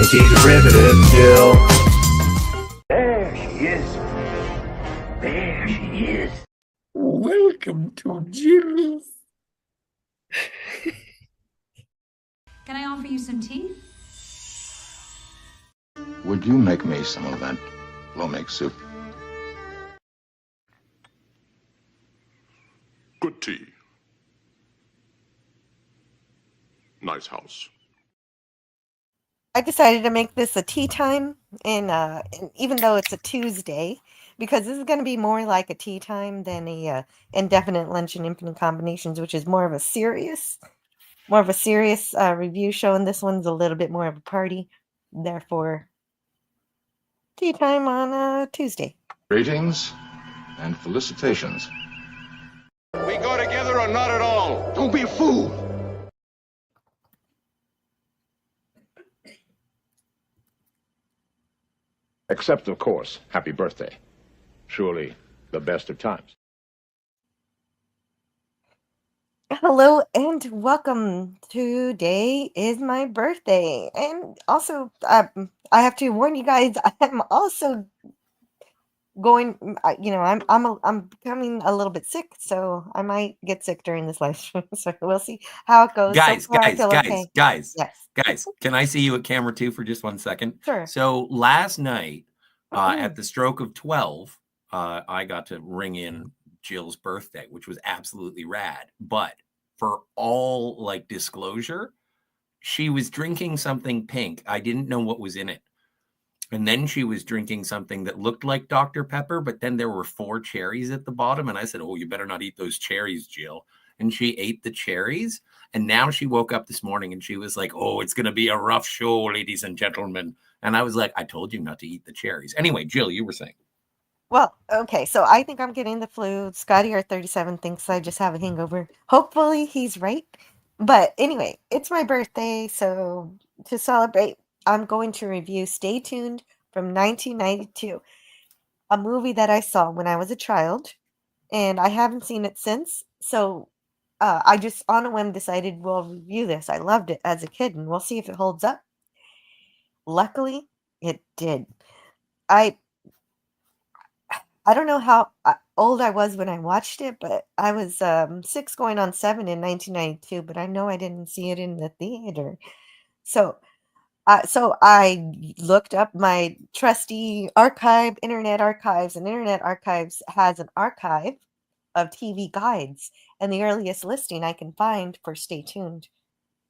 She's riveted, Jill. There she is. There she is. Welcome to Jill's. Can I offer you some tea? Would you make me some of that lo mein soup? Good tea. Nice house. I decided to make this a tea time, and even though it's a Tuesday, because this is going to be more like a tea time than a indefinite lunch and infinite combinations, which is more of a serious review show, and this one's a little bit more of a party. Therefore, tea time on Tuesday. Greetings and felicitations. We go together or not at all? Don't be a fool! Except, of course, happy birthday. Surely the best of times. Hello and welcome. Today is my birthday, and also I have to warn you guys. I'm also I'm becoming a little bit sick, so I might get sick during this live stream. So we'll see how it goes. Guys, so far, I feel okay. guys, Yes. can I see you at camera 2 for just 1 second? Sure. So last night, at the stroke of 12, I got to ring in Jill's birthday, which was absolutely rad. But for all like disclosure, she was drinking something pink. I didn't know what was in it. And then she was drinking something that looked like Dr. Pepper, but then there were 4 cherries at the bottom. And I said, oh, you better not eat those cherries, Jill. And she ate the cherries. And now she woke up this morning and she was like, oh, it's going to be a rough show, ladies and gentlemen. And I was like, I told you not to eat the cherries. Anyway, Jill, you were saying. Well, okay, so I think I'm getting the flu. Scotty R37 thinks I just have a hangover. Hopefully he's right. But anyway, it's my birthday, so to celebrate, I'm going to review Stay Tuned from 1992, a movie that I saw when I was a child, and I haven't seen it since. So I just on a whim decided we'll review this. I loved it as a kid, and we'll see if it holds up. Luckily, it did. I don't know how old I was when I watched it, but I was 6 going on 7 in 1992, but I know I didn't see it in the theater. So I looked up my trusty archive, Internet Archives, and Internet Archives has an archive of TV guides, and the earliest listing I can find for Stay Tuned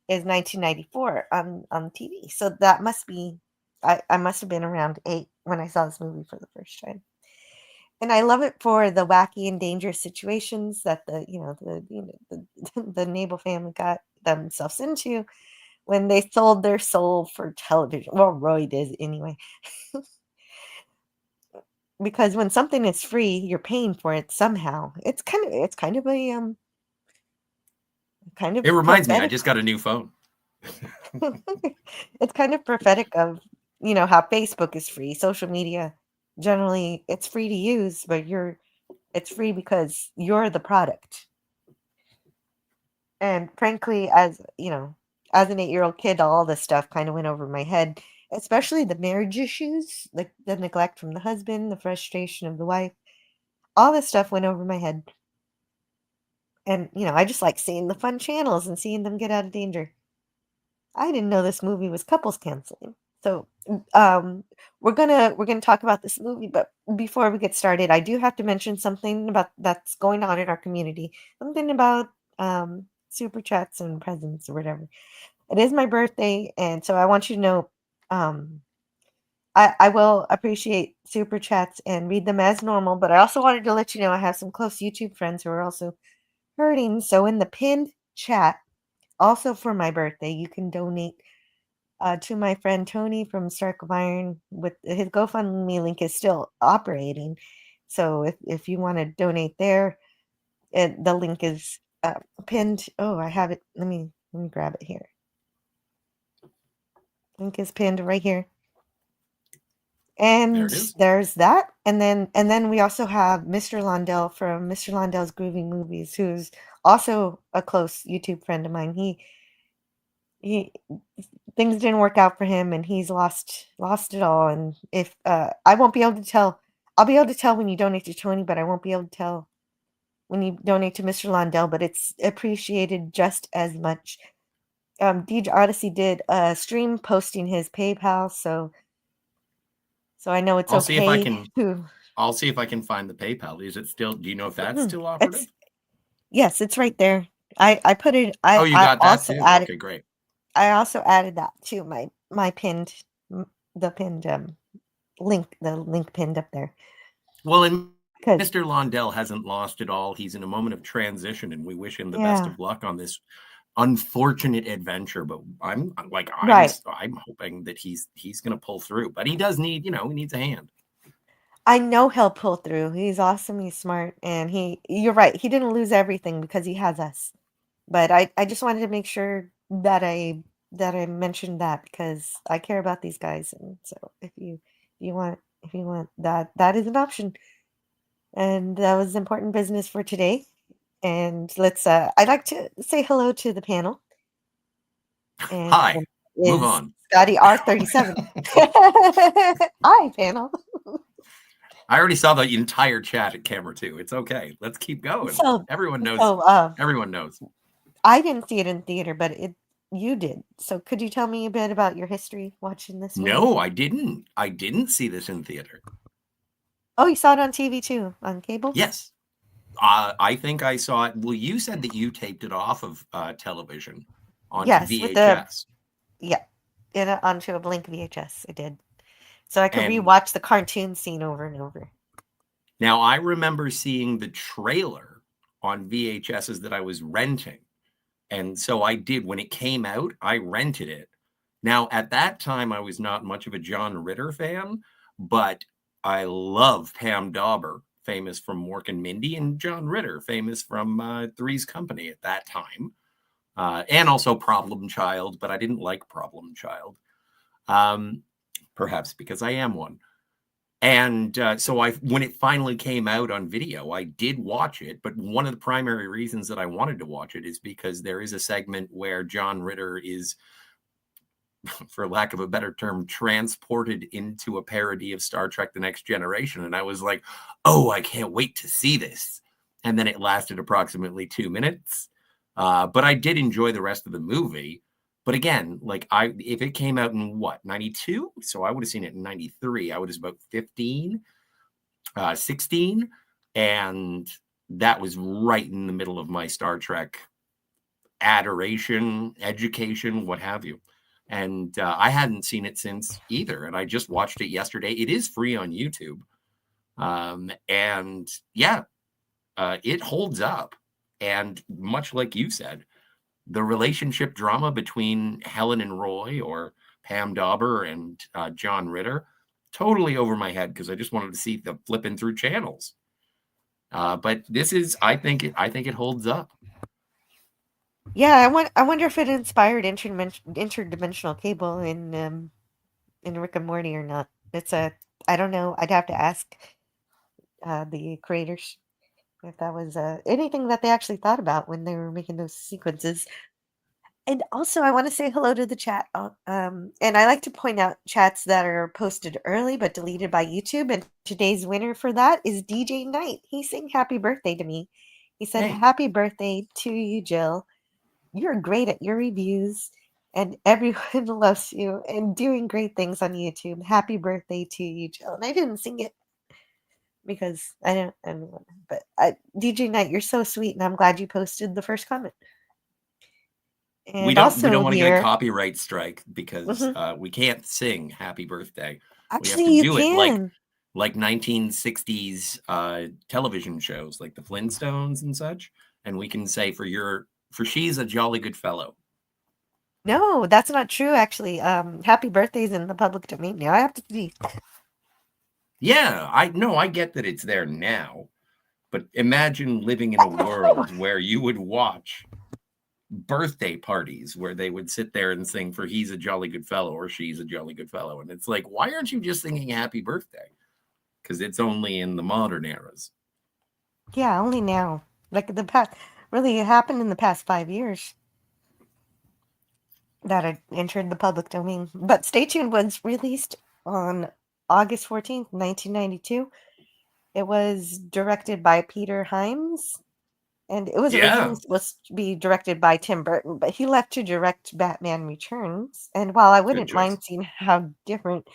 is 1994 on TV. So that must be, I must have been around 8 when I saw this movie for the first time. And I love it for the wacky and dangerous situations that the Nabel family got themselves into when they sold their soul for television. Well, Roy did anyway. Because when something is free, you're paying for it somehow. It's kind of a kind of. It reminds me, I prophetic. just got a new phone. It's kind of prophetic of how Facebook is free, social media. Generally, it's free to use, but it's free because you're the product. And frankly, as an 8-year-old kid, all this stuff kind of went over my head, especially the marriage issues, like the neglect from the husband, the frustration of the wife. All this stuff went over my head. And, I just like seeing the fun channels and seeing them get out of danger. I didn't know this movie was couples counseling. So, we're gonna talk about this movie, but before we get started, I do have to mention something about that's going on in our community. Something about super chats and presents or whatever. It is my birthday, and so I want you to know, I will appreciate super chats and read them as normal. But I also wanted to let you know I have some close YouTube friends who are also hurting. So in the pinned chat, also for my birthday, you can donate. To my friend Tony from Stark of Iron, with his GoFundMe link is still operating. So if you want to donate there, the link is pinned. Oh, I have it. Let me grab it here. Link is pinned right here. And There it is. there's that. And then we also have Mr. Londell from Mr. Londell's Groovy Movies, who's also a close YouTube friend of mine. He things didn't work out for him, and he's lost it all. And if I won't be able to tell, I'll be able to tell when you donate to Tony, but I won't be able to tell when you donate to Mr. Londell. But it's appreciated just as much. DJ Odyssey did a stream posting his PayPal, so I know it's I'll okay. see if I can. I'll see if I can find the PayPal. Is it still? Do you know if that's still operative? Yes, it's right there. I put it. You got that also too. added. Okay, great. I also added that to my pinned link. The link pinned up there. Well, and 'Cause- Mr. Londell hasn't lost it all. He's in a moment of transition, and we wish him the best of luck on this unfortunate adventure. But I'm hoping that he's going to pull through. But he does need, he needs a hand. I know he'll pull through. He's awesome. He's smart, and you're right. He didn't lose everything because he has us. But I just wanted to make sure that I mentioned that because I care about these guys, and so if you want that is an option, and that was important business for today. And let's I'd like to say hello to the panel. And Hi. Move on. Scotty R37. Hi, panel. I already saw the entire chat at camera 2. It's okay. Let's keep going. So, everyone knows. Everyone knows. I didn't see it in theater, but you did. So could you tell me a bit about your history watching this movie? No, I didn't. I didn't see this in theater. Oh, you saw it on TV too, on cable? Yes. I think I saw it. Well, you said that you taped it off of television onto VHS. Onto a Blink VHS. I did. So I could And rewatch the cartoon scene over and over. Now, I remember seeing the trailer on VHSs that I was renting. And so I did. When it came out, I rented it. Now, at that time, I was not much of a John Ritter fan, but I love Pam Dauber, famous from Mork and Mindy, and John Ritter, famous from Three's Company at that time. And also Problem Child, but I didn't like Problem Child. Perhaps because I am one. And so when it finally came out on video, I did watch it. But one of the primary reasons that I wanted to watch it is because there is a segment where John Ritter is, for lack of a better term, transported into a parody of Star Trek The Next Generation. And I was like, oh, I can't wait to see this. And then it lasted approximately 2 minutes. But I did enjoy the rest of the movie. But again, if it came out in 92? So I would have seen it in 93. I was about 15, 16. And that was right in the middle of my Star Trek adoration, education, what have you. And I hadn't seen it since either. And I just watched it yesterday. It is free on YouTube. And yeah, it holds up. And much like you said, the relationship drama between Helen and Roy, or Pam Dauber and John Ritter, totally over my head because I just wanted to see the flipping through channels. But this is, I think it holds up. Yeah, I wonder if it inspired interdimensional cable in Rick and Morty or not. I don't know. I'd have to ask the creators if that was anything that they actually thought about when they were making those sequences. And also, I want to say hello to the chat. And I like to point out chats that are posted early but deleted by YouTube. And today's winner for that is DJ Knight. He sang happy birthday to me. He said, Hey. Happy birthday to you, Jill. You're great at your reviews, and everyone loves you and doing great things on YouTube. Happy birthday to you, Jill. And I didn't sing it because I don't, but DJ Knight, you're so sweet, and I'm glad you posted the first comment. And We don't want to get here, a copyright strike because we can't sing happy birthday. actually, we have to you do can. it like 1960s television shows like the Flintstones and such. And we can say for she's a jolly good fellow. No, that's not true, actually. Happy birthday's in the public domain now. I have to see. Yeah, I get that it's there now. But imagine living in a world where you would watch birthday parties where they would sit there and sing for he's a jolly good fellow or she's a jolly good fellow. And it's like, why aren't you just singing happy birthday? Because it's only in the modern eras. Yeah, only now. Like the past, really, it happened in the past 5 years. that had entered the public domain. But Stay Tuned was released on August 14th, 1992. It was directed by Peter Hyams, and it was originally Yeah. supposed to be directed by Tim Burton, but he left to direct Batman Returns. And while I wouldn't choice. mind seeing how different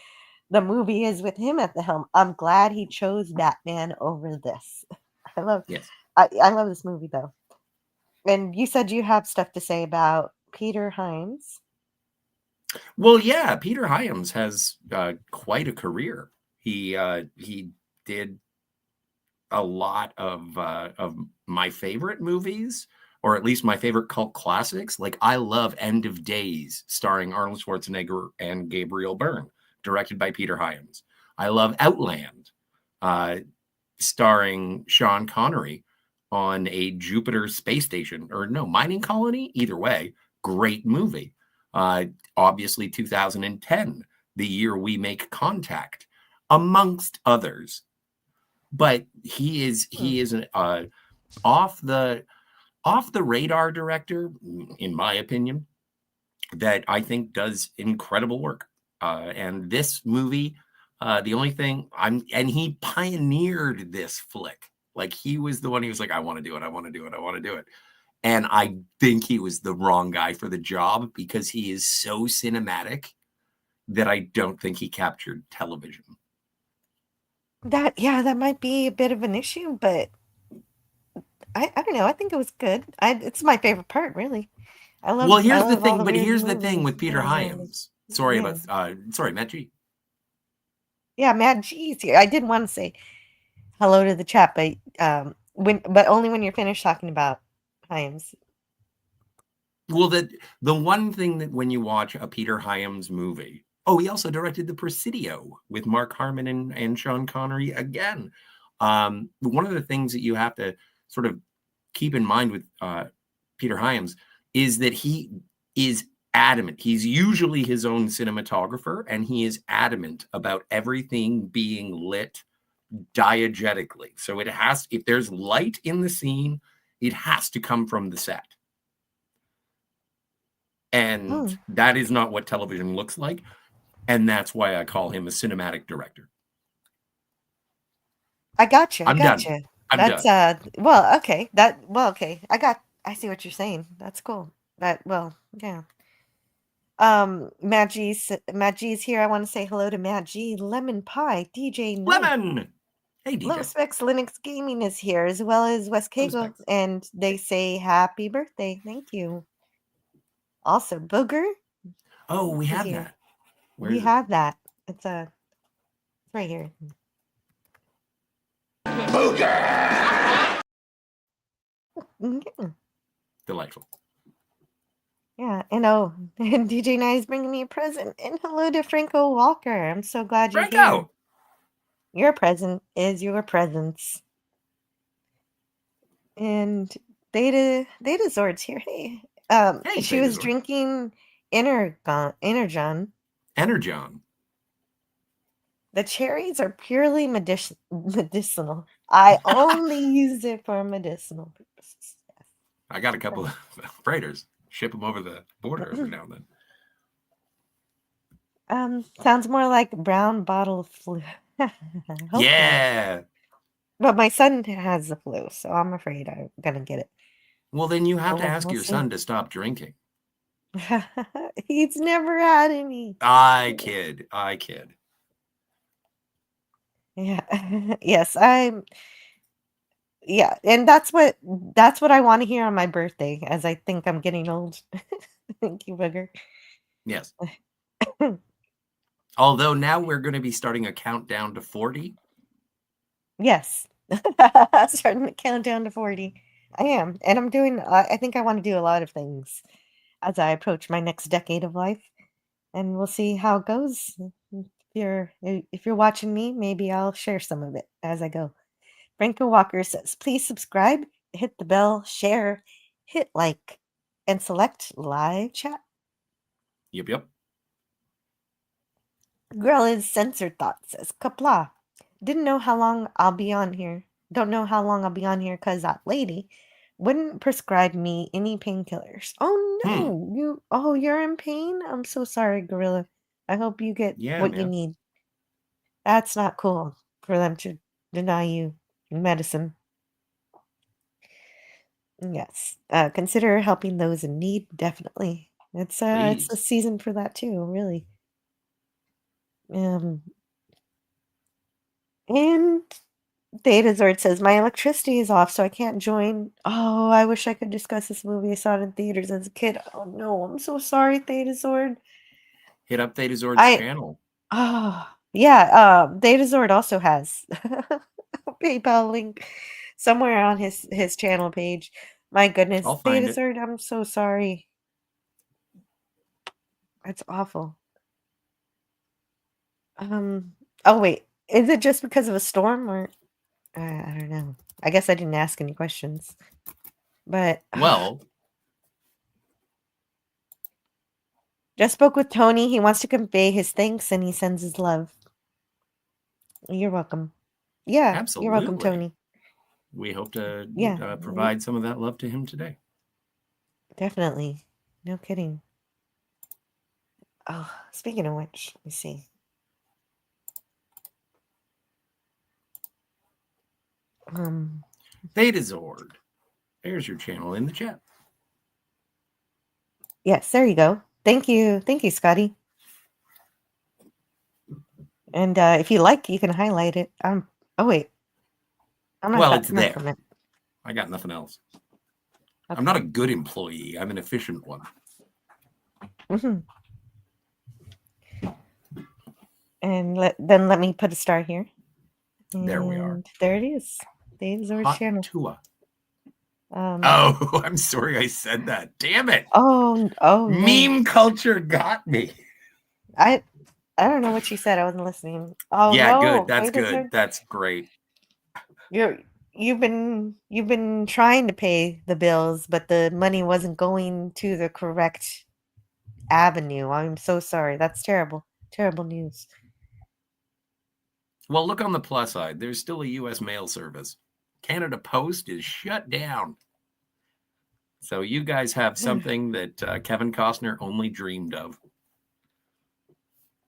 the movie is with him at the helm, I'm glad he chose Batman over this. I love this movie though. And you said you have stuff to say about Peter Hyams. Well, yeah, Peter Hyams has quite a career. He did a lot of my favorite movies, or at least my favorite cult classics. Like I love End of Days, starring Arnold Schwarzenegger and Gabriel Byrne, directed by Peter Hyams. I love Outland, starring Sean Connery on a Jupiter space station, or no, mining colony. Either way, great movie. Obviously 2010, the year we make contact, amongst others. But he is an off the radar director, in my opinion, that I think does incredible work. And this movie, the only thing and he pioneered this flick. Like he was the one. He was like, I want to do it. I want to do it. I want to do it. And I think he was the wrong guy for the job because he is so cinematic that I don't think he captured television. That might be a bit of an issue, but I don't know. I think it was good. It's my favorite part, really. I love. Well, here's I the love all thing. But weird here's the thing with movies. Peter Yeah, Hyams. Sorry, Matt G. Yeah, Matt G's here. I did want to say hello to the chat, but only when you're finished talking about Hyams. Well, the one thing that when you watch a Peter Hyams movie, he also directed The Presidio with Mark Harmon and Sean Connery again. One of the things that you have to sort of keep in mind with Peter Hyams is that he is adamant. He's usually his own cinematographer, and he is adamant about everything being lit diegetically. So if there's light in the scene, it has to come from the set. And that is not what television looks like. And that's why I call him a cinematic director. I gotcha. I'm done. That's well, okay. Okay. I see what you're saying. That's cool. Yeah. Matt G's here. I want to say hello to Matt G. Lemon Pie, DJ Knight. Lemon. Hey, DJ. Low Specs Linux Gaming is here, as well as Wes Cagle, and they say happy birthday. Thank you. Also, Booger. Oh, we have here. that. We have that. It's right here. Booger! Yeah. Delightful. Yeah, and and DJ Knight is bringing me a present. And hello to Franco Walker. I'm so glad you're here. Your present is your presence. And Data Zord's here. Hey. She was drinking Energon. The cherries are purely medicinal. I only use it for medicinal purposes. I got a couple of freighters. Ship them over the border every now and then. Sounds more like brown bottle flu. Yeah. But my son has the flu, so I'm afraid I'm gonna get it. Well, then you have to ask your son to stop drinking. He's never had any. I kid. Yeah. Yes, yeah, and that's what I want to hear on my birthday, as I think I'm getting old. Thank you, Booger. Yes. Although now we're going to be starting a countdown to 40. Yes. Starting the countdown to 40. I am. And I'm doing, I think I want to do a lot of things as I approach my next decade of life. And we'll see how it goes. If you're watching me, maybe I'll share some of it as I go. Franco Walker says, please subscribe, hit the bell, share, hit like, and select live chat. Yep. Girl is censored thought says, Kapla. Don't know how long I'll be on here because that lady wouldn't prescribe me any painkillers. Oh no, you're in pain? I'm so sorry, Gorilla. I hope you get Yeah, what you man. need. That's not cool for them to deny you medicine. Yes. Consider helping those in need, definitely. It's the Please. season for that too, really. Um, and Data Zord says, my electricity is off, so I can't join. Oh, I wish I could discuss this movie. I saw it in theaters as a kid. Oh no, I'm so sorry, Theta Zord. Hit up Theta Zord's I channel. Oh yeah, Data Zord also has a PayPal link somewhere on his channel page. My goodness, I'll Data find it. Zord, I'm so sorry. That's awful. Oh wait, is it just because of a storm or I don't know. I guess I didn't ask any questions. But Well, just spoke with Tony. He wants to convey his thanks and he sends his love. You're welcome. Yeah, you're welcome, absolutely. Tony. We hope to Yeah, provide some of that love to him today. definitely. No kidding. Oh, speaking of which, let me see. Theta Zord. There's your channel in the chat. Yes, there you go. Thank you, Scotty. And if you like, you can highlight it. Oh wait, I'm not. Well, that it's smart there. from it. I got nothing else. Okay. I'm not a good employee. I'm an efficient one. And let me put a star here. There we are. And there it is. There's our Hot channel. Tua. Oh, I'm sorry I said that. Damn it. Oh, no. Meme culture got me. I don't know what you said. I wasn't listening. Oh Yeah, no, good. That's Data good. Zord, That's great. you've been trying to pay the bills, but the money wasn't going to the correct avenue. I'm so sorry. That's terrible. Terrible news. Well, look on the plus side. There's still a U.S. mail service. Canada Post is shut down. So you guys have something that Kevin Costner only dreamed of.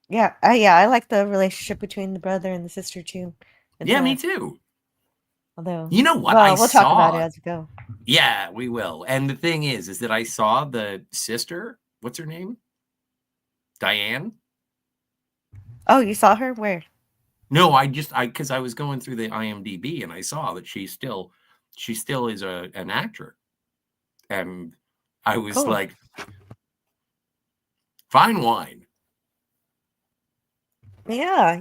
Yeah, I like the relationship between the brother and the sister too. It's, Yeah, me too. Although, You know what? well, we'll talk about it as we go. Yeah, we will. And the thing is that I saw the sister. What's her name? Diane? Oh, you saw her? Where? No, because I was going through the IMDb and I saw that she still is an actor. And I was Cool. like, fine wine. Yeah.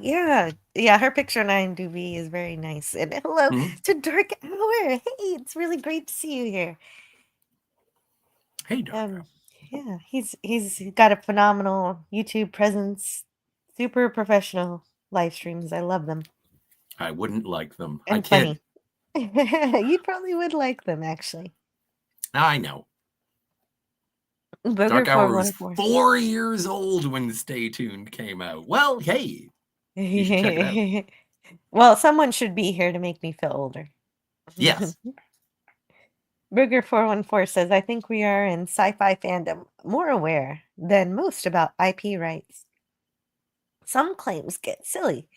Her picture on IMDb is very nice. And hello to Dark Hour. Hey, it's really great to see you here. Hey, Dark Hour. Yeah, he's got a phenomenal YouTube presence. Super professional live streams. I love them. I wouldn't like them. And funny. You probably would like them, actually. I know. Booger Dark Hour was 414. 4 years old when Stay Tuned came out. Well, hey, you should check it out. Well, someone should be here to make me feel older. Yes. Burger 414 says, I think we are in sci-fi fandom more aware than most about IP rights. Some claims get silly.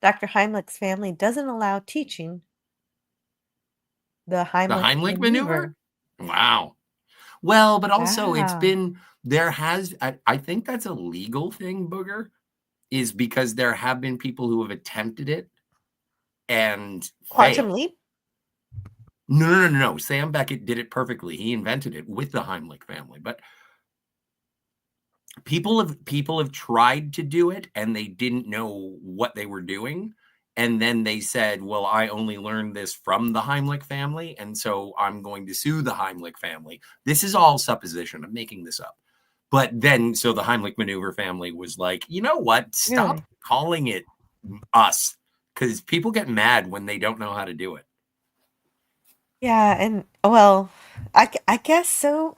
Dr. Heimlich's family doesn't allow teaching the Heimlich maneuver? Wow. Well, but also it's been, I think that's a legal thing, Booger, is because there have been people who have attempted it and Quantum failed. Leap? No. Sam Beckett did it perfectly. He invented it with the Heimlich family, but people have tried to do it and they didn't know what they were doing. And then they said, well, I only learned this from the Heimlich family, and so I'm going to sue the Heimlich family. This is all supposition. I'm making this up. But then, so the Heimlich maneuver family was like, you know what? Stop calling it us, because people get mad when they don't know how to do it. Yeah, and, well, I guess so.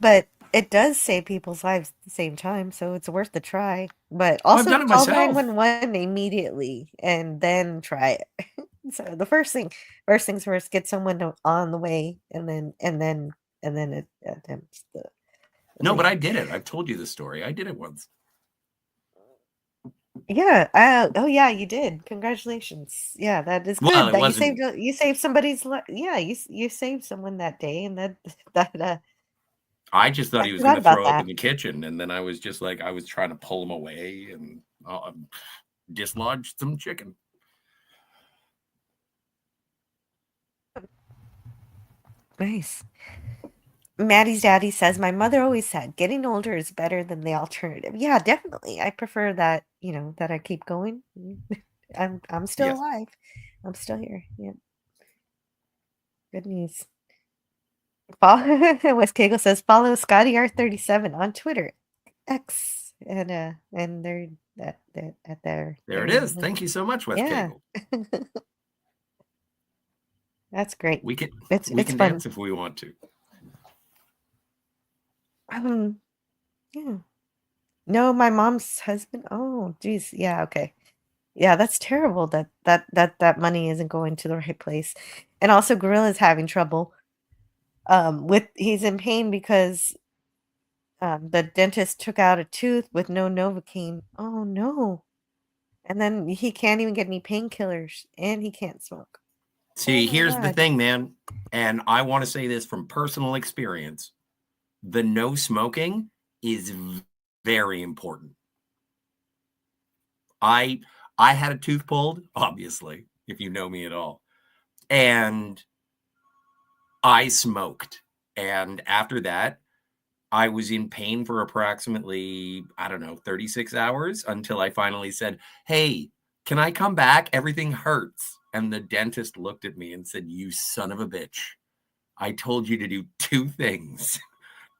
But it does save people's lives at the same time, so it's worth the try. But also I've done it call myself. 911 immediately and then try it. So the first things first, get someone on the way and then attempt the No, but I did it. I've told you the story. I did it once. Yeah. Oh, yeah, you did. Congratulations. Yeah, that is good. Well, it That wasn't. you saved somebody's life. Yeah, you saved someone that day, and that I just thought I he was forgot going to about throw up that. in the kitchen, and then I was just like, I was trying to pull him away and dislodged some chicken. Nice. Maddie's daddy says, my mother always said, getting older is better than the alternative. Yeah, definitely. I prefer that, that I keep going. I'm still Yes. alive. I'm still here. Yeah. Good news. Wes Cagle says, follow Scotty R37 on Twitter, X, and they're at their There it is. Thank you so much, Wes Yeah. Cagle. That's great. We can It's fun. dance if we want to. Yeah. No, my mom's husband. Oh, geez. Yeah, okay. Yeah, that's terrible that money isn't going to the right place. And also Gorilla's having trouble. He's in pain because the dentist took out a tooth with no Novocaine. Oh no. And then he can't even get any painkillers and he can't smoke. See, my here's the God. thing, man. And I want to say this from personal experience. The no smoking is very important. I had a tooth pulled, obviously, if you know me at all. And I smoked. And after that, I was in pain for approximately, 36 hours until I finally said, hey, can I come back? Everything hurts. And the dentist looked at me and said, you son of a bitch. I told you to do two things.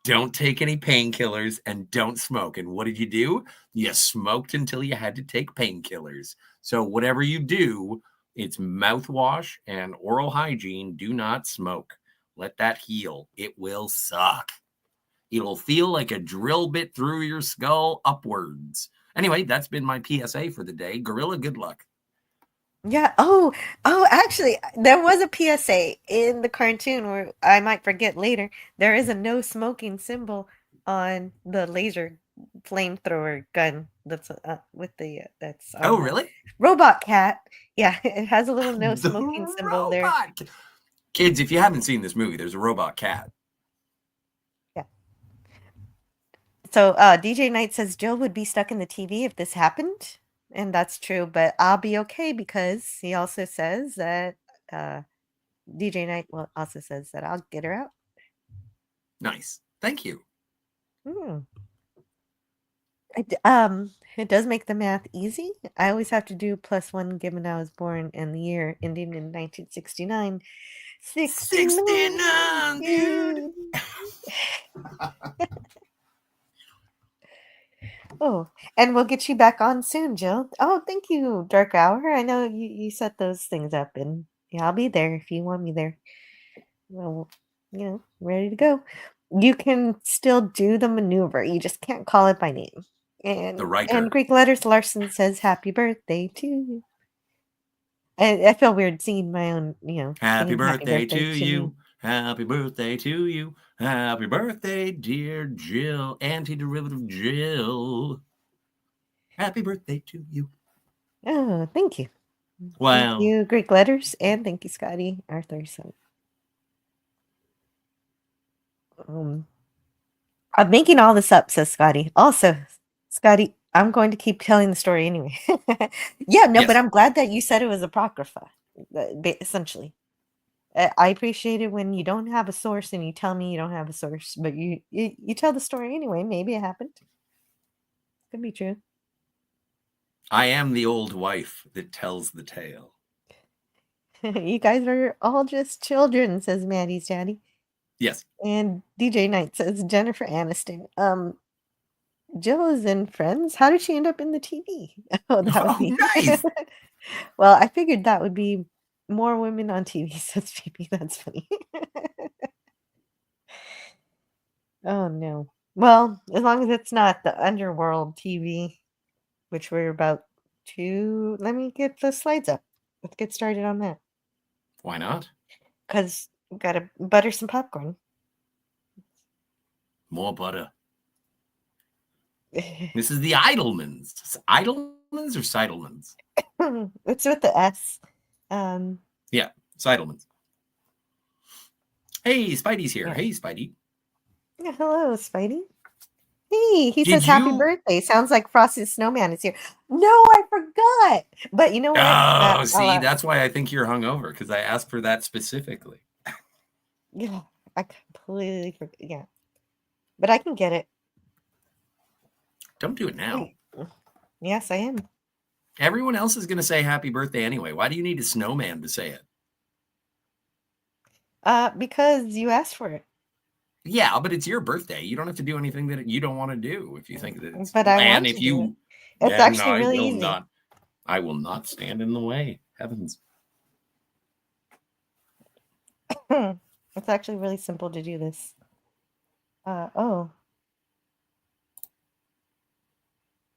Don't take any painkillers and don't smoke. And what did you do? You smoked until you had to take painkillers. So whatever you do, it's mouthwash and oral hygiene. Do not smoke. Let that heal. It will suck. It'll feel like a drill bit through your skull upwards. Anyway, that's been my PSA for the day. Gorilla, good luck. Yeah. Actually, there was a PSA in the cartoon where I might forget later. There is a no smoking symbol on the laser flamethrower gun that's with the that's on Oh, the really? Robot Cat. Yeah, it has a little no smoking symbol there. Kids, if you haven't seen this movie, there's a robot cat. Yeah. So DJ Knight says Jill would be stuck in the TV if this happened. And that's true, but I'll be okay because he also says that DJ Knight also says that I'll get her out. Nice. Thank you. It does make the math easy. I always have to do +1 given I was born in the year ending in 1969. 69, dude. Oh, and we'll get you back on soon, Jill. Oh, thank you, Dark Hour. I know you set those things up, and yeah, I'll be there if you want me there. Well, ready to go. You can still do the maneuver. You just can't call it by name. And The Riker. Greek Letters Larson says happy birthday to you. I feel weird singing my own, Happy singing birthday to you. Happy birthday to you. Happy birthday, dear Jill. Antiderivative Jill. Happy birthday to you. Oh, thank you. Wow. Thank you, Greek Letters, and thank you, Scotty R37. I'm making all this up, says Scotty. Also, Scotty, I'm going to keep telling the story anyway. Yeah, no, Yes. but I'm glad that you said it was Apocrypha, essentially. I appreciate it when you don't have a source and you tell me you don't have a source, but you tell the story anyway. Maybe it happened. Could be true. I am the old wife that tells the tale. You guys are all just children, says Maddie's daddy. Yes. And DJ Knight says Jennifer Aniston. Jill is in Friends. How did she end up in the TV? Oh, that would be nice. Well, I figured that would be more women on TV, says Phoebe. That's funny. Oh no. Well, as long as it's not the Underworld TV, which we're about to. Let me get the slides up. Let's get started on that. Why not? Because we've got to butter some popcorn. More butter. This is the Idlemans. Idlemans or Seidelmans? It's with the S. Yeah, Seidelmans. Hey, Spidey's here. Yeah. Hey, Spidey. Yeah, hello, Spidey. Hey, he Did says happy you- birthday. Sounds like Frosty the Snowman is here. No, I forgot. But you know what? Oh, see, I'll, that's why I think you're hungover, because I asked for that specifically. yeah, I completely forgot. Yeah, but I can get it. Don't do it now. Yes, I am. Everyone else is going to say happy birthday anyway. Why do you need a snowman to say it? Because you asked for it. Yeah, but it's your birthday. You don't have to do anything that you don't want to do if you think that it's. But I and want if to you, do it. It's yeah, actually no, really I will easy. not. I will not stand in the way. Heavens. It's actually really simple to do this. Oh.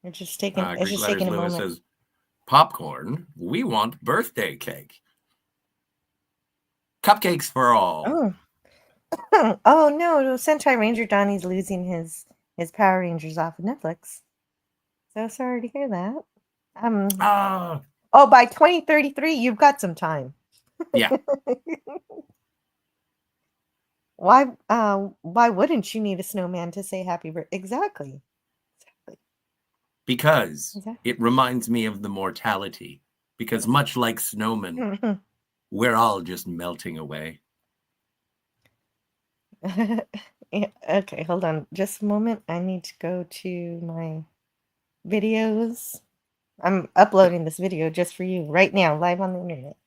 It's just taking it's Greek just Letters taking a Lewis moment. says, popcorn. We want birthday cake. Cupcakes for all. Oh. Oh no, Sentai Ranger Donnie's losing his Power Rangers off of Netflix. So sorry to hear that. Ah, Oh, by 2033, you've got some time. yeah. Why wouldn't you need a snowman to say happy birthday? Exactly. Because Exactly. it reminds me of the mortality. Because much like snowmen, Mhm. we're all just melting away. Yeah, okay, hold on just a moment. I need to go to my videos. I'm uploading this video just for you right now, live on the internet.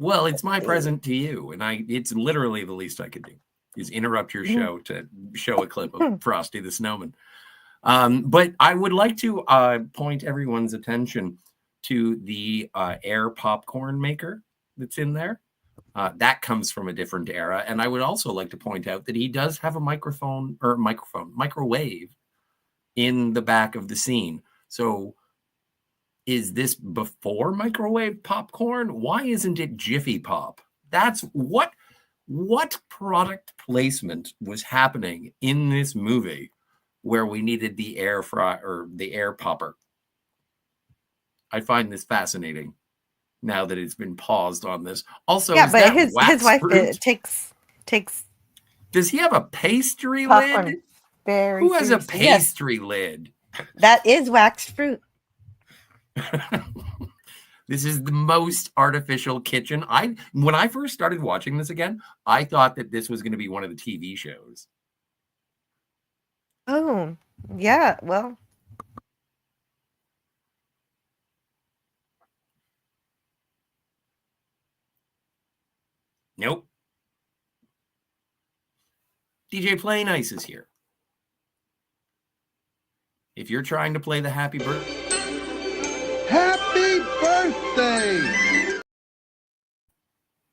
Well, it's my present to you, and it's literally the least I could do is interrupt your show to show a clip of Frosty the Snowman. But I would like to point everyone's attention to the air popcorn maker that's in there. That comes from a different era. And I would also like to point out that he does have a microwave in the back of the scene. So is this before microwave popcorn? Why isn't it Jiffy Pop? That's what product placement was happening in this movie where we needed the air fry or the air popper. I find this fascinating now that it's been paused on this. Also, Yeah, is but that his wax wife fruit? takes Does he have a pastry popcorn lid? very Who has a seriously. Yes, pastry lid? that is waxed fruit. This is the most artificial kitchen. When I first started watching this again, I thought that this was going to be one of the TV shows. Oh, yeah, well. Nope. DJ Play Nice is here. If you're trying to play the happy birthday. Happy birthday!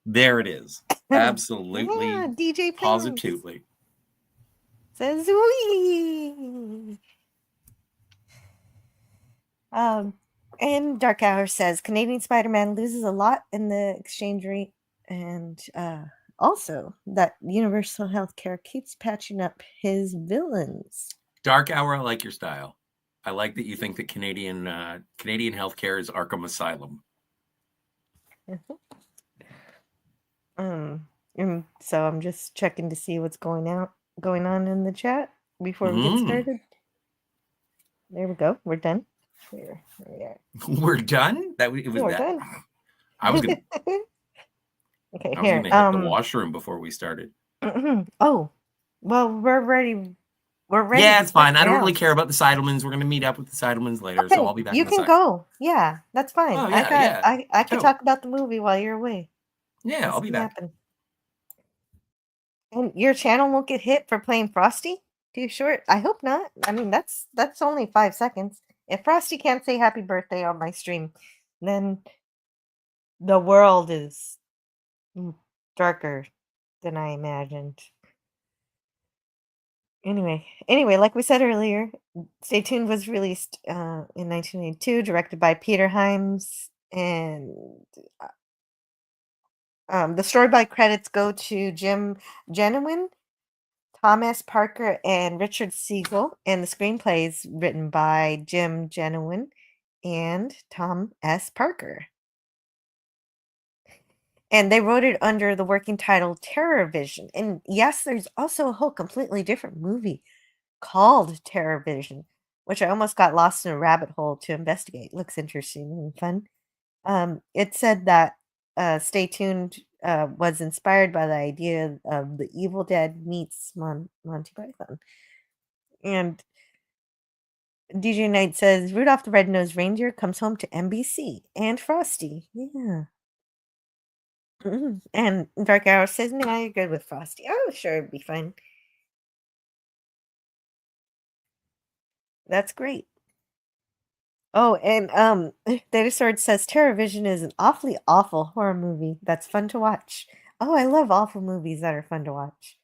There it is. Absolutely. Yeah, DJ Pants Positively. says wee. And Dark Hour says Canadian Spider-Man loses a lot in the exchange rate, and also that Universal Healthcare keeps patching up his villains. Dark Hour, I like your style. I like that you think that Canadian healthcare is Arkham Asylum. And so I'm just checking to see what's going on in the chat before we get started. There we go. We're done. Here we are. We're done? It was We're that. done. I was gonna Okay, hit here. the washroom before we started. Oh, well, we're ready. We're ready. Yeah, to it's fine. I start don't now. really care about the Seidelmans. We're gonna meet up with the Seidelmans later, Okay, so I'll be back. you in a can sec. go. Yeah, that's fine. Oh, yeah, I can Go. talk about the movie while you're away. Yeah, I'll This be can back. happen. And your channel won't get hit for playing Frosty? Too short? I hope not. I mean, that's only 5 seconds. If Frosty can't say happy birthday on my stream, then the world is darker than I imagined. Anyway, like we said earlier, Stay Tuned was released in 1982, directed by Peter Hyams, and the story by credits go to Jim Genuine, Tom S. Parker and Richard Siegel, and the screenplay is written by Jim Genowin and Tom S. Parker. And they wrote it under the working title Terror Vision. And yes, there's also a whole completely different movie called Terror Vision, which I almost got lost in a rabbit hole to investigate. Looks interesting and fun. It said that Stay Tuned was inspired by the idea of the Evil Dead meets Monty Python. And DJ Knight says Rudolph the Red-Nosed Reindeer comes home to NBC and Frosty. Yeah. And Dark Arrow says, "Nah, you're good with Frosty." Oh, sure, it'd be fine. That's great. Oh, and Data Sword says Terror Vision is an awfully awful horror movie that's fun to watch. Oh, I love awful movies that are fun to watch.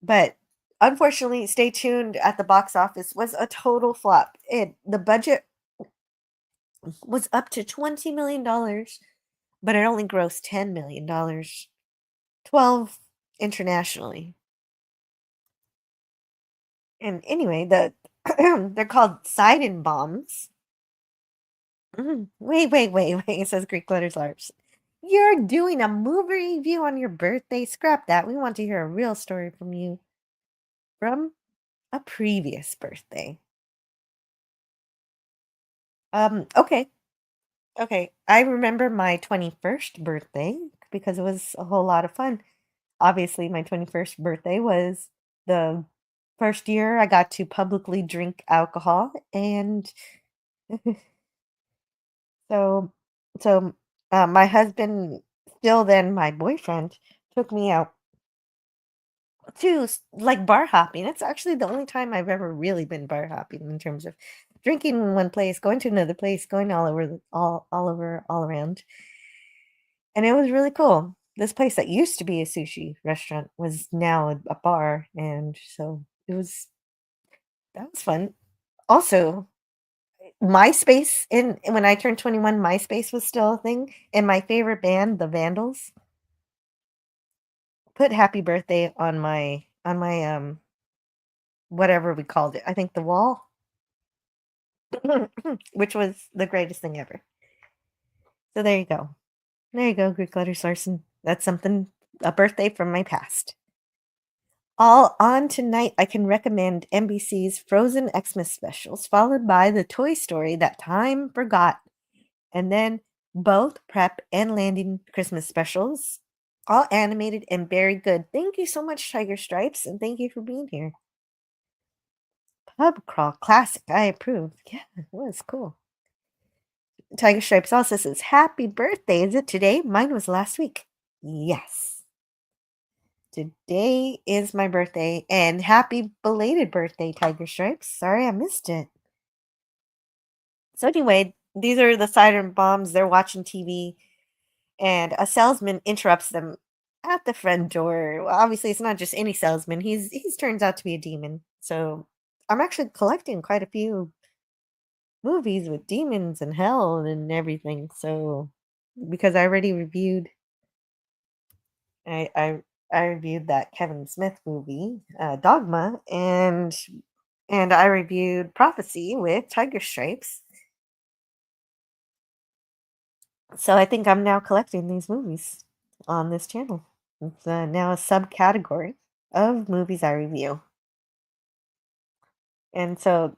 But unfortunately, Stay Tuned at the box office was a total flop. The budget was up to $20 million, but it only grossed $10 million, 12 internationally. And anyway, they're called Sidon bombs. Wait, says Greek Letters Large. You're doing a movie review on your birthday? Scrap that. We want to hear a real story from you. From a previous birthday. Okay. I remember my 21st birthday because it was a whole lot of fun. Obviously, my 21st birthday was the first year I got to publicly drink alcohol, and so my husband, still then my boyfriend, took me out to like bar hopping. It's actually the only time I've ever really been bar hopping in terms of drinking in one place, going to another place, going all over, all around, and it was really cool. This place that used to be a sushi restaurant was now a bar, and so that was fun. Also, MySpace, when I turned 21, MySpace was still a thing, and my favorite band, the Vandals, put happy birthday on my whatever we called it. I think the wall, which was the greatest thing ever. So there you go. There you go, Greek Letters Larson. That's something, a birthday from my past. All on tonight, I can recommend NBC's Frozen Xmas specials, followed by the Toy Story That Time Forgot, and then both Prep and Landing Christmas specials, all animated and very good. Thank you so much, Tiger Stripes, and thank you for being here. Pub Crawl Classic, I approve. Yeah, it was cool. Tiger Stripes also says, "Happy birthday. Is it today? Mine was last week." Yes. Today is my birthday, and happy belated birthday, Tiger Stripes. Sorry I missed it. So anyway, these are the Siren bombs. They're watching TV, and a salesman interrupts them at the front door. Well, obviously, it's not just any salesman. He's turns out to be a demon. So I'm actually collecting quite a few movies with demons and hell and everything. So because I already reviewed, I reviewed that Kevin Smith movie, Dogma, and I reviewed Prophecy with Tiger Stripes. So I think I'm now collecting these movies on this channel. It's now a subcategory of movies I review. And so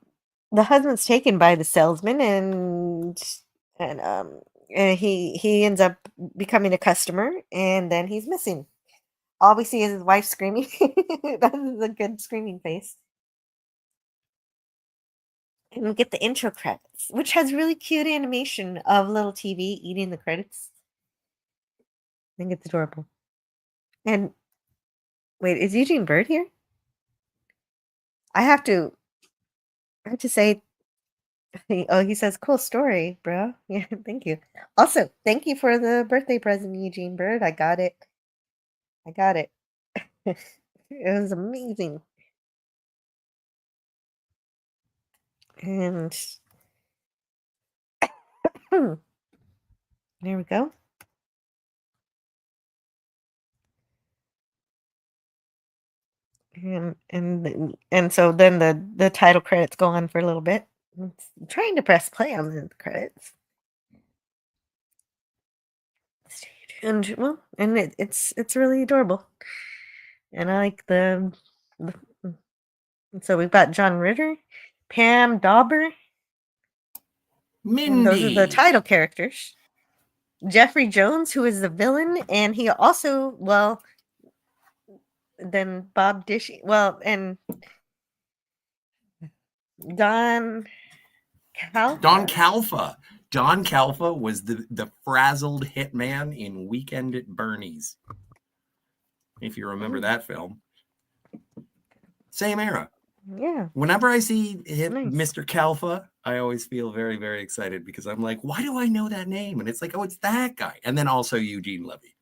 the husband's taken by the salesman, and he ends up becoming a customer, and then he's missing. All we see is his wife screaming. That is a good screaming face. And we get the intro credits, which has really cute animation of little TV eating the credits. I think it's adorable. And wait, is Eugene Bird here? I have to say, oh, he says, "Cool story, bro." Yeah, thank you. Also, thank you for the birthday present, Eugene Bird. I got it. It was amazing. And there we go. And so then the title credits go on for a little bit. I'm trying to press play on the credits. And well, and it's really adorable. And I like the so we've got John Ritter, Pam Dauber, and those are the Mindy. title characters. Jeffrey Jones, who is the villain, and he also, well, then Bob Dishy, well, and Don Calfa. Don Calfa. Don Calfa was the frazzled hitman in Weekend at Bernie's. If you remember that film. Same era. Yeah. Whenever I see him, Nice. Mr. Calfa, I always feel very, very excited because I'm like, why do I know that name? And it's like, oh, it's that guy. And then also Eugene Levy.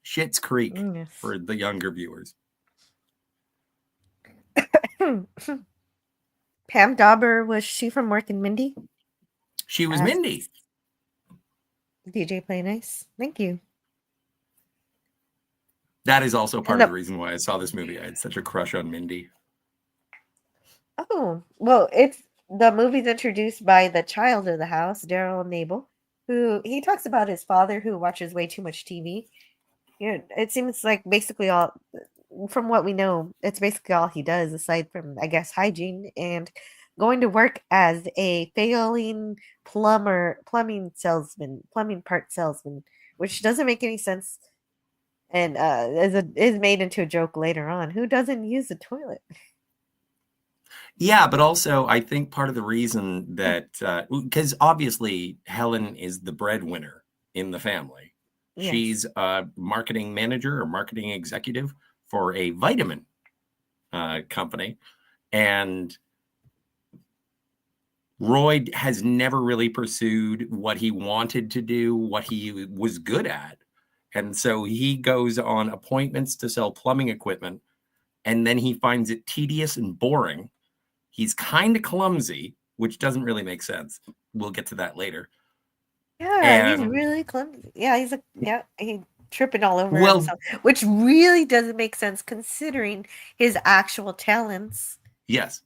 Schitt's Creek Yes. for the younger viewers. Pam Dauber, was she from Mork and Mindy? She was Mindy. DJ Play Nice. Thank you. That is also part And of the reason why I saw this movie. I had such a crush on Mindy. Oh, well, it's the movie's introduced by the child of the house, Daryl Nabel, who he talks about his father who watches way too much TV. You know, it seems like basically all, from what we know, it's basically all he does aside from, I guess, hygiene and going to work as a failing plumbing part salesman, which doesn't make any sense. And is made into a joke later on. Who doesn't use the toilet? Yeah, but also I think part of the reason that because obviously Helen is the breadwinner in the family. Yes. She's a marketing manager or marketing executive for a vitamin company, and Roy has never really pursued what he wanted to do, what he was good at. And so he goes on appointments to sell plumbing equipment, and then he finds it tedious and boring. He's kind of clumsy, which doesn't really make sense. We'll get to that later. Yeah, he's And- really clumsy. Yeah, he's tripping all over Well- himself, which really doesn't make sense considering his actual talents. Yes.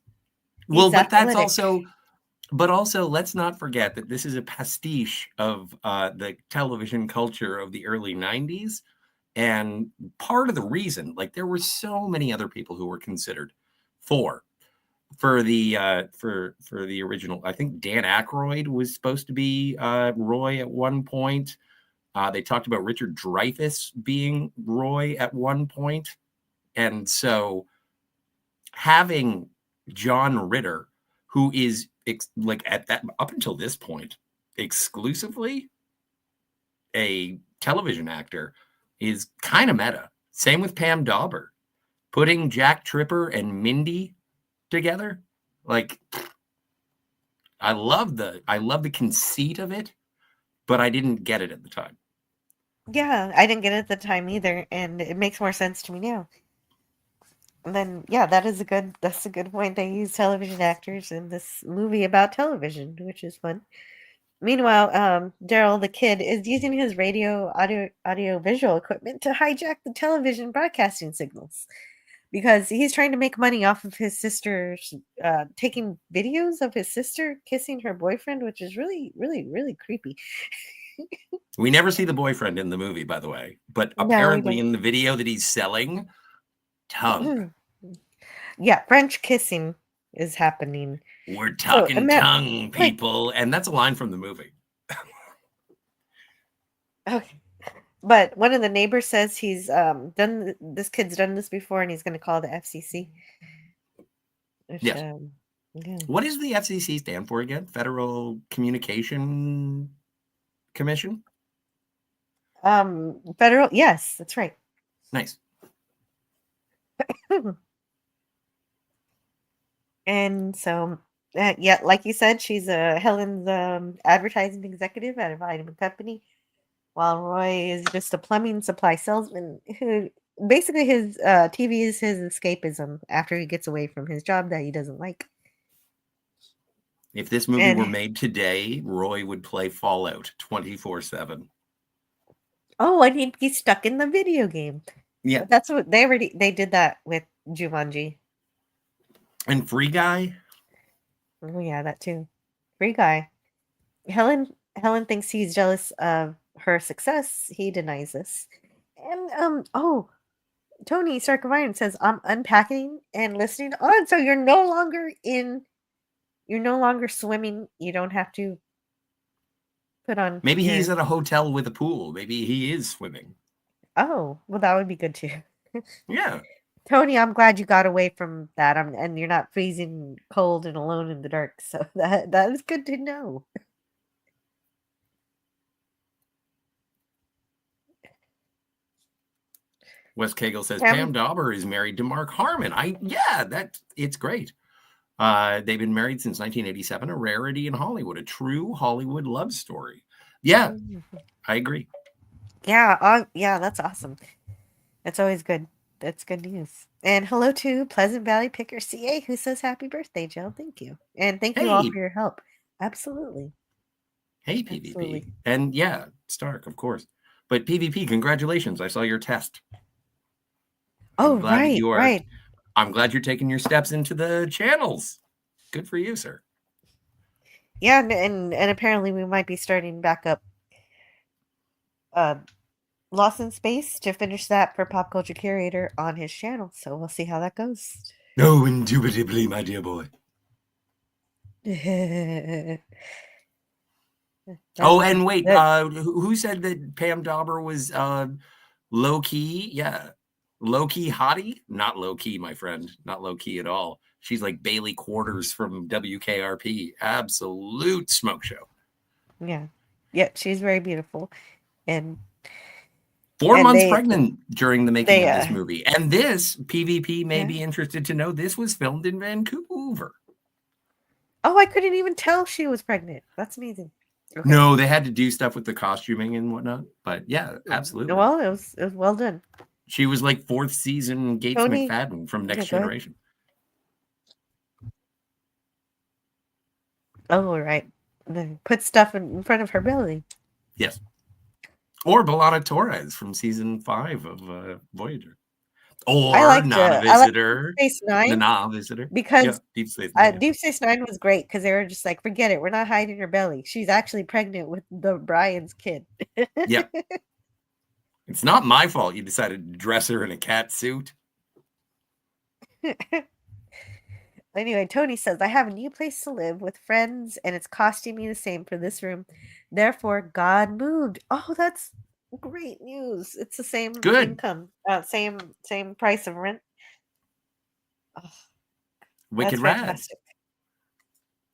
Well, He's but that's athletic. also let's not forget that this is a pastiche of the television culture of the early 90s. And part of the reason, like there were so many other people who were considered for the original. I think Dan Aykroyd was supposed to be Roy at one point. They talked about Richard Dreyfuss being Roy at one point. And so having John Ritter, who is like at that up until this point exclusively a television actor, is kind of meta. Same with Pam Dauber. Putting Jack Tripper and Mindy together, like I love the conceit of it, but I didn't get it at the time. Yeah, I didn't get it at the time either, and it makes more sense to me now. And then, yeah, that's a good point. They use television actors in this movie about television, which is fun. Meanwhile, Daryl the kid is using his audio visual equipment to hijack the television broadcasting signals because he's trying to make money off of his sister's taking videos of his sister kissing her boyfriend, which is really, really, really creepy. We never see the boyfriend in the movie, by the way, but No, we apparently don't. in the video that he's selling, tongue. Yeah, French kissing is happening. We're talking and that- tongue, people. And that's a line from the movie. Okay. But one of the neighbors says he's done this kid's done this before and he's going to call the FCC. Which, Yes. yeah. What does the FCC stand for again? Federal Communication Commission? Federal, yes, that's right. Nice. And so, yeah, like you said, she's Helen's advertising executive at a vitamin company, while Roy is just a plumbing supply salesman who basically his TV is his escapism after he gets away from his job that he doesn't like. If this movie And- were made today, Roy would play Fallout 24/7. Oh, and he'd be stuck in the video game. Yeah. But that's what they did that with Jumanji. And Free Guy. Oh yeah, that too. Free Guy. Helen thinks he's jealous of her success. He denies this. And Tony Sarkovian says I'm unpacking and listening on, so you're no longer swimming. You don't have to put on Maybe your... he's at a hotel with a pool. Maybe he is swimming. Oh, well, that would be good too. Yeah. Tony, I'm glad you got away from that. And you're not freezing cold and alone in the dark. So that is good to know. Wes Cagle says Pam- Pam Dauber is married to Mark Harmon. It's great. They've been married since 1987, a rarity in Hollywood, a true Hollywood love story. Yeah, I agree. Yeah, that's awesome. That's always good. That's good news. And hello to Pleasant Valley Picker CA, who says happy birthday, Jill. Thank you. And thank you all Hey. for your help. Absolutely. Hey, PvP. Absolutely. And yeah, Stark, of course. But PvP, congratulations. I saw your test. Oh, right, right. I'm glad you're taking your steps into the channels. Good for you, sir. Yeah, and apparently we might be starting back up Lost in Space to finish that for Pop Culture Curator on his channel. So we'll see how that goes. No, indubitably, my dear boy. Oh, and wait, who said that Pam Dauber was low-key? Yeah, low-key hottie? Not low-key, my friend. Not low-key at all. She's like Bailey Quarters from WKRP. Absolute smoke show. Yeah. Yeah, she's very beautiful. And 4 months pregnant during the making of this movie. And this, PvP may Yeah. be interested to know, this was filmed in Vancouver. Oh, I couldn't even tell she was pregnant. That's amazing. Okay. No, they had to do stuff with the costuming and whatnot. But yeah, absolutely. Well, it was well done. She was like 4th season Gates Tony- McFadden from Next Yeah, go ahead. Generation. Oh, right. Then put stuff in front of her belly. Yes. Or Belana Torres from season 5 of Voyager. Or Not a Visitor. Space Nine. The Not a Visitor. Because Yeah, Deep Space Nine. Deep Space Nine was great because they were just like, forget it. We're not hiding her belly. She's actually pregnant with the Brian's kid. Yeah. It's not my fault you decided to dress her in a cat suit. Anyway, Tony says, I have a new place to live with friends and it's costing me the same for this room. Therefore, God moved. Oh, that's great news. It's the same Good. income, same price of rent. Oh, Wicked that's rad. fantastic.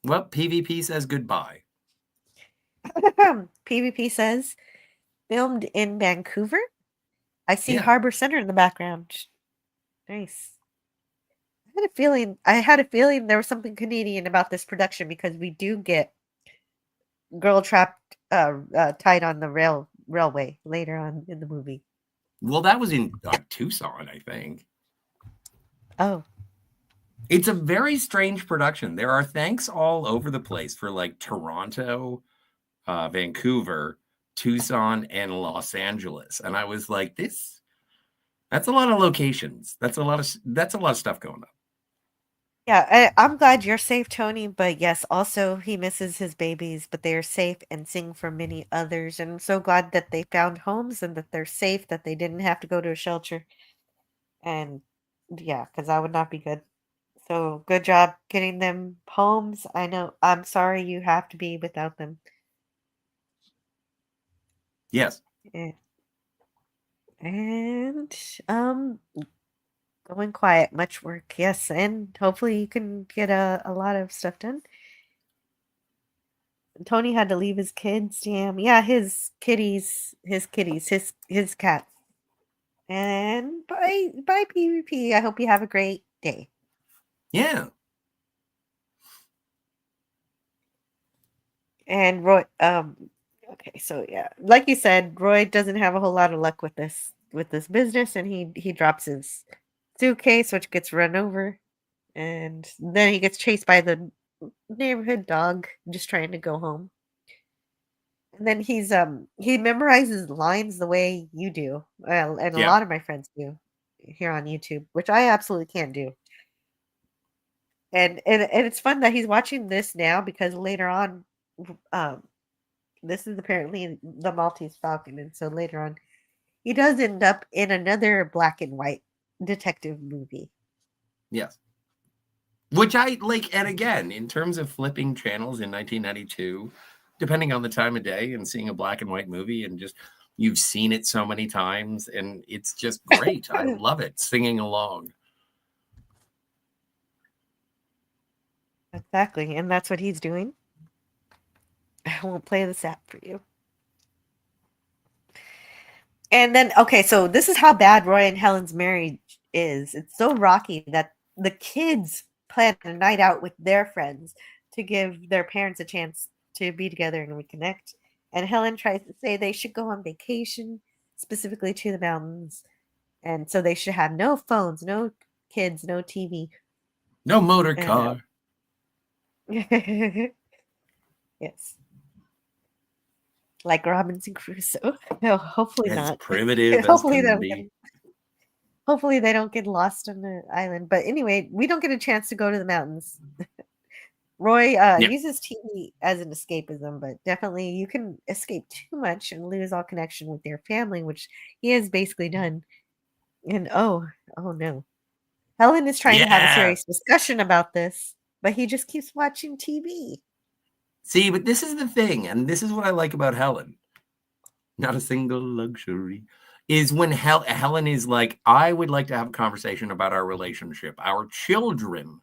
Well, PvP says goodbye. PvP says, filmed in Vancouver. I see Yeah. Harbor Center in the background. Nice. I had a feeling there was something Canadian about this production because we do get girl trapped tied on the railway later on in the movie. Well, that was in Tucson, I think. Oh. It's a very strange production. There are thanks all over the place for like Toronto, Vancouver, Tucson, and Los Angeles. And I was like, that's a lot of locations. That's a lot of stuff going on. Yeah, I'm glad you're safe, Tony. But yes, also he misses his babies, but they are safe and sing for many others. And I'm so glad that they found homes and that they're safe, that they didn't have to go to a shelter. And yeah, because that would not be good. So good job getting them homes. I know. I'm sorry you have to be without them. Yes. Yeah. And going quiet, much work. Yes, and hopefully you can get a lot of stuff done. Tony had to leave his kids. Damn. Yeah, his kitties, his cats. And bye PvP. I hope you have a great day. Yeah. And Roy, okay, so yeah, like you said, Roy doesn't have a whole lot of luck with this business, and he drops his suitcase, which gets run over, and then he gets chased by the neighborhood dog just trying to go home. And then he memorizes lines the way you do, and a Yeah. lot of my friends do here on YouTube, which I absolutely can't do. And it's fun that he's watching this now because later on, um, this is apparently the Maltese Falcon, and so later on, he does end up in another black and white detective movie. Yes. Which I like, and again, in terms of flipping channels in 1992, depending on the time of day and seeing a black and white movie and just you've seen it so many times and it's just great. I love it. Singing along. Exactly, and that's what he's doing. I won't play this app for you. And then, okay, so this is how bad Roy and Helen's marriage is. It's so rocky that the kids plan a night out with their friends to give their parents a chance to be together and reconnect. And Helen tries to say they should go on vacation, specifically to the mountains. And so they should have no phones, no kids, no TV. No motor car. Yes. Like Robinson Crusoe. No, hopefully As not. primitive as Hopefully can they be. don't get, hopefully they don't get lost on the island. But anyway, we don't get a chance to go to the mountains. Roy uses TV as an escapism, but definitely you can escape too much and lose all connection with your family, which he has basically done. And oh no. Helen is trying to have a Yeah. serious discussion about this, but he just keeps watching TV. See, but this is the thing, and this is what I like about Helen. Not a single luxury. Is when Helen is like, I would like to have a conversation about our relationship. Our children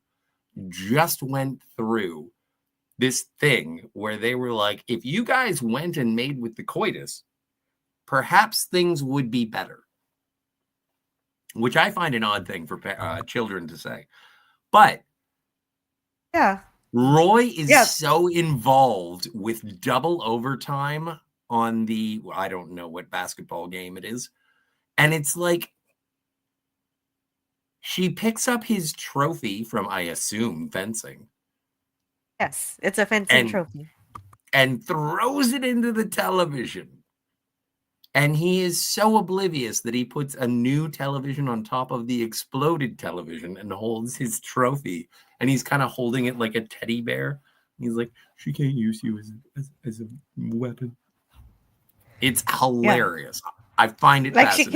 just went through this thing where they were like, if you guys went and made with the coitus, perhaps things would be better. Which I find an odd thing for children to say. But Yeah. Roy is so involved with double overtime on the, I don't know what basketball game it is. And it's like, she picks up his trophy from, I assume, fencing. Yes, it's a fencing trophy. And throws it into the television. And he is so oblivious that he puts a new television on top of the exploded television and holds his trophy. And he's kind of holding it like a teddy bear. He's like, she can't use you as a weapon. It's hilarious. Yeah. I find it like fascinating.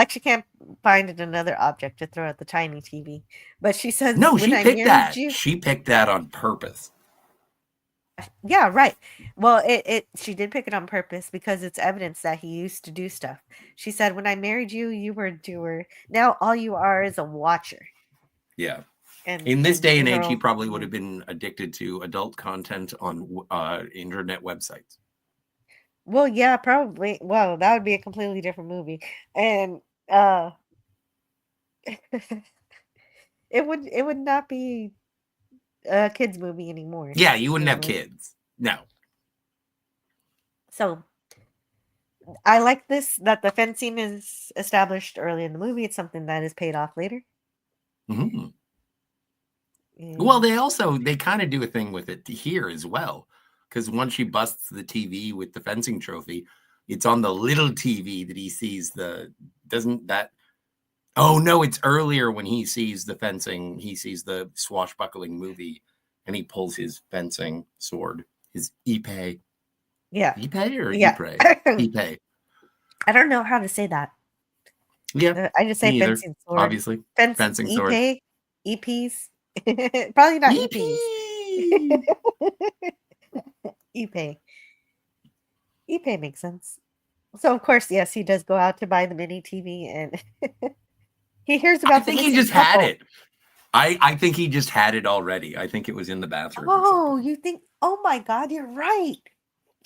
She can't find another object to throw at the tiny TV. But she says, no, she picked that. She picked that on purpose. Yeah, right. Well, she did pick it on purpose because it's evidence that he used to do stuff. She said, when I married you, you were a doer. Now all you are is a watcher. Yeah. And in this day and age, he probably would have been addicted to adult content on internet websites. Well, yeah, probably. Well, that would be a completely different movie. And it would not be a kids movie anymore. Yeah, you wouldn't have kids. No. So I like this, that the fencing is established early in the movie. It's something that is paid off later. Mm-hmm. Well, they kind of do a thing with it here as well. Because once she busts the TV with the fencing trophy, it's on the little TV that he sees oh no, it's earlier when he sees the fencing, he sees the swashbuckling movie, and he pulls his fencing sword, his Ipe. Yeah. Ipe or Ipre? Ipe. I don't know how to say that. Yeah. I just say fencing sword. Obviously. Fencing sword. EPs. Probably not EPs. Ipe. Ipe makes sense. So of course, yes, he does go out to buy the mini TV, and he hears about. I think he just had it. I think he just had it already. I think it was in the bathroom. Oh, you think? Oh my God, you're right.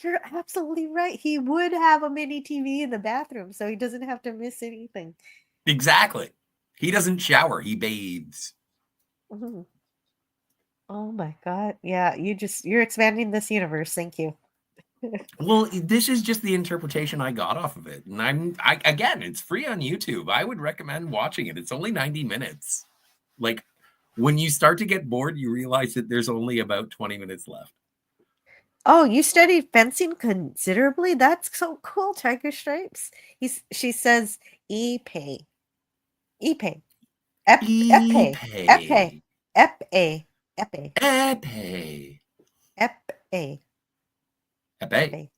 You're absolutely right. He would have a mini TV in the bathroom, so he doesn't have to miss anything. Exactly. He doesn't shower. He bathes. Mm-hmm. Oh my God. Yeah, you're expanding this universe. Thank you. Well, this is just the interpretation I got off of it. And again, it's free on YouTube. I would recommend watching it. It's only 90 minutes. Like, when you start to get bored, you realize that there's only about 20 minutes left. Oh, you studied fencing considerably? That's so cool, Tiger Stripes. She says Ipe. Ipe. Epe. Epe. Epe. Epe. Epe. Epe. Epe. Epe. Epe.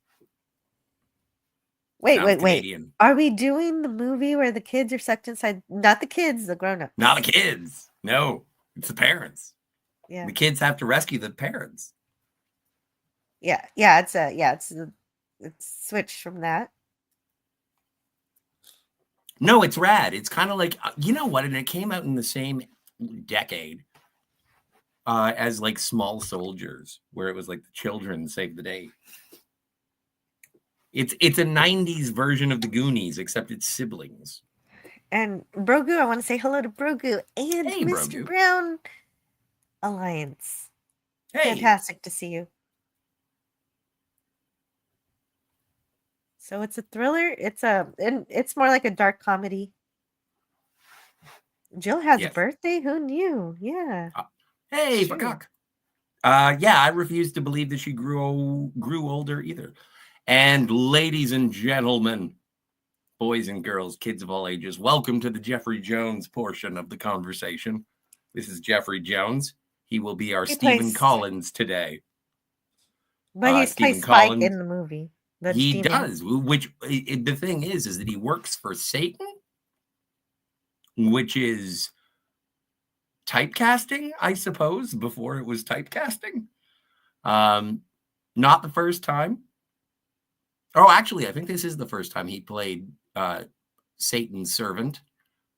Wait, Sounds wait, wait. Canadian. Are we doing the movie where the kids are sucked inside? Not the kids, the grown-ups. Not the kids. No, it's the parents. Yeah. The kids have to rescue the parents. Yeah. It's switched from that. No, it's rad. It's kind of like, you know what? And it came out in the same decade as like Small Soldiers, where it was like the children save the day. It's a 90s version of the Goonies, except it's siblings. And Brogu, I want to say hello to Brogu and Hey, Mr. Brogu. Brown Alliance. Hey, Fantastic to see you. So it's a thriller. It's more like a dark comedy. Jill has Yes. a birthday. Who knew? Yeah. hey, Sure. Fakak. Yeah, I refuse to believe that she grew older either. And ladies and gentlemen, boys and girls, kids of all ages, welcome to the Jeffrey Jones portion of the conversation. This is Jeffrey Jones. He will be our He Stephen plays- Collins today. But he Stephen plays Spike Collins- in the movie. The He demon. does, which the thing is that he works for Satan, which is typecasting, I suppose, before it was typecasting. Not the first time. Oh, actually, I think this is the first time he played Satan's servant.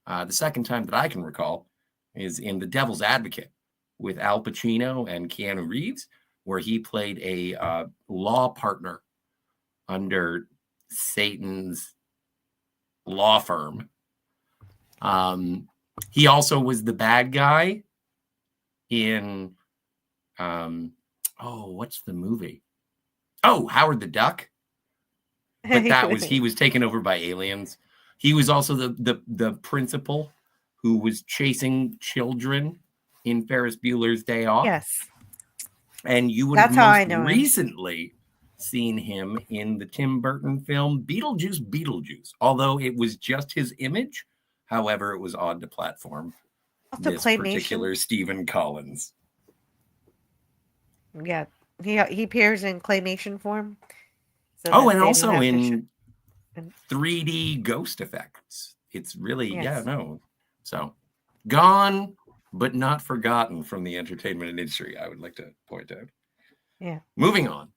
The second time that I can recall is in The Devil's Advocate with Al Pacino and Keanu Reeves, where he played a law partner under Satan's law firm. He also was the bad guy in what's the movie? Oh, Howard the Duck. But he was taken over by aliens. He was also the principal who was chasing children in Ferris Bueller's Day Off. Yes. And you would That's how I have know most him. recently seen him in the Tim Burton film Beetlejuice, although it was just his image. However, it was odd to platform Also this Claymation. particular Stephen Collins. Yeah. He appears in claymation form. So Oh, that and they also don't have to in and- 3D ghost effects. It's really, Yes. So, gone, but not forgotten from the entertainment industry, I would like to point out. Yeah. Moving on.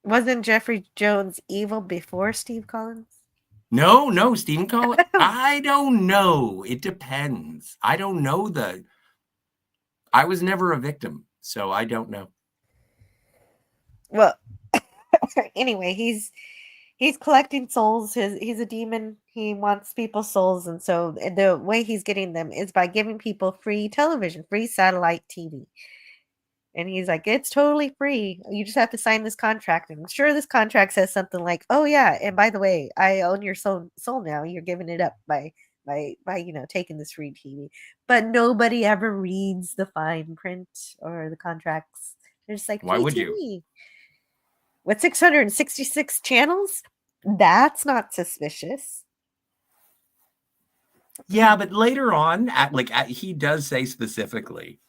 Wasn't Jeffrey Jones evil before Steve Collins? No, Stephen Collins. I don't know. It depends. I don't know I was never a victim, so I don't know. Well, anyway, he's collecting souls. He's a demon. He wants people's souls, and so the way he's getting them is by giving people free television, free satellite TV. And he's like, it's totally free. You just have to sign this contract. And I'm sure this contract says something like, oh yeah, and by the way, I own your soul now. You're giving it up by taking this free TV. But nobody ever reads the fine print or the contracts. They're just like, Why free would TV. you? With 666 channels? That's not suspicious. Yeah, but later on, he does say specifically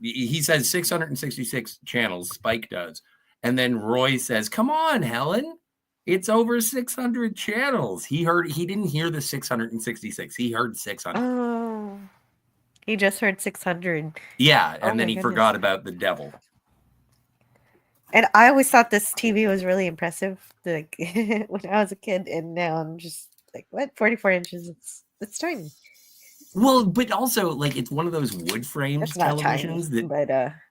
he says 666 channels, Spike does. And then Roy says, come on, Helen, it's over 600 channels. He didn't hear the 666. He heard 600. Oh, he just heard 600. Yeah, Oh and then my he goodness. forgot about the devil. And I always thought this TV was really impressive, like when I was a kid, and now I'm just like, what? 44 inches? It's tiny. Well, but also, like, it's one of those wood framed It's not tiny, televisions that but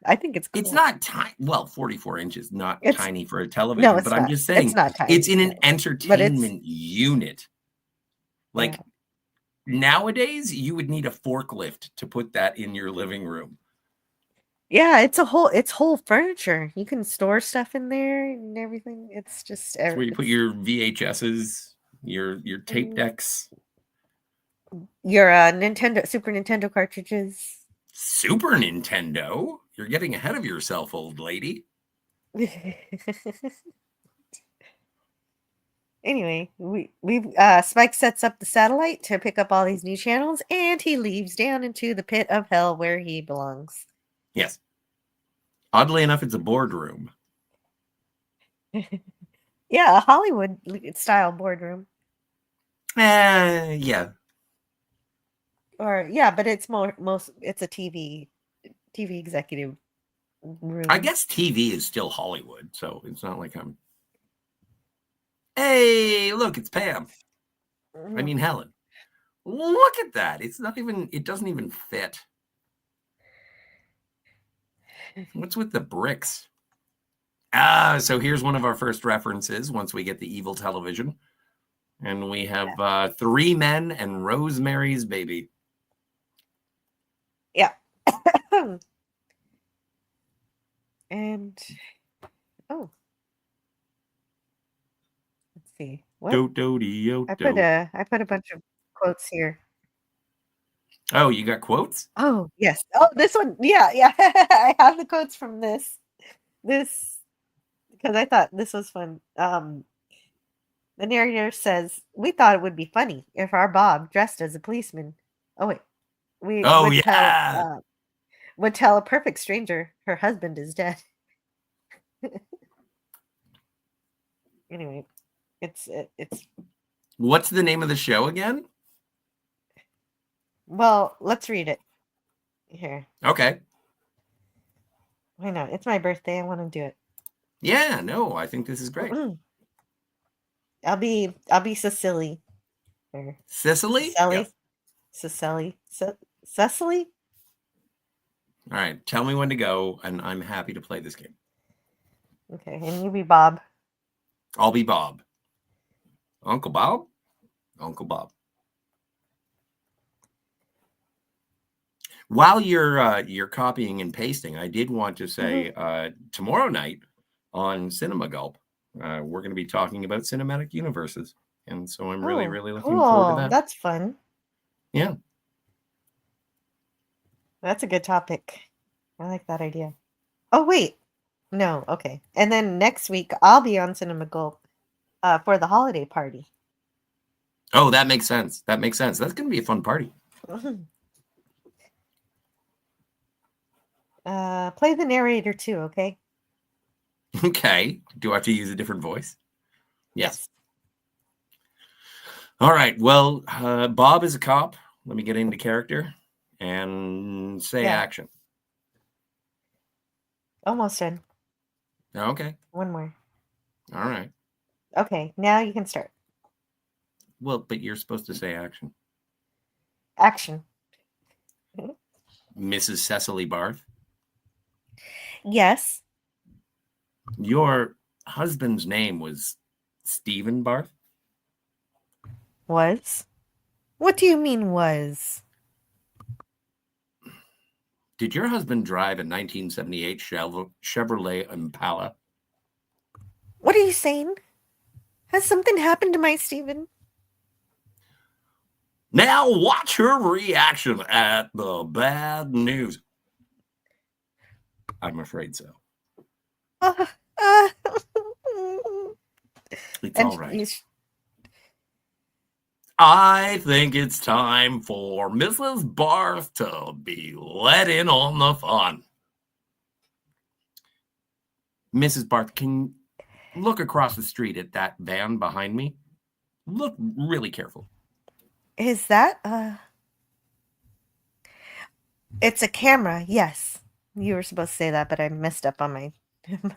I think it's cool. it's not tiny. Well, 44 inches, not It's- tiny for a television, No, it's but I'm not. just saying It's not tiny. it's in an no. entertainment unit. Like Yeah. nowadays, you would need a forklift to put that in your living room. Yeah, it's whole furniture. You can store stuff in there and everything. It's just It's where you put your VHSs, your tape Mm. decks. your Super Nintendo cartridges. Super Nintendo? You're getting ahead of yourself, old lady. Anyway, Spike sets up the satellite to pick up all these new channels, and he leaves down into the pit of hell where he belongs. Yes. Oddly enough, it's a boardroom. Yeah, a Hollywood style boardroom. Yeah. Or yeah, but it's it's a TV executive room. I guess TV is still Hollywood, so it's not like I'm. Hey, look, it's Pam. I mean Helen. Look at that. It's not even. It doesn't even fit. What's with the bricks? So here's one of our first references once we get the evil television. And we have 3 Men and Rosemary's Baby. Yeah. And oh, let's see. What? I put a bunch of quotes here. Oh, you got quotes? Oh, yes. Oh, this one. Yeah. I have the quotes from this because I thought this was fun. The narrator says, "We thought it would be funny if our Bob dressed as a policeman." Oh wait, would tell a perfect stranger her husband is dead. Anyway, it's What's the name of the show again? well, let's read it here. Okay. Why not? It's my birthday. I want to do it. Yeah, no, I think this is great. I'll be Cecily. Or Cicely? Cecily. Cecily? All right, tell me when to go, and I'm happy to play this game. Okay, and you be Bob. I'll be Bob. Uncle Bob? Uncle Bob. While you're copying and pasting, I did want to say tomorrow night on Cinema Gulp, we're going to be talking about cinematic universes. And so I'm really looking forward to that. That's fun. Yeah. That's a good topic. I like that idea. Oh, wait. No, okay. And then next week, I'll be on Cinema Gulp for the holiday party. Oh, that makes sense. That's going to be a fun party. Play the narrator too, okay? Okay. Do I have to use a different voice? Yes. All right. Well, Bob is a cop. Let me get into character and say action. Almost done. Okay. One more. All right. Okay, now you can start. Well, but you're supposed to say action. Action. Mrs. Cecily Barth? Yes. Your husband's name was Stephen Barth? Was? What do you mean was? Did your husband drive a 1978 Chevrolet Impala? What are you saying? Has something happened to my Stephen? Now watch her reaction at the bad news. I'm afraid so. It's all right. I think it's time for Mrs. Barth to be let in on the fun. Mrs. Barth, can you look across the street at that van behind me? Look really careful. Is that It's a camera, yes. You were supposed to say that, but I messed up on my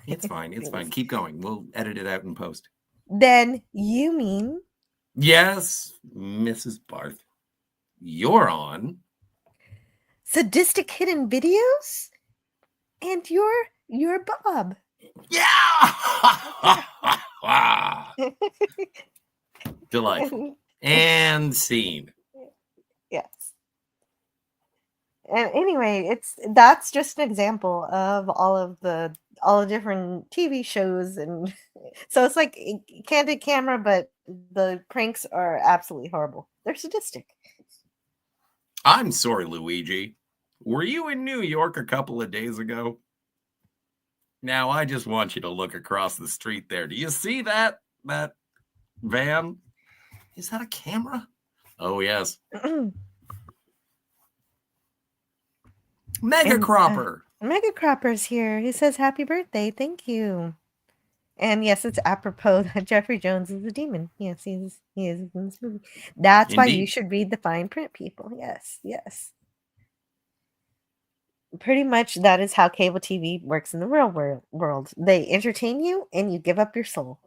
It's fine. It's fine. Keep going. We'll edit it out in post. Then you mean? Yes, Mrs. Barth. You're on Sadistic Hidden Videos? And you're Bob. Yeah! Delightful. And scene. Yes. And anyway, that's just an example of all the different TV shows, and so it's like candid camera, but the pranks are absolutely horrible. They're sadistic. I'm sorry, Luigi. Were you in New York a couple of days ago? Now I just want you to look across the street there. Do you see that van? Is that a camera? Oh yes. Mega And, Cropper. Mega Cropper's here. He says happy birthday. Thank you. And yes, it's apropos that Jeffrey Jones is a demon. Yes, he is in this movie. That's why you Indeed. should read the fine print, people. Yes, yes. Pretty much that is how cable TV works in the real world. They entertain you and you give up your soul.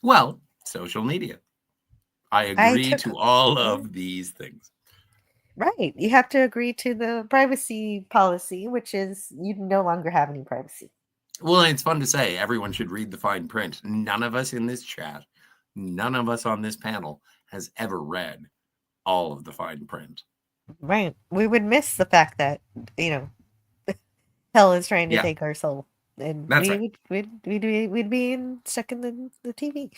Well, social media. I I agree took- to all of these things. Right. You have to agree to the privacy policy, which is you no longer have any privacy. Well, it's fun to say everyone should read the fine print. None of us in this chat, none of us on this panel has ever read all of the fine print. Right. We would miss the fact that, hell is trying to Yeah. take our soul. And That's we'd be stuck in the TV.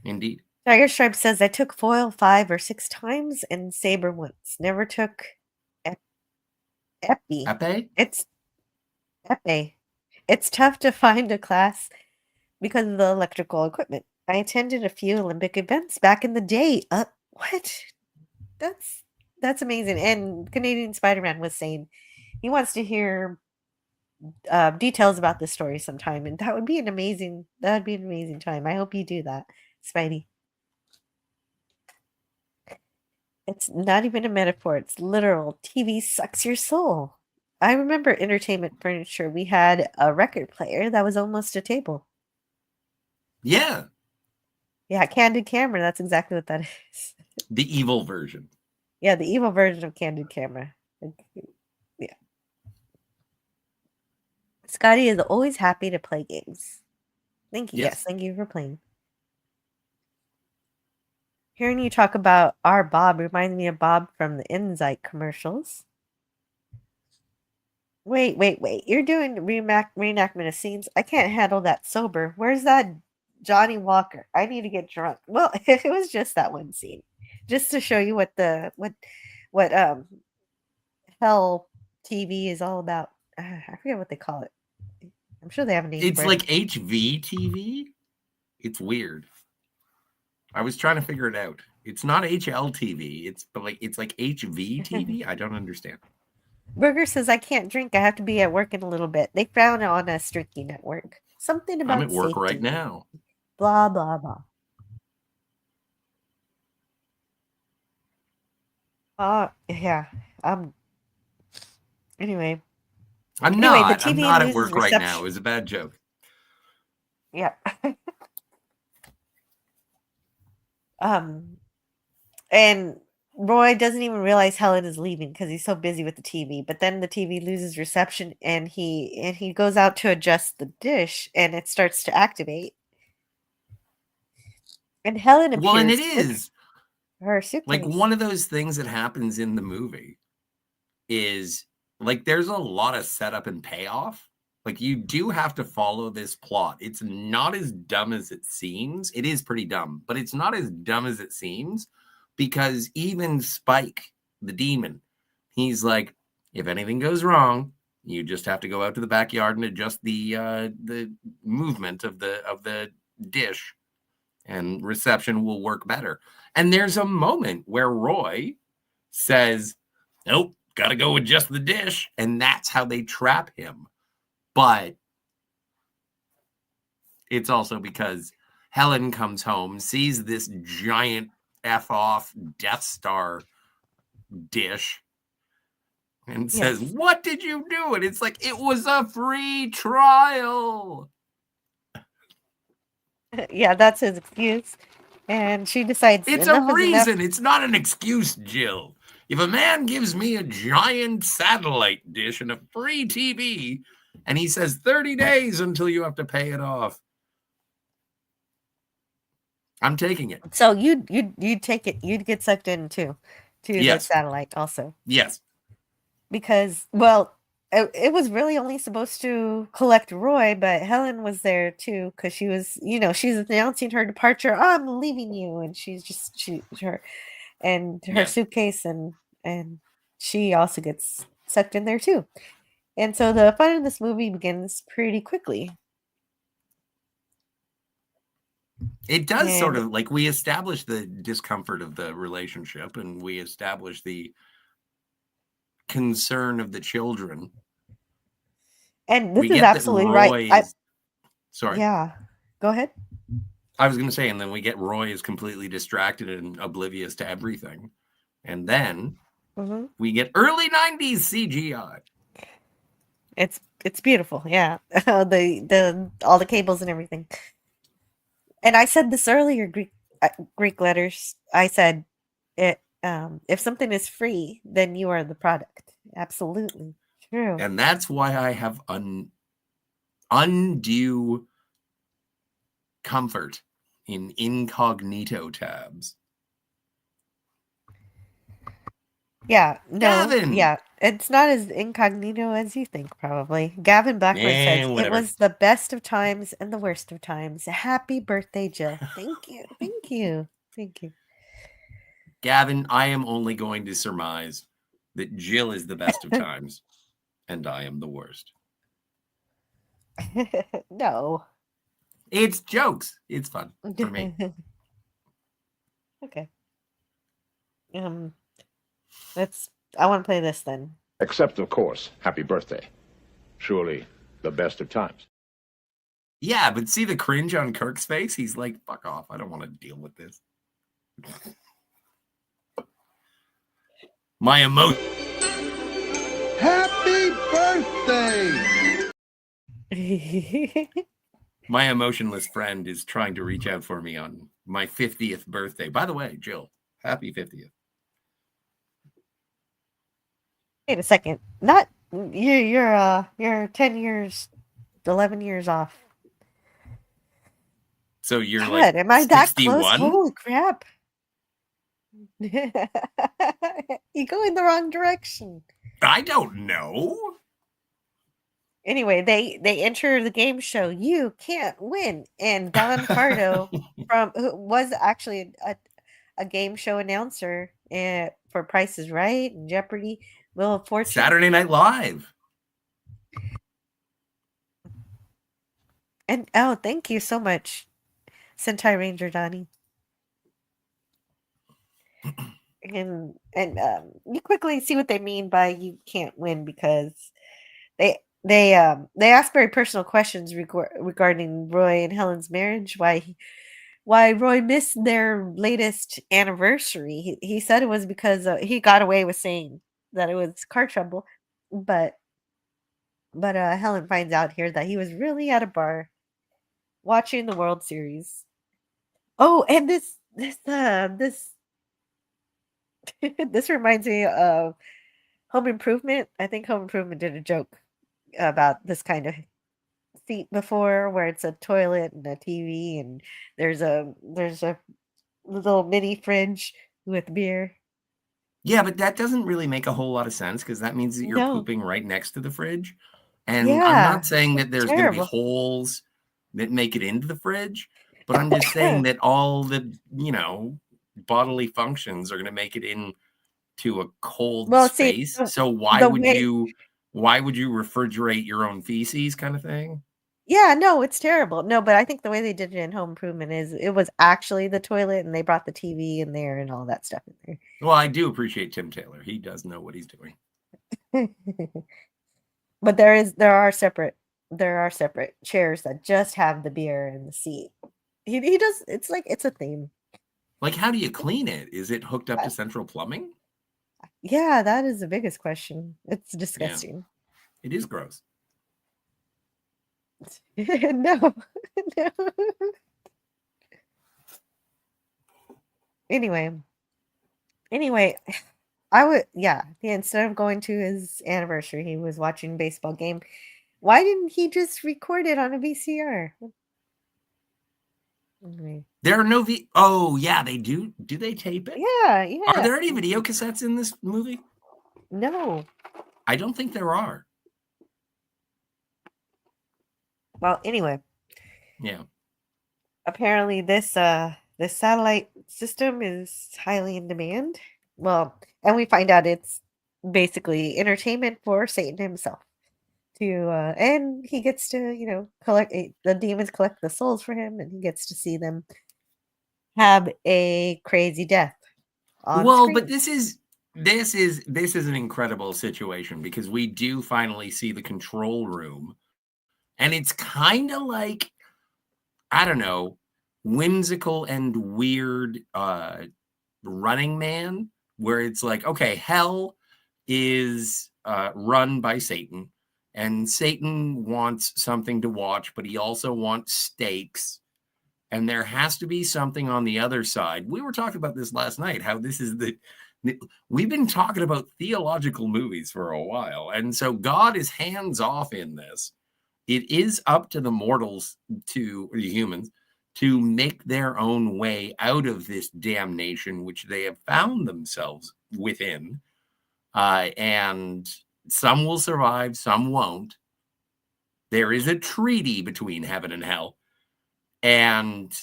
Indeed. Tiger Stripe says I took foil 5 or 6 times and saber once. Never took epi. Epe? It's epi. It's tough to find a class because of the electrical equipment. I attended a few Olympic events back in the day. What? That's amazing. And Canadian Spider-Man was saying he wants to hear details about this story sometime, and that would be an amazing time. I hope you do that, Spidey. It's not even a metaphor, it's literal. TV sucks your soul. I remember entertainment furniture. We had a record player that was almost a table. Yeah. Yeah, Candid Camera, that's exactly what that is. The evil version. Yeah, the evil version of Candid Camera. Yeah. Scotty is always happy to play games. Thank you. Yes, thank you for playing. Hearing you talk about our Bob reminds me of Bob from the Insight commercials. Wait. You're doing reenactment of scenes? I can't handle that sober. Where's that Johnny Walker? I need to get drunk. Well, it was just that one scene. Just to show you what hell TV is all about. I forget what they call it. I'm sure they have a name. It's like HVTV. It's weird. I was trying to figure it out. It's not HLTV. It's like HVTV. I don't understand. Burger says I can't drink. I have to be at work in a little bit. They frown on us drinking at work. Something about I'm at work safety. right now. Blah blah blah. Yeah. Anyway. I'm not at work right now. It was a bad joke. Yeah. And Roy doesn't even realize Helen is leaving because he's so busy with the TV. But then the TV loses reception, and he goes out to adjust the dish, and it starts to activate. And Helen appears. Well, and it is her suitcase. like one of those things that happens in the movie is like there's a lot of setup and payoff. Like you do have to follow this plot. It's not as dumb as it seems. It is pretty dumb, but it's not as dumb as it seems because even Spike, the demon, he's like, if anything goes wrong, you just have to go out to the backyard and adjust the movement of the dish, and reception will work better. And there's a moment where Roy says, nope, got to go adjust the dish. And that's how they trap him. But it's also because Helen comes home, sees this giant F-off Death Star dish, and says, what did you do? And it's like, it was a free trial. Yeah, that's his excuse. And she decides it's a reason. It's not an excuse, Jill. If a man gives me a giant satellite dish and a free TV, and he says 30 days until you have to pay it off, I'm taking it. So you'd take it. You'd get sucked in too, to the satellite also. Yes. Because, well, it was really only supposed to collect Roy, but Helen was there too because she was, she's announcing her departure. Oh, I'm leaving you, and she's just her suitcase, and she also gets sucked in there too. And so the fun in this movie begins pretty quickly. It does sort And of like we establish the discomfort of the relationship and we establish the concern of the children. this We is get that absolutely Roy right. is sorry. Yeah. Go ahead. I was going to say, and then we get Roy is completely distracted and oblivious to everything. And then hmm we get early 90s CGI. It's beautiful. Yeah. the all the cables and everything. And I said this earlier, Greek letters. I said it if something is free, then you are the product. Absolutely. True. And that's why I have undue comfort in incognito tabs. Yeah, no, Gavin! yeah, it's not as incognito as you think, probably. Gavin Blackburn says, it Whatever. was the best of times and the worst of times. Happy birthday, Jill. Thank you. Thank you. Thank you. Gavin, I am only going to surmise that Jill is the best of times and I am the worst. No. It's jokes. It's fun for me. Okay. I want to play this then. Except, of course, happy birthday. Surely the best of times. Yeah, but see the cringe on Kirk's face? He's like, fuck off. I don't want to deal with this. My emotion. Happy birthday! My emotionless friend is trying to reach out for me on my 50th birthday. By the way, Jill, happy 50th. Wait a second. Not you're 10 years, 11 years off. So you're God, like am I that close? 61? Holy crap. You go in the wrong direction. I don't know. Anyway, they enter the game show. You can't win. And Don Pardo who was actually a game show announcer for Price is Right and Jeopardy, Wheel of Fortune. Saturday Night Live. And thank you so much, Sentai Ranger Donnie. And you quickly see what they mean by you can't win, because they ask very personal questions regarding Roy and Helen's marriage. Why Roy missed their latest anniversary. He said it was because he got away with saying that it was car trouble, but Helen finds out here that he was really at a bar watching the World Series. Oh, and this this reminds me of Home Improvement. I think Home Improvement did a joke about this kind of seat before, where it's a toilet and a TV, and there's a little mini fridge with beer. Yeah, but that doesn't really make a whole lot of sense, because that means that you're No. pooping right next to the fridge. And Yeah, I'm not saying that there's going to be terrible. holes that make it into the fridge, but I'm just saying that all the, bodily functions are going to make it into a cold space. So why would you refrigerate your own feces, kind of thing? Yeah, no, it's terrible. No, but I think the way they did it in Home Improvement is it was actually the toilet, and they brought the TV in there and all that stuff in there. Well, I do appreciate Tim Taylor. He does know what he's doing. But there are separate chairs that just have the beer and the seat. He does. It's like it's a theme. Like, how do you clean it? Is it hooked up to central plumbing? Yeah, that is the biggest question. It's disgusting. It is gross. No. No. Anyway, instead of going to his anniversary, he was watching a baseball game. Why didn't he just record it on a VCR? Anyway. There are no oh yeah, they do. Do they tape it? Yeah. Are there any video cassettes in this movie? No. I don't think there are. Well, anyway. Yeah. Apparently this satellite system is highly in demand. Well, and we find out it's basically entertainment for Satan himself. and he gets to collect the demons collect the souls for him, and he gets to see them have a crazy death on Well, screen. but this is an incredible situation because we do finally see the control room, and it's kind of like, I don't know, whimsical and weird Running Man, where it's like, okay, hell is run by Satan, and Satan wants something to watch, but he also wants stakes. And there has to be something on the other side. We were talking about this last night, how this is we've been talking about theological movies for a while. And so God is hands off in this. It is up to the mortals, to the humans, to make their own way out of this damnation, which they have found themselves within. And some will survive, some won't. There is a treaty between heaven and hell. And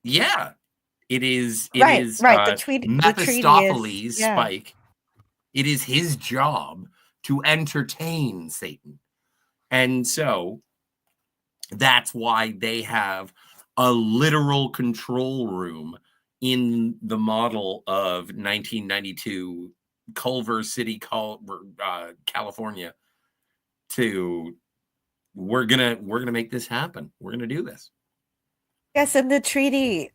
yeah, it is Right. The treaty Mephistopheles, is Spike. It is his job to entertain Satan. And so that's why they have a literal control room in the model of 1992 Culver City, California. We're gonna make this happen. We're gonna do this. Yes, and the treaty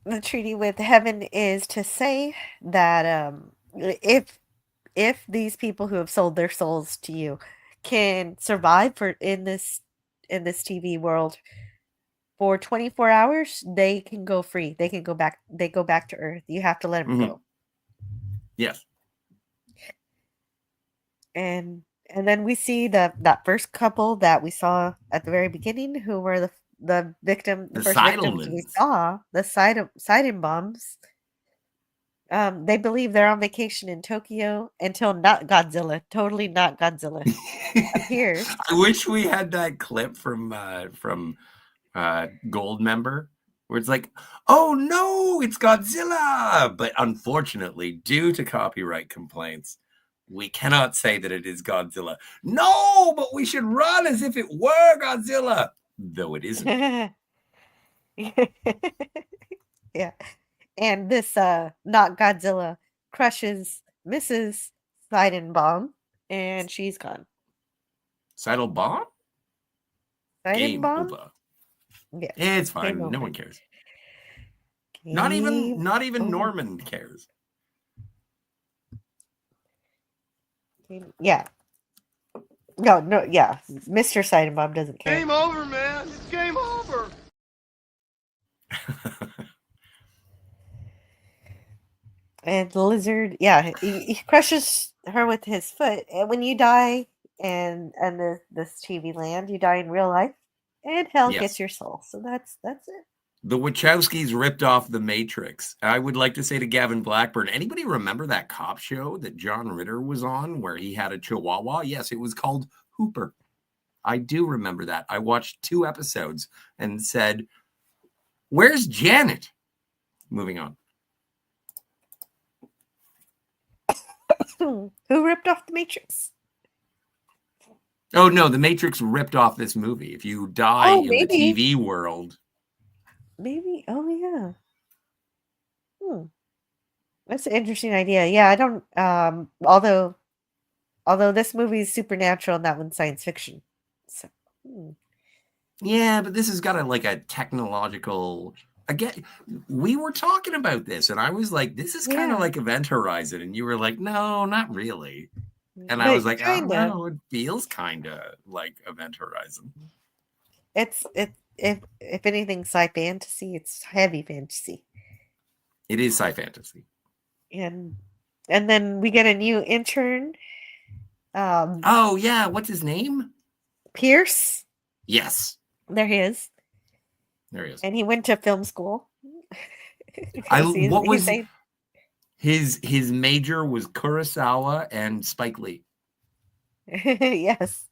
with heaven is to say that if these people who have sold their souls to you can survive in this TV world for 24 hours, they can go free. They can go back. They go back to Earth. You have to let them go. Yes. And then we see that first couple that we saw at the very beginning, who were the first victims we saw, the Seidenbaums. They believe they're on vacation in Tokyo until not Godzilla, totally not Godzilla, appears. I wish we had that clip from Goldmember, where it's like, oh no, it's Godzilla. But unfortunately, due to copyright complaints, we cannot say that it is Godzilla. No, but we should run as if it were Godzilla. Though it isn't. Yeah. And this not Godzilla crushes Mrs. Seidenbaum, and she's gone. Seidenbaum? Game Seidenbaum? over. Yeah. It's fine. No one cares. Not even Norman cares. Yeah. No, yeah. Mr. Seidenbaum doesn't care. Game over, man. It's game over. And the lizard, yeah, he crushes her with his foot. And when you die in this TV land, you die in real life, and hell gets your soul. So that's it. The Wachowskis ripped off The Matrix. I would like to say to Gavin Blackburn, anybody remember that cop show that John Ritter was on where he had a chihuahua? Yes, it was called Hooper. I do remember that. I watched 2 episodes and said, where's Janet? Moving on. Who ripped off The Matrix? Oh, no, The Matrix ripped off this movie. If you die in the TV world... Maybe. Oh, yeah. That's an interesting idea. Yeah, I don't. Although this movie is supernatural and that one's science fiction. So. Yeah, but this has got a technological. Again, we were talking about this, and I was like, "This is kind of like Event Horizon," and you were like, "No, not really." And I was like, "Oh no, it feels kind of like Event Horizon." If anything, sci fantasy, it's heavy fantasy. It is sci fantasy. And then we get a new intern. Oh yeah, what's his name? Pierce. Yes. There he is. And he went to film school. What was his major was Kurosawa and Spike Lee. Yes.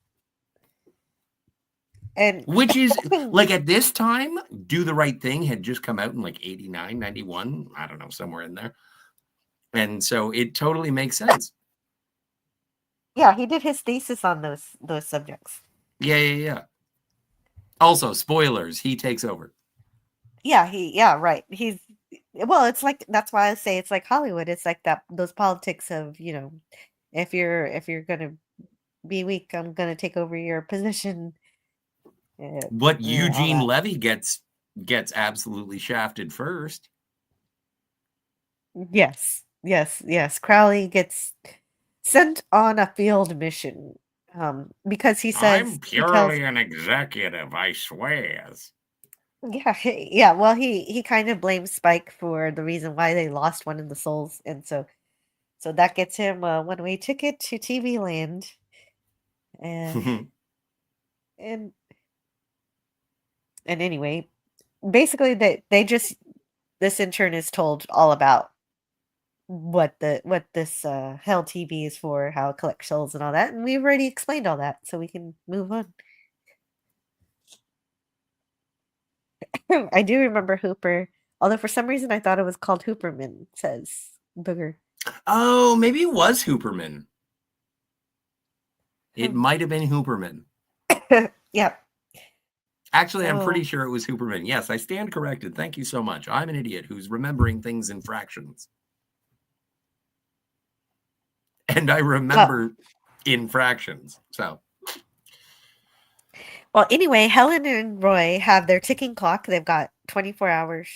And which is at this time, Do the Right Thing had just come out in 89, 91, I don't know, somewhere in there. And so it totally makes sense. Yeah, he did his thesis on those subjects. Yeah. Also, spoilers, he takes over. Yeah, right. Well, it's like that's why I say it's like Hollywood. It's like that those politics of, if you're gonna be weak, I'm gonna take over your position. But All Eugene that. Levy gets absolutely shafted first. Yes. Crowley gets sent on a field mission. Because he says he tells an executive, I swears. yeah, well he kind of blames Spike for the reason why they lost one of the souls, and so that gets him a one-way ticket to TV land. And and anyway, basically this intern is told all about what this Hell TV is for, how it collects souls and all that, and we've already explained all that, so we can move on. I do remember Hooper, although for some reason I thought it was called Hooperman, says Booger. Oh, maybe it was Hooperman. It Hmm. might have been Hooperman. Yep. Actually, I'm pretty Oh. sure it was Hooperman. Yes, I stand corrected. Thank you so much. I'm an idiot who's remembering things in fractions. And I remember in fractions. So, Well, anyway, Helen and Roy have their ticking clock. They've got 24 hours,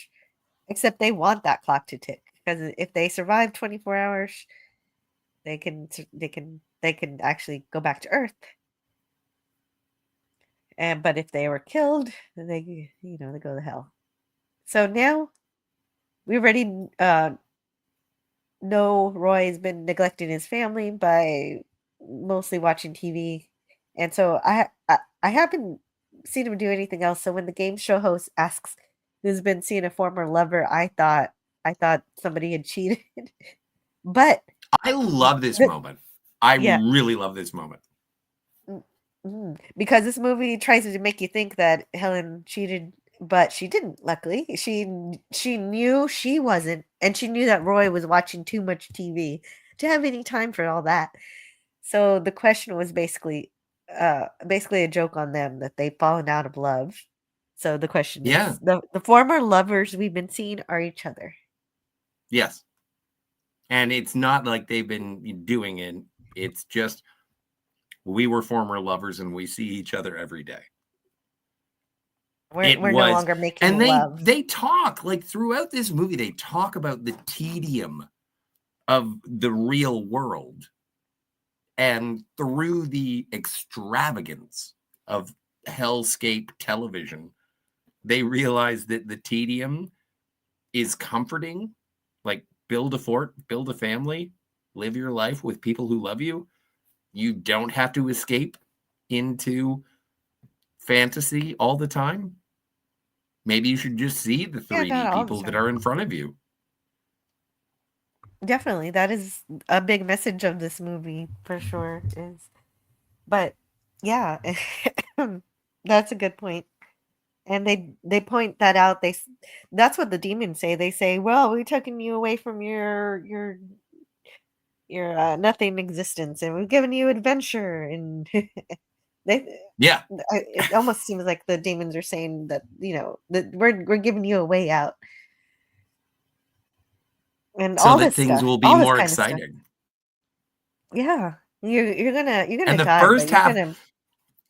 except they want that clock to tick because if they survive 24 hours, they can actually go back to Earth. But if they were killed, then they go to hell. So now we already know Roy's been neglecting his family by mostly watching TV, and so I haven't seen him do anything else. So when the game show host asks who's been seeing a former lover, I thought somebody had cheated. But I love this The- moment. I yeah. really love this moment. Because this movie tries to make you think that Helen cheated, but she didn't. Luckily, she knew she wasn't, and she knew that Roy was watching too much TV to have any time for all that. So the question was basically a joke on them that they've fallen out of love. So the question Yeah. is, the former lovers we've been seeing are each other. Yes. And it's not like they've been doing it. It's just we were former lovers and we see each other every day. We're no longer making and love. they talk like throughout this movie, they talk about the tedium of the real world and through the extravagance of hellscape television, they realize that the tedium is comforting. Like, build a fort, build a family, live your life with people who love you. You don't have to escape into fantasy all the time. Maybe you should just see the 3D not all the people that time. are in front of you. Definitely, that is a big message of this movie for sure. But yeah, that's a good point. And they point that out. That's what the demons say. They say, "Well, we're taking you away from your nothing existence, and we've given you adventure." And Yeah. it almost seems like the demons are saying that that we're giving you a way out. And So all that this things stuff, will be all this more kind of stuff. exciting. Yeah, you're gonna And the die, first but you're half- gonna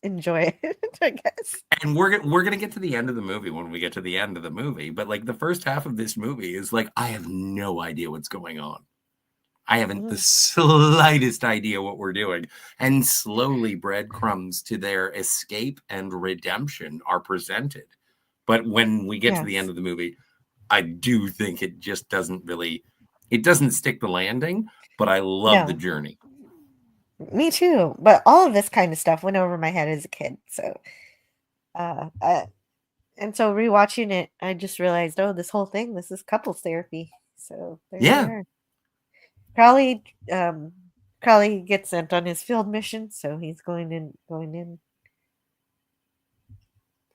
enjoy it, I guess. And we're gonna get to the end of the movie when we get to the end of the movie. But like the first half of this movie is like, I have no idea what's going on. I haven't the slightest idea what we're doing. And slowly breadcrumbs to their escape and redemption are presented. But when we get to the Yes. end of the movie, I do think it just doesn't stick the landing, but I love the No. journey. Me too. But all of this kind of stuff went over my head as a kid. So, and so rewatching it, I just realized, oh, this whole thing, this is couples therapy. So there Yeah. we are. Crowley gets sent on his field mission, so he's going in.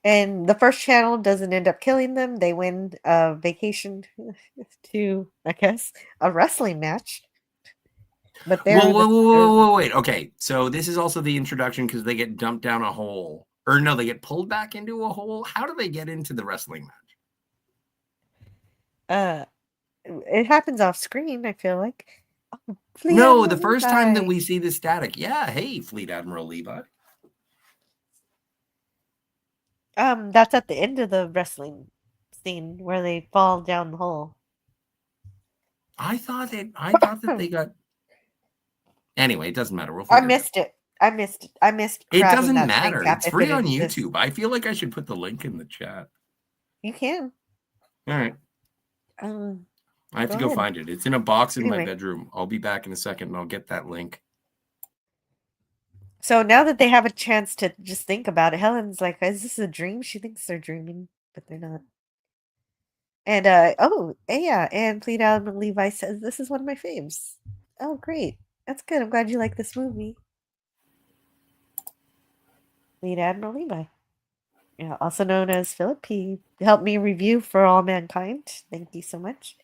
And the first channel doesn't end up killing them. They win a vacation to, I guess, a wrestling match. But they're Wait. Okay, so this is also the introduction because they get dumped down a hole, or no, they get pulled back into a hole. How do they get into the wrestling match? It happens off screen, I feel like. Oh, Fleet No, Admiral the first time that Levi. we see the static. Yeah, hey, Fleet Admiral Levi. That's at the end of the wrestling scene where they fall down the hole. I thought that they got. Anyway, it doesn't matter. We'll I figure missed it. I missed It grabbing doesn't that matter. screen cap It's if free it on exists. YouTube. I feel like I should put the link in the chat. You can. All right. I have to go ahead. find it. It's in a box in my Anyway. bedroom. I'll be back in a second and I'll get that link. So now that they have a chance to just think about it, Helen's like, is this a dream? She thinks they're dreaming, but they're not. And yeah, and Fleet Admiral Levi says this is one of my faves. Oh, great. That's good. I'm glad you like this movie. Fleet Admiral Levi. Yeah, also known as Philip. He helped me review For All Mankind. Thank you so much.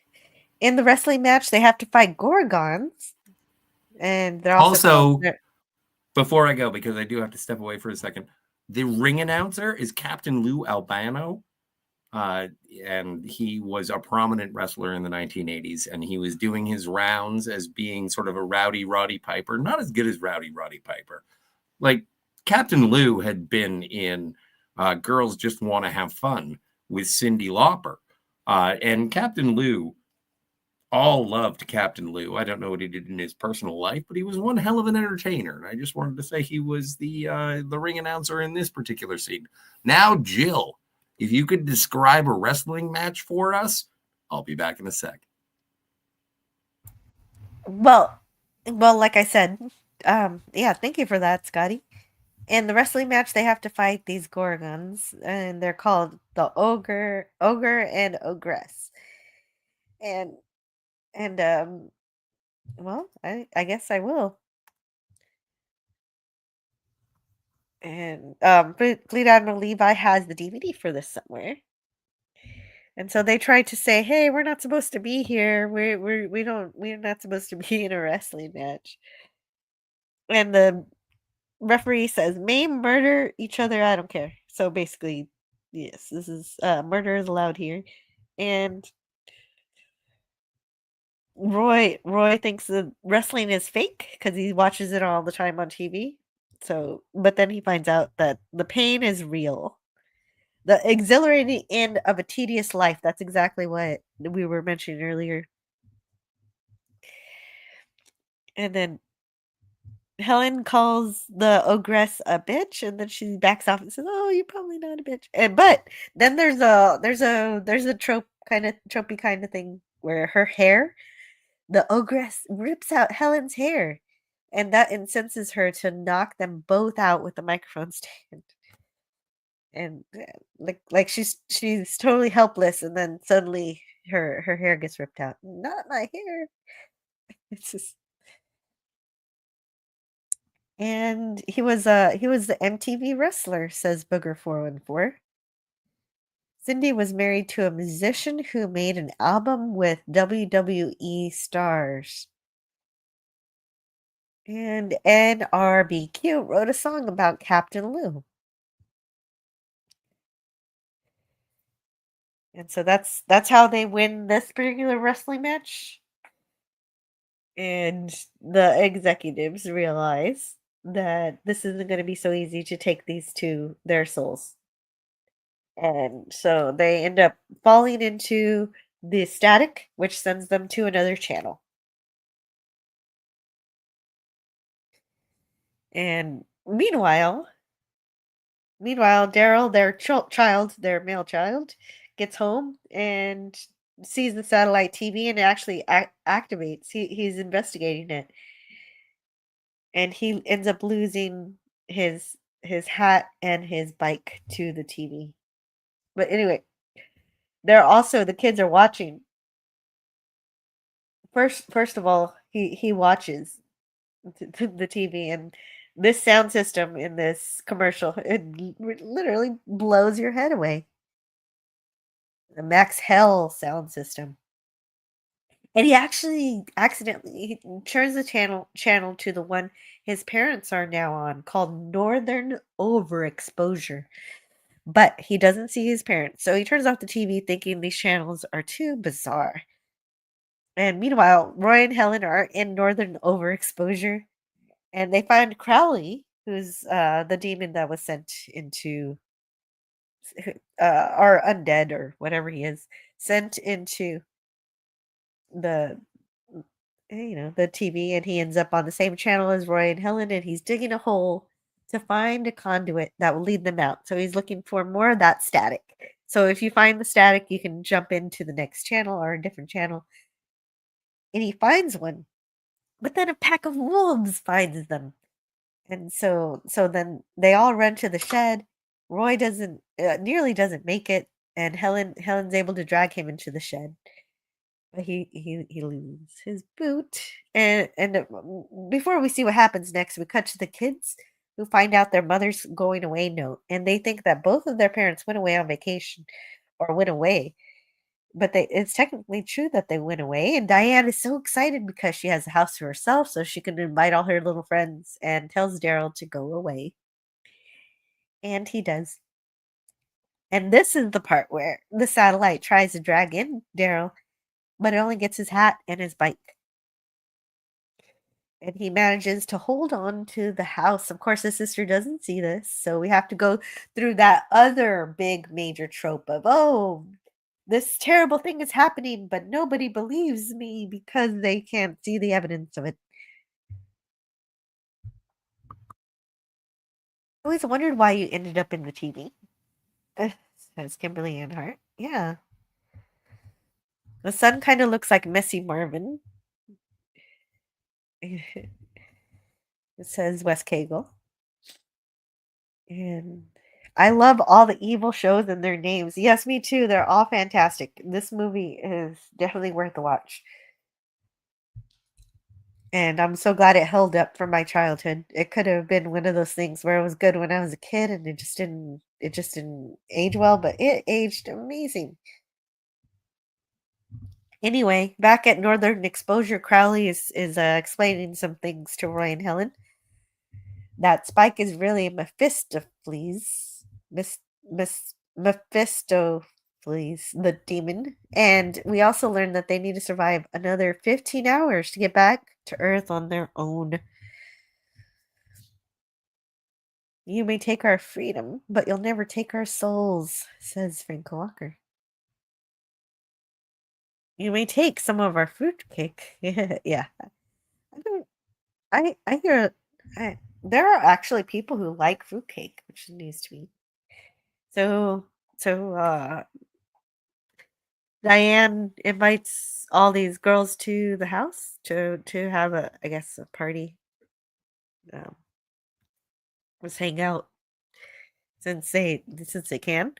In the wrestling match, they have to fight Gorgons. And they're Also, before I go, because I do have to step away for a second, the ring announcer is Captain Lou Albano. And he was a prominent wrestler in the 1980s, and he was doing his rounds as being sort of a rowdy Roddy Piper, not as good as rowdy Roddy Piper. Like Captain Lou had been in Girls Just Want to Have Fun with Cyndi Lauper, and Captain Lou, all loved Captain Lou. I don't know what he did in his personal life, but he was one hell of an entertainer. And I just wanted to say he was the ring announcer in this particular scene. Now, Jill, if you could describe a wrestling match for us, I'll be back in a sec. Well, like I said, yeah, thank you for that, Scotty. In the wrestling match, they have to fight these Gorgons, and they're called the Ogre and Ogress. And well, I guess I will. And Fleet Admiral Levi has the DVD for this somewhere. And so they tried to say, "Hey, we're not supposed to be here. We're not supposed to be in a wrestling match." And the referee says, "Maim, murder each other. I don't care." So basically, yes, this is murder is allowed here. And Roy thinks that wrestling is fake because he watches it all the time on TV. So, but then he finds out that the pain is real. The exhilarating end of a tedious life. That's exactly what we were mentioning earlier. And then Helen calls the ogress a bitch, and then she backs off and says, "Oh, you're probably not a bitch." And but then there's a tropey kind of thing where her hair, the ogress rips out Helen's hair, and that incenses her to knock them both out with the microphone stand. And like she's totally helpless, and then suddenly her hair gets ripped out. Not my hair. It's just. And he was the MTV wrestler, says Booger414. Cindy was married to a musician who made an album with WWE stars. And NRBQ wrote a song about Captain Lou. And so that's how they win this particular wrestling match. And the executives realize that this isn't going to be so easy to take these to their souls. And so they end up falling into the static, which sends them to another channel. And meanwhile, Daryl, their male child, gets home and sees the satellite TV and actually activates. He's investigating it, and he ends up losing his hat and his bike to the TV. But anyway, the kids are watching. First of all, he watches the TV, and this sound system in this commercial, it literally blows your head away. The Max Hell sound system. And he actually accidentally he turns the channel to the one his parents are now on, called Northern Overexposure. But he doesn't see his parents, so he turns off the TV thinking these channels are too bizarre. And meanwhile, Roy and Helen are in Northern Overexposure, and they find Crowley, who's the demon that was sent into or undead or whatever he is, sent into the the TV, and he ends up on the same channel as Roy and Helen, and he's digging a hole to find a conduit that will lead them out. So he's looking for more of that static. So if you find the static, you can jump into the next channel or a different channel. And he finds one, but then a pack of wolves finds them. And so then they all run to the shed. Roy doesn't nearly doesn't make it, and Helen's able to drag him into the shed. But he loses his boot. And before we see what happens next, we cut to the kids who find out their mother's going away note, and they think that both of their parents went away on vacation or went away. But it's technically true that they went away, and Diane is so excited because she has a house to herself, so she can invite all her little friends, and tells Daryl to go away. And he does. And this is the part where the satellite tries to drag in Daryl, but it only gets his hat and his bike. And he manages to hold on to the house. Of course, his sister doesn't see this, so we have to go through that other big major trope of, oh, this terrible thing is happening, but nobody believes me because they can't see the evidence of it. I always wondered why you ended up in the TV. Says Kimberly Ann Hart. Yeah. The son kind of looks like Messy Marvin. It says Wes Cagle. And I love all the evil shows and their names. Yes, me too. They're all fantastic. This movie is definitely worth the watch. And I'm so glad it held up for my childhood. It could have been one of those things where it was good when I was a kid and it just didn't age well, but it aged amazing. Anyway, back at Northern Exposure, Crowley is explaining some things to Roy and Helen. That Spike is really Mephistopheles, Mephistopheles, the demon. And we also learned that they need to survive another 15 hours to get back to Earth on their own. You may take our freedom, but you'll never take our souls, says Frank Walker. You may take some of our fruitcake. Yeah. I hear there are actually people who like fruitcake, which is news to me. So Diane invites all these girls to the house to have a party. Let's hang out since they can,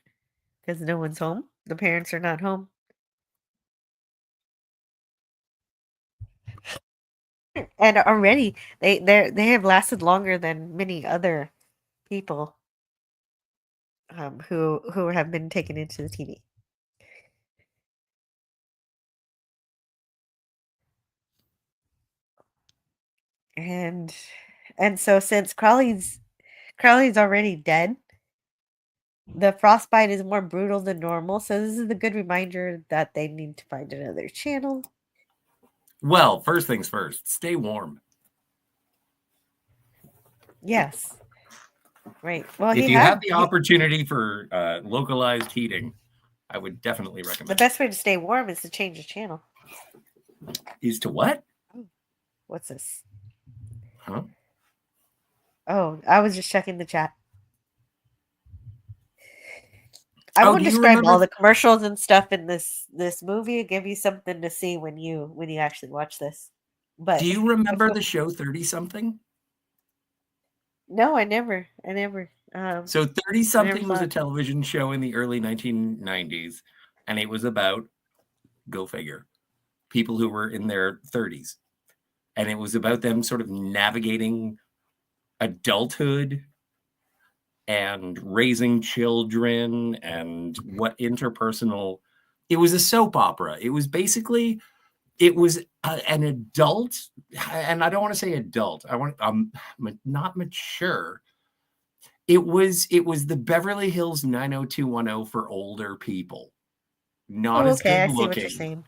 because no one's home. The parents are not home. And already they have lasted longer than many other people who have been taken into the TV. And so since Crowley's already dead, the frostbite is more brutal than normal. So this is a good reminder that they need to find another channel. Well, first things first, stay warm. Yes. Right. Well, if you have the opportunity for localized heating, I would definitely recommend. The best way to stay warm is to change the channel. Is to what? What's this? Huh? Oh, I was just checking the chat. I won't describe all the commercials and stuff in this movie and give you something to see when you actually watch this. But do you remember the show 30-something? No, I never. So 30-something was a television show in the early 1990s, and it was about, go figure, people who were in their 30s. And it was about them sort of navigating adulthood and raising children and what interpersonal. It was a soap opera. It was basically it was an adult, and I don't want to say adult. Not mature. It was the Beverly Hills 90210 for older people. Not as okay, I good see what you're looking. saying.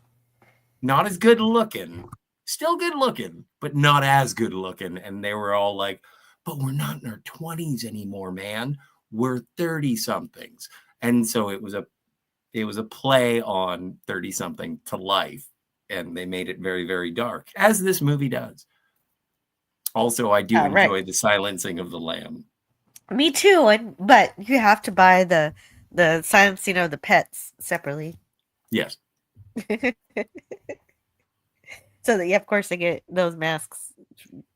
Not as good looking. Still good looking, but not as good looking. And they were all like, but we're not in our 20s anymore, man. We're 30 somethings. And so it was a play on 30 something to life. And they made it very, very dark, as this movie does. Also, I do enjoy the silencing of the lamb. Me too, but you have to buy the silencing of the pets separately. Yes. So that, yeah, of course, they get those masks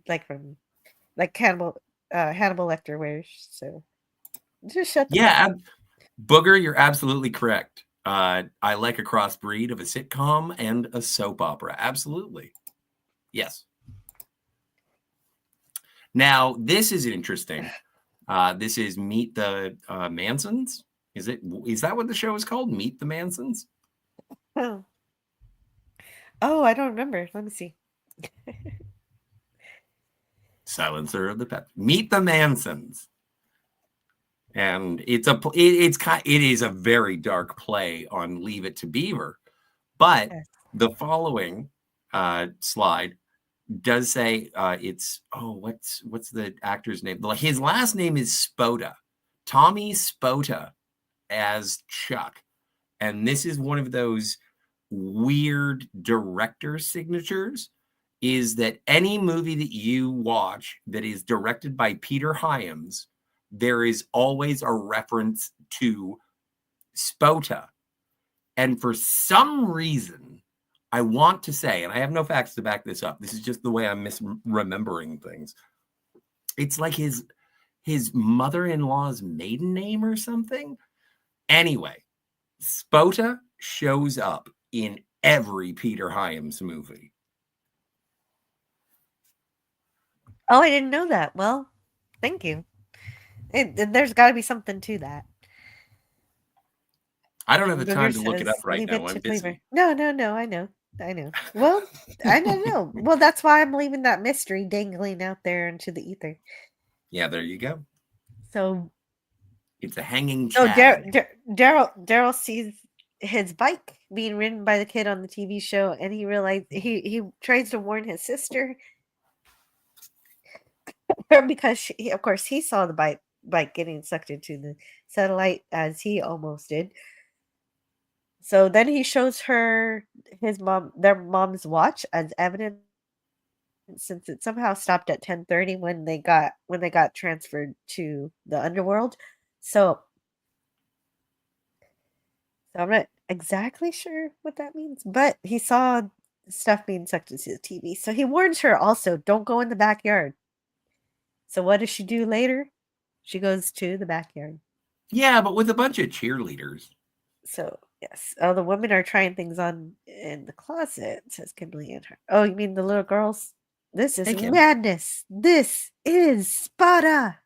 like Hannibal Lecter wears. So just shut the fuck up. Booger, you're absolutely correct. I like a crossbreed of a sitcom and a soap opera. Absolutely. Yes. Now, this is interesting. This is Meet the Mansons. Is that what the show is called? Meet the Mansons? Oh, I don't remember. Let me see. Silencer of the Pet. Meet the Mansons. And it is a very dark play on Leave It to Beaver. But the following slide does say what's the actor's name? His last name is Spota. Tommy Spota as Chuck. And this is one of those weird director signatures, is that any movie that you watch that is directed by Peter Hyams, there is always a reference to Spota. And for some reason, I want to say, and I have no facts to back this up, this is just the way I'm misremembering things. It's like his mother-in-law's maiden name or something. Anyway, Spota shows up in every Peter Hyams movie. Oh, I didn't know that. Well, thank you. There's got to be something to that. I don't have the time to look it up right now. I'm busy. No. I know. Well, I don't know. Well, that's why I'm leaving that mystery dangling out there into the ether. Yeah, there you go. So it's a hanging So chad. Daryl sees his bike being ridden by the kid on the TV show, and he realized he tries to warn his sister because of course he saw the bike getting sucked into the satellite as he almost did. So then he shows her their mom's watch as evidence, since it somehow stopped at 10:30 when they got transferred to the underworld. So I'm not exactly sure what that means, but he saw stuff being sucked into the TV. So he warns her also, don't go in the backyard. So what does she do later? She goes to the backyard. Yeah, but with a bunch of cheerleaders. So, yes. Oh, the women are trying things on in the closet, says Kimberly and her. Oh, you mean the little girls? This is madness. This is Sparta.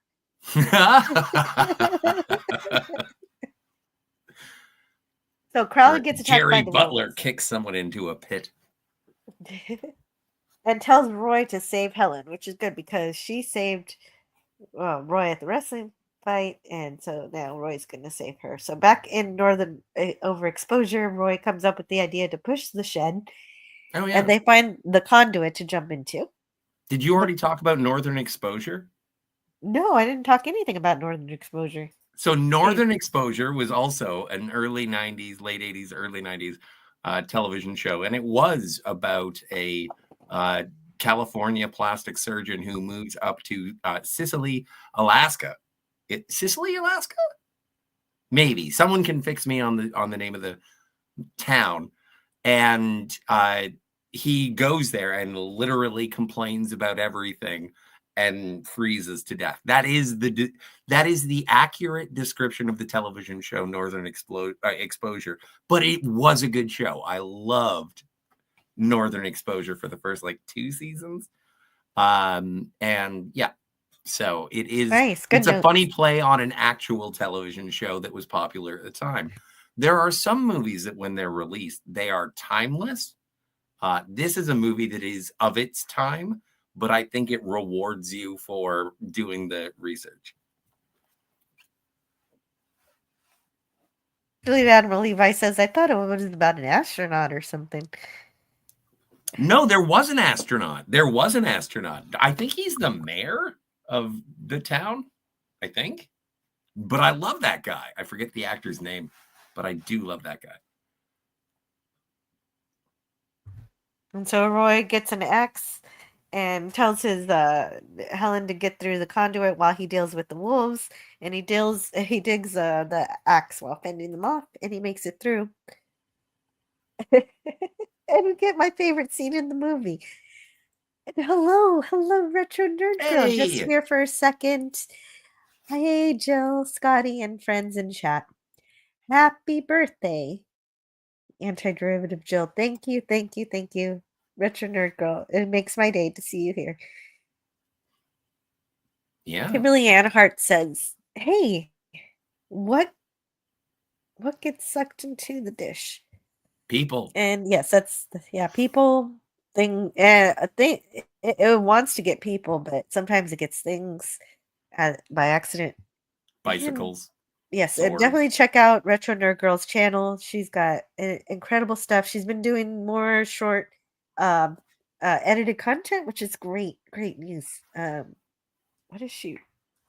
So Crowley gets attacked Jerry by the Butler wolves. kicks someone into a pit. And tells Roy to save Helen, which is good because she saved Roy at the wrestling fight, and so now Roy's going to save her. So back in Northern Overexposure, Roy comes up with the idea to push the shed, and they find the conduit to jump into. Did you already talk about Northern Exposure? No, I didn't talk anything about Northern Exposure. So Northern Exposure was also an early 90s, late 80s, early 90s television show, and it was about a California plastic surgeon who moves up to Sicily, Alaska. Sicily, Alaska? Maybe someone can fix me on the name of the town. And he goes there and literally complains about everything and freezes to death. That is the accurate description of the television show Northern Exposure. But it was a good show. I loved Northern Exposure for the first 2 seasons. And yeah, so it is nice. It's a funny play on an actual television show that was popular at the time. There are some movies that when they're released, they are timeless This is a movie that is of its time, but I think it rewards you for doing the research. Fleet Admiral Levi says, I thought it was about an astronaut or something. No, there was an astronaut. There was an astronaut. I think he's the mayor of the town, I think. But I love that guy. I forget the actor's name, but I do love that guy. And so Roy gets an axe and tells his Helen to get through the conduit while he deals with the wolves. And he digs the axe while fending them off, and he makes it through. And we get my favorite scene in the movie. And hello, Retro Nerd Girl. Just Hey! here for a second. Hey, Jill, Scotty, and friends in chat. Happy birthday, Antiderivative Jill. Thank you. Retro Nerd Girl. It makes my day to see you here. Yeah. Kimberly Ann Hart says, hey, what gets sucked into the dish? People. And yes, that's people thing. It wants to get people, but sometimes it gets things by accident. Bicycles. Yes, and Swords. definitely check out Retro Nerd Girl's channel. She's got incredible stuff. She's been doing more short, edited content, which is great news. What did she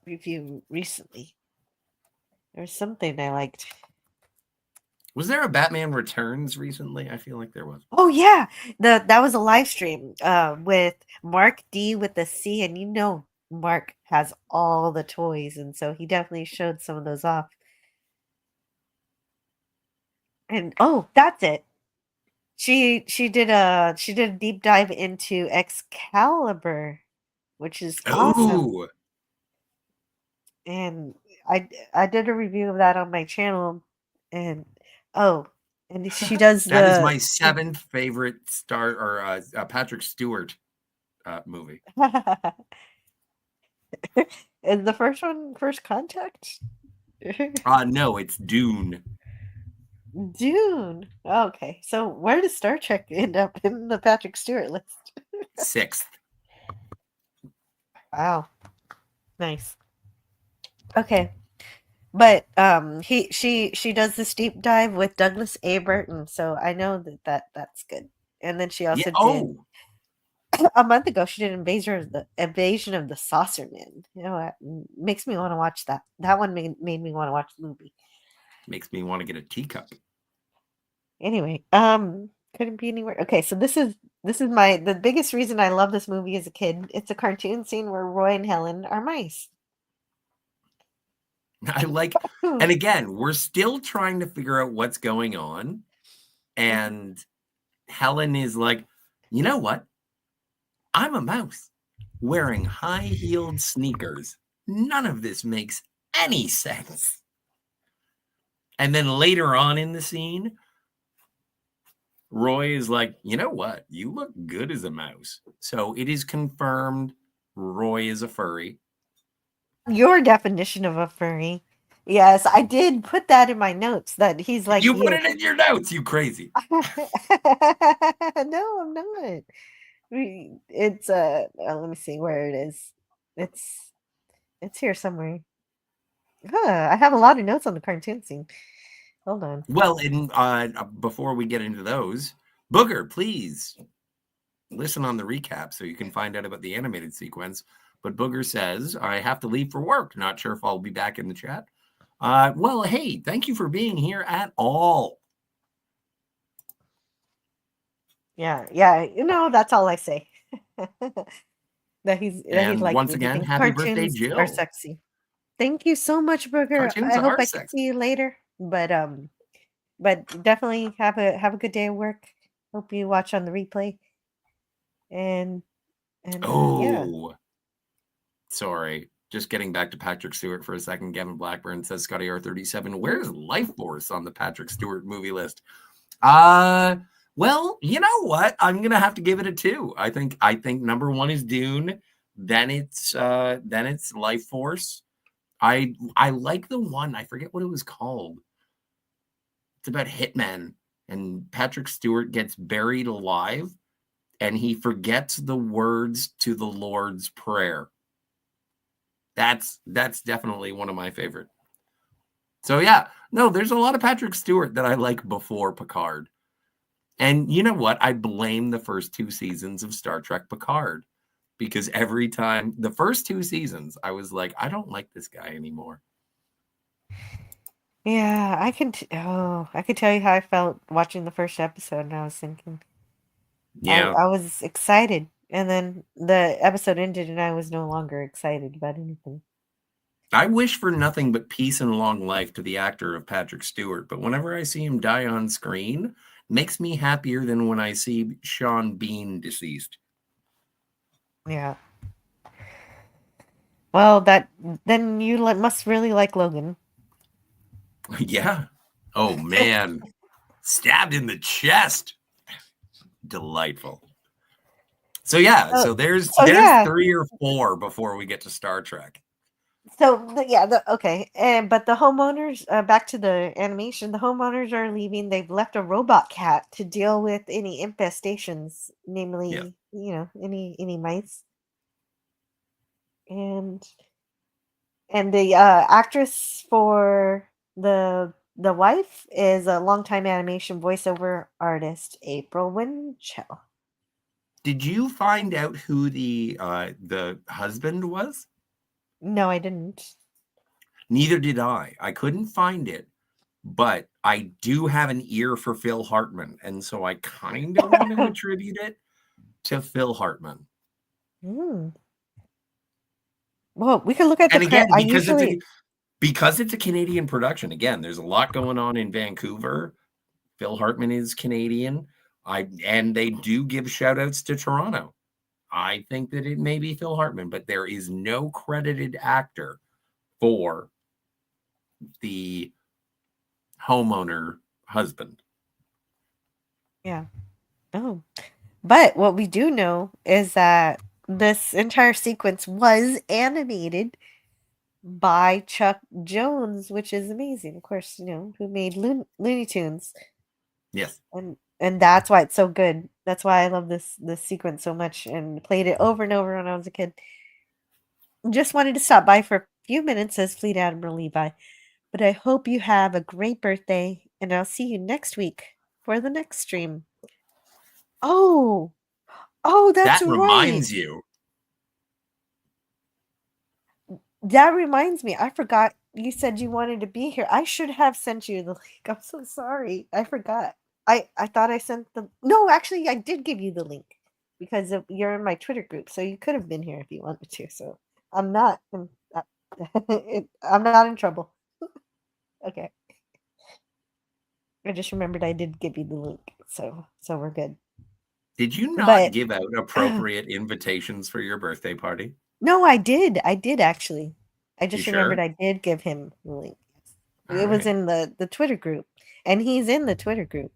review recently? There was something I liked. Was there a Batman Returns recently? I feel like there was. Oh yeah, that was a live stream with Mark D with the C, and you know Mark has all the toys, and so he definitely showed some of those off. And oh, that's it. She did a deep dive into Excalibur, which is awesome. Ooh. And I did a review of that on my channel, and and she does That is my 7th favorite Patrick Stewart movie. Is the first one First Contact? No, it's Dune. Dune. Okay, so where does Star Trek end up in the Patrick Stewart list? 6th. Wow, nice. Okay, but she does this deep dive with Douglas A. Burton, so I know that's good. And then she also did a month ago. She did Invasion of the Saucermen. You know what? Makes me want to watch that. That one made me want to watch the movie. Makes me want to get a teacup. Anyway, couldn't be anywhere. Okay, so this is the biggest reason I love this movie as a kid. It's a cartoon scene where Roy and Helen are mice. I like, and again, we're still trying to figure out what's going on. And Helen is like, you know what? I'm a mouse wearing high-heeled sneakers. None of this makes any sense. And then later on in the scene, Roy is like, you know what? You look good as a mouse. So it is confirmed Roy is a furry. Your definition of a furry. Yes, I did put that in my notes that he's like You put it in your notes, you crazy. No, I'm not. It's let me see where it is. It's here somewhere. I have a lot of notes on the cartoon scene. Hold on. Well, and before we get into those, Booger, please listen on the recap so you can find out about the animated sequence. But Booger says, I have to leave for work. Not sure if I'll be back in the chat. Well, hey, thank you for being here at all. Yeah, you know, that's all I say. that he's like once again, happy birthday, Jill. Are sexy. Thank you so much, Booger. Cartoons I hope I sexy. can see you later. But definitely have a good day at work. Hope you watch on the replay. And yeah. Sorry. Just getting back to Patrick Stewart for a second. Gavin Blackburn says Scotty R37. Where's Life Force on the Patrick Stewart movie list? Well, you know what? I'm gonna have to give it a 2. I think number 1 is Dune, then it's Life Force. I like the one, I forget what it was called. It's about hitmen, and Patrick Stewart gets buried alive and he forgets the words to the Lord's Prayer. That's definitely one of my favorite. So yeah, no, there's a lot of Patrick Stewart that I like before Picard. And you know what? I blame the first 2 seasons of Star Trek Picard, because every time the first 2 seasons, I was like, I don't like this guy anymore. Yeah, I could tell you how I felt watching the first episode, and I was thinking, Yeah. I was excited, and then the episode ended, and I was no longer excited about anything. I wish for nothing but peace and long life to the actor of Patrick Stewart, but whenever I see him die on screen, it makes me happier than when I see Sean Bean deceased. Yeah. Well, then you must really like Logan. Yeah. Oh man. Stabbed in the chest. Delightful. So yeah, so there's yeah. 3 or 4 before we get to Star Trek. So okay, but the homeowners, back to the animation, the homeowners are leaving. They've left a robot cat to deal with any infestations, namely, any mice. And the actress for the wife is a longtime animation voiceover artist, April Winchell. Did you find out who the husband was? No, I didn't. Neither did I. I couldn't find it, but I do have an ear for Phil Hartman, and so I kind of want to attribute it to Phil Hartman. Well, we can look at and again because it's a Canadian production. Again, there's a lot going on in Vancouver. Phil Hartman is Canadian. And they do give shout outs to Toronto. I think that it may be Phil Hartman, but there is no credited actor for the homeowner husband. Yeah. Oh. But what we do know is that this entire sequence was animated by Chuck Jones, which is amazing. Of course, who made Looney Tunes. Yes. And that's why it's so good. That's why I love this sequence so much and played it over and over when I was a kid. Just wanted to stop by for a few minutes, says Fleet Admiral Levi. But I hope you have a great birthday, and I'll see you next week for the next stream. Oh, that's that right. reminds you. That reminds me. I forgot you said you wanted to be here. I should have sent you the link. I'm so sorry. I forgot. I thought I sent the... No, actually, I did give you the link because you're in my Twitter group, so you could have been here if you wanted to. So I'm not in trouble. Okay. I just remembered I did give you the link, so we're good. Did you not give out appropriate invitations for your birthday party? No, I did. I did actually. I just remembered sure? I did give him the link. It was in the Twitter group, and he's in the Twitter group.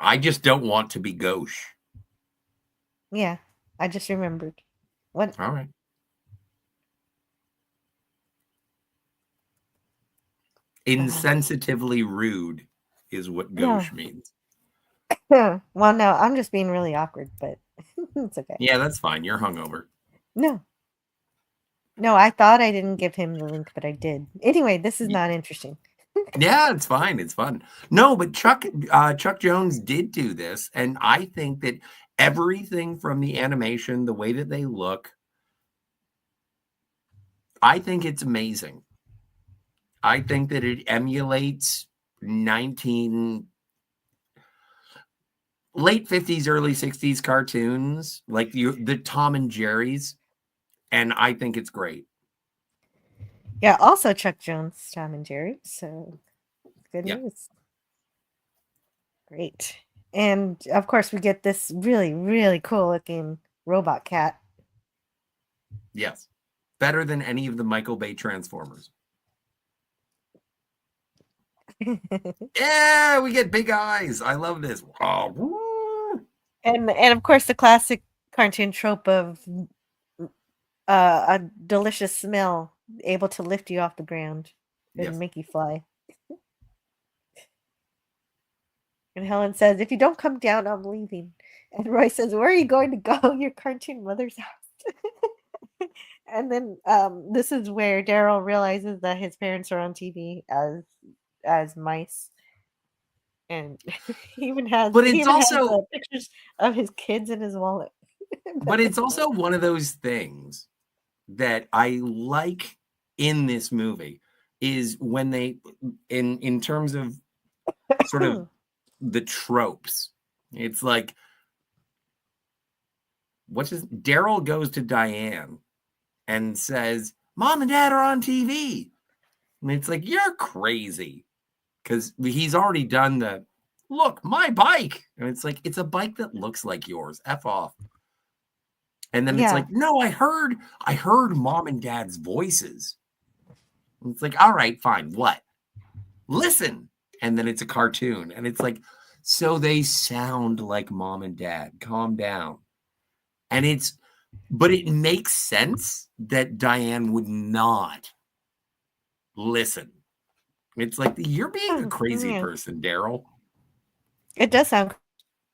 I just don't want to be gauche. Yeah, I just remembered. What? All right. Insensitively rude is what gauche means. Well, no, I'm just being really awkward, but it's okay. Yeah, that's fine. You're hungover. No, I thought I didn't give him the link, but I did. Anyway, this is not interesting. Yeah, it's fine. It's fun. No, but Chuck Jones did do this, and I think that everything from the animation, the way that they look, I think it's amazing. I think that it emulates late 50s, early 60s cartoons, like the Tom and Jerry's, and I think it's great. Yeah, also Chuck Jones, Tom and Jerry, so good news. Great. And of course we get this really, really cool looking robot cat. Yes. Better than any of the Michael Bay Transformers. Yeah, we get big eyes. I love this. Oh, and of course the classic cartoon trope of a delicious smell able to lift you off the ground and make you fly. And Helen says, "If you don't come down, I'm leaving." And Roy says, "Where are you going to go? Your cartoon mother's house." And then this is where Daryl realizes that his parents are on TV as mice, and he even has But it's also pictures of his kids in his wallet. but it's also one of those things that I like in this movie is when they in terms of sort of the tropes. It's like Daryl goes to Diane and says, "Mom and Dad are on TV." And it's like, you're crazy. Because he's already done the look, my bike. And it's like, it's a bike that looks like yours. F off. And then it's like, no, I heard Mom and Dad's voices. And it's like, all right, fine. What? Listen. And then it's a cartoon. And it's like, so they sound like Mom and Dad. Calm down. But it makes sense that Diane would not listen. It's like, you're being a crazy person, Daryl. It does sound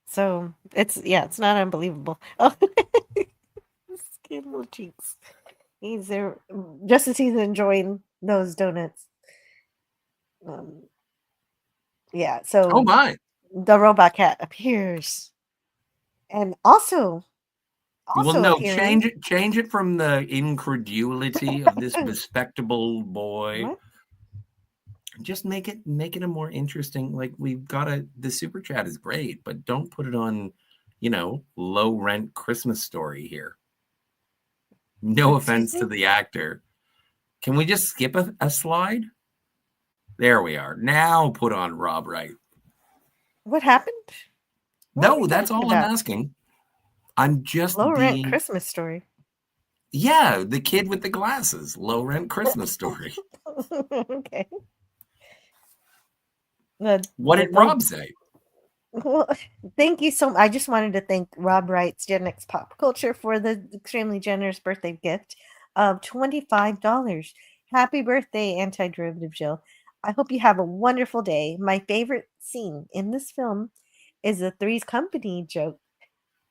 so. It's not unbelievable. Oh, skin little cheeks. He's there just as he's enjoying those donuts. Yeah. So. Oh my! The robot cat appears, and also well, no, appearing, change it from the incredulity of this respectable boy. What? Just make it a more interesting. Like, the super chat is great, but don't put it on, low rent Christmas Story here. No offense to the actor. Can we just skip a slide? There we are. Now put on Rob Wright. What happened? No, that's all I'm asking. I'm just low rent Christmas Story. Yeah, the kid with the glasses. Low rent Christmas Story. Okay. What did Rob say? Well, thank you so much. I just wanted to thank Rob Wright's Gen X Pop Culture for the extremely generous birthday gift of $25. Happy birthday, Anti-Derivative Jill. I hope you have a wonderful day. My favorite scene in this film is the Three's Company joke.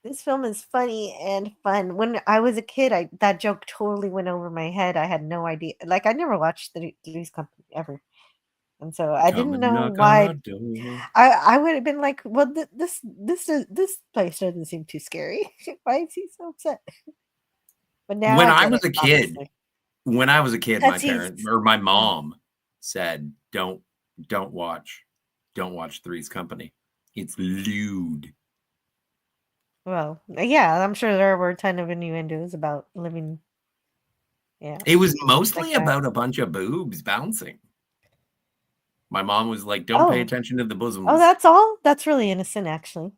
This film is funny and fun. When I was a kid, that joke totally went over my head. I had no idea. Like, I never watched Three's Company ever. And so I didn't know why. I would have been like, well, this place doesn't seem too scary. Why is he so upset? But now when I was a kid, my parents or my mom said, don't watch Three's Company. It's lewd. Well, yeah, I'm sure there were a ton of innuendos about living. Yeah. It was mostly about a bunch of boobs bouncing. My mom was like, don't pay attention to the bosoms. Oh, that's all? That's really innocent, actually.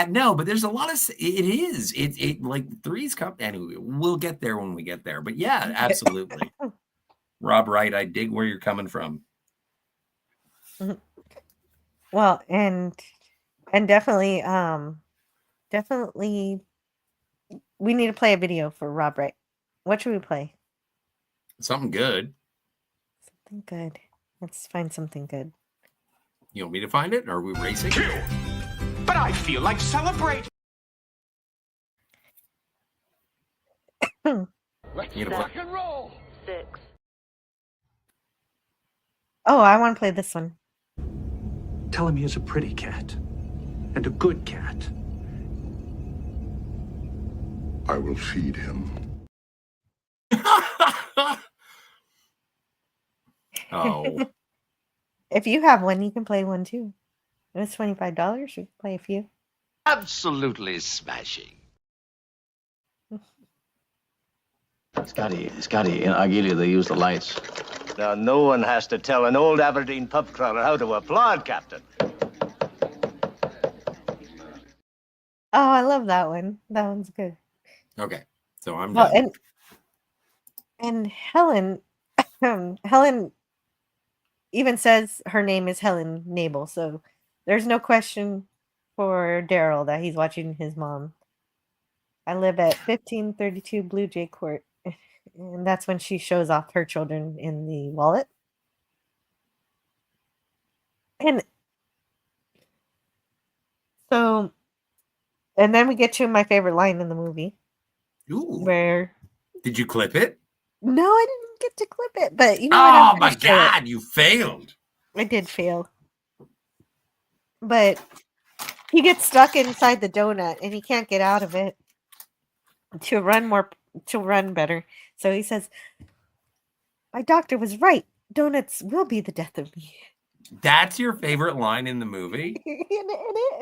No, but there's a lot of it is. It like Three's Company. Anyway, we'll get there when we get there. But yeah, absolutely. Rob Wright, I dig where you're coming from. Well, and definitely we need to play a video for Rob Wright. What should we play? Something good. Something good. Let's find something good. You want me to find it? Or are we racing? But I feel like celebrating. Let's rock and roll. 6. Oh, I want to play this one. Tell him he is a pretty cat and a good cat. I will feed him. Oh. If you have one, you can play one too. It's $25. You can play a few. Absolutely smashing. Scotty, in Argelia, they use the lights. Now, no one has to tell an old Aberdeen pub crawler how to applaud, Captain. Oh, I love that one. That one's good. Okay, so I'm done. And Helen, Helen even says her name is Helen Nabel, so there's no question for Daryl that he's watching his mom. I live at 1532 Blue Jay Court, and that's when she shows off her children in the wallet. And So, and then we get to my favorite line in the movie, Ooh. where Did you clip it? no, I didn't get to clip it, but you know what? Oh I'm my gonna show it. God, you failed. I did fail, but he gets stuck inside the donut and he can't get out of it to run better. So he says, "My doctor was right. Donuts will be the death of me." That's your favorite line in the movie?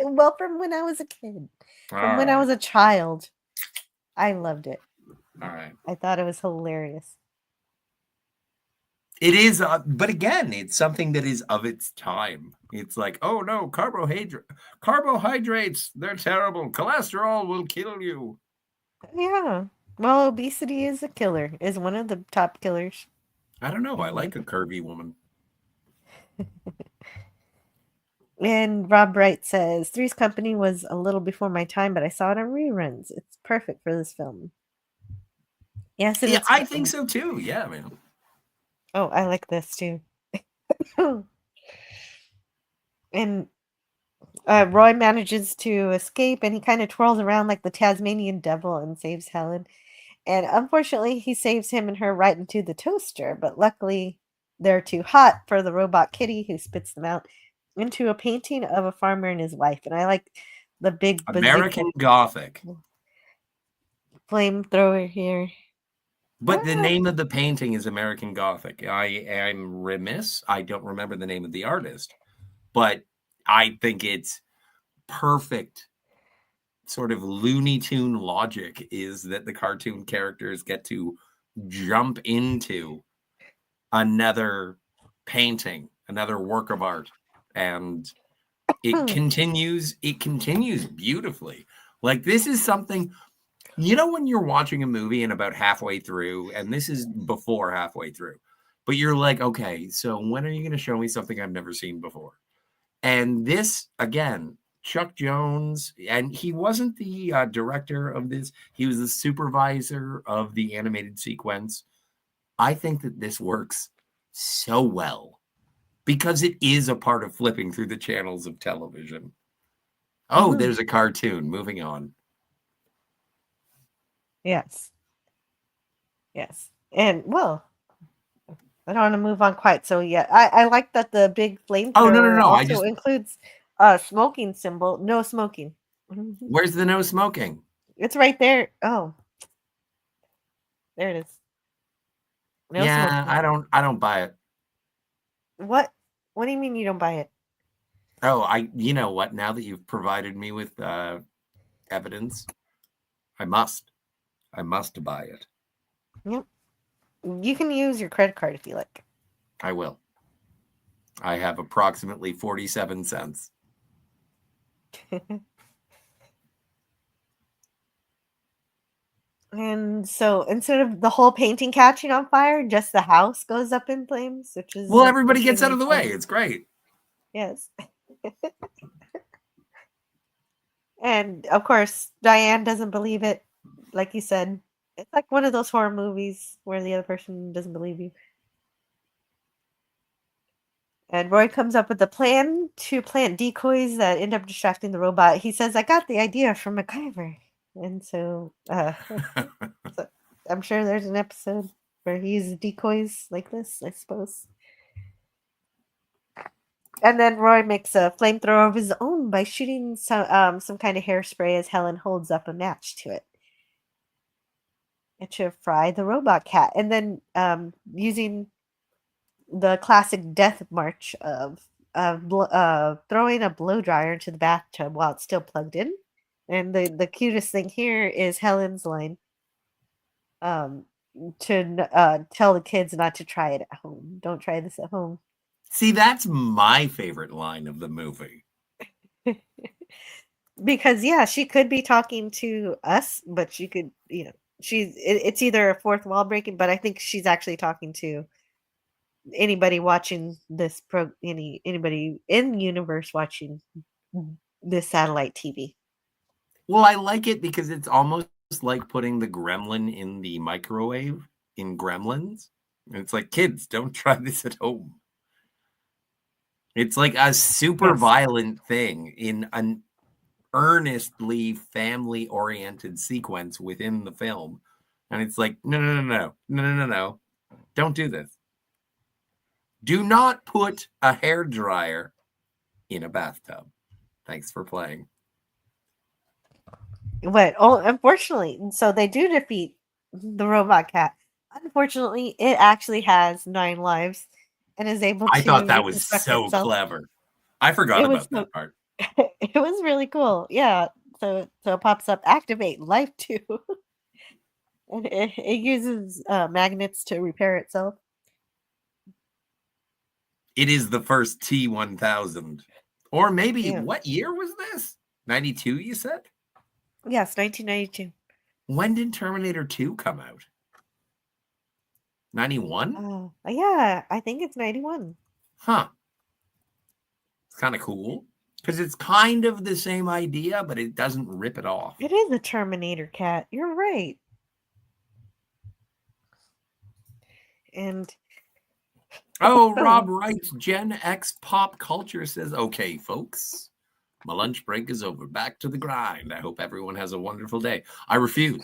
Well, from when I was a kid, from All when I right. was a child, I loved it. All right. I thought it was hilarious. It is, but again, it's something that is of its time. It's like, oh no, carbohydrates, they're terrible. Cholesterol will kill you. Yeah. Well, obesity is a killer, is one of the top killers. I don't know. I like a curvy woman. And Rob Wright says, Three's Company was a little before my time, but I saw it on reruns. It's perfect for this film. Yes, and Yeah, it's I think so too. Yeah, man. Oh, I like this too. And Roy manages to escape and he kind of twirls around like the Tasmanian devil and saves Helen. And unfortunately, he saves him and her right into the toaster, but luckily they're too hot for the robot kitty who spits them out into a painting of a farmer and his wife. And I like the big American Gothic. flamethrower here. But the name of the painting is American Gothic. I'm remiss. I don't remember the name of the artist, but I think it's perfect. Sort of Looney Tune logic is that the cartoon characters get to jump into another painting, another work of art, and it continues beautifully. Like, this is something, you know, when you're watching a movie and about halfway through, and this is before halfway through, but you're like, okay, so when are you going to show me something I've never seen before? And this, again, Chuck Jones, and he wasn't the director of this. He was the supervisor of the animated sequence. I think that this works so well because it is a part of flipping through the channels of television. Oh, there's a cartoon. Moving on. Yes. Yes. And, well, I don't want to move on quite so yet. I like that the big flamethrower also includes a smoking symbol. No smoking. Where's the no smoking? It's right there. Oh. There it is. No smoking. I don't buy it. What? What do you mean you don't buy it? Oh, you know what? Now that you've provided me with evidence, I must buy it. Yep. You can use your credit card if you like. I will. I have approximately 47 cents. And so instead of the whole painting catching on fire, just the house goes up in flames, which is well, everybody gets out of the way. It's great. Yes. And of course, Diane doesn't believe it. Like you said, it's like one of those horror movies where the other person doesn't believe you. And Roy comes up with a plan to plant decoys that end up distracting the robot. He says, I got the idea from MacGyver. And so, so I'm sure there's an episode where he uses decoys like this, I suppose. And then Roy makes a flamethrower of his own by shooting some kind of hairspray as Helen holds up a match to it. It should fry the robot cat. And then using the classic death march of throwing a blow dryer into the bathtub while it's still plugged in. And the cutest thing here is Helen's line to tell the kids not to try it at home. Don't try this at home. See, that's my favorite line of the movie. Because, yeah, she could be talking to us, but she could, you know, it's either a fourth wall breaking, but I think she's actually talking to anybody watching this anybody in the universe watching this satellite TV. Well, I like it because it's almost like putting the gremlin in the microwave in Gremlins. It's like, kids, don't try this at home. It's like a super violent thing in earnestly family-oriented sequence within the film. And it's like, no. Don't do this. Do not put a hairdryer in a bathtub. Thanks for playing. But unfortunately, so they do defeat the robot cat. Unfortunately, it actually has 9 lives and is able to. I thought that was reconstruct so itself. clever. I forgot It was about that part. It was really cool. Yeah. So it pops up, activate life 2. And it uses magnets to repair itself. It is the first T-1000. Or maybe, Yeah. what year was this? 92, you said? Yes, 1992. When did Terminator 2 come out? 91? Oh, yeah, I think it's 91. Huh. It's kind of cool. Because it's kind of the same idea, but it doesn't rip it off. It is a Terminator cat. You're right. And Oh, Rob writes, Gen X pop culture says, okay, folks, my lunch break is over. Back to the grind. I hope everyone has a wonderful day. I refuse.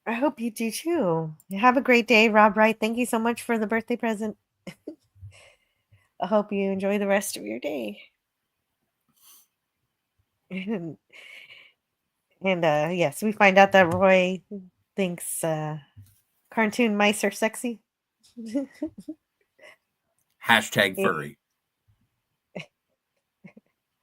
I hope you do too. Have a great day, Rob Wright. Thank you so much for the birthday present. I hope you enjoy the rest of your day. And yes, we find out that Roy thinks cartoon mice are sexy. Hashtag furry.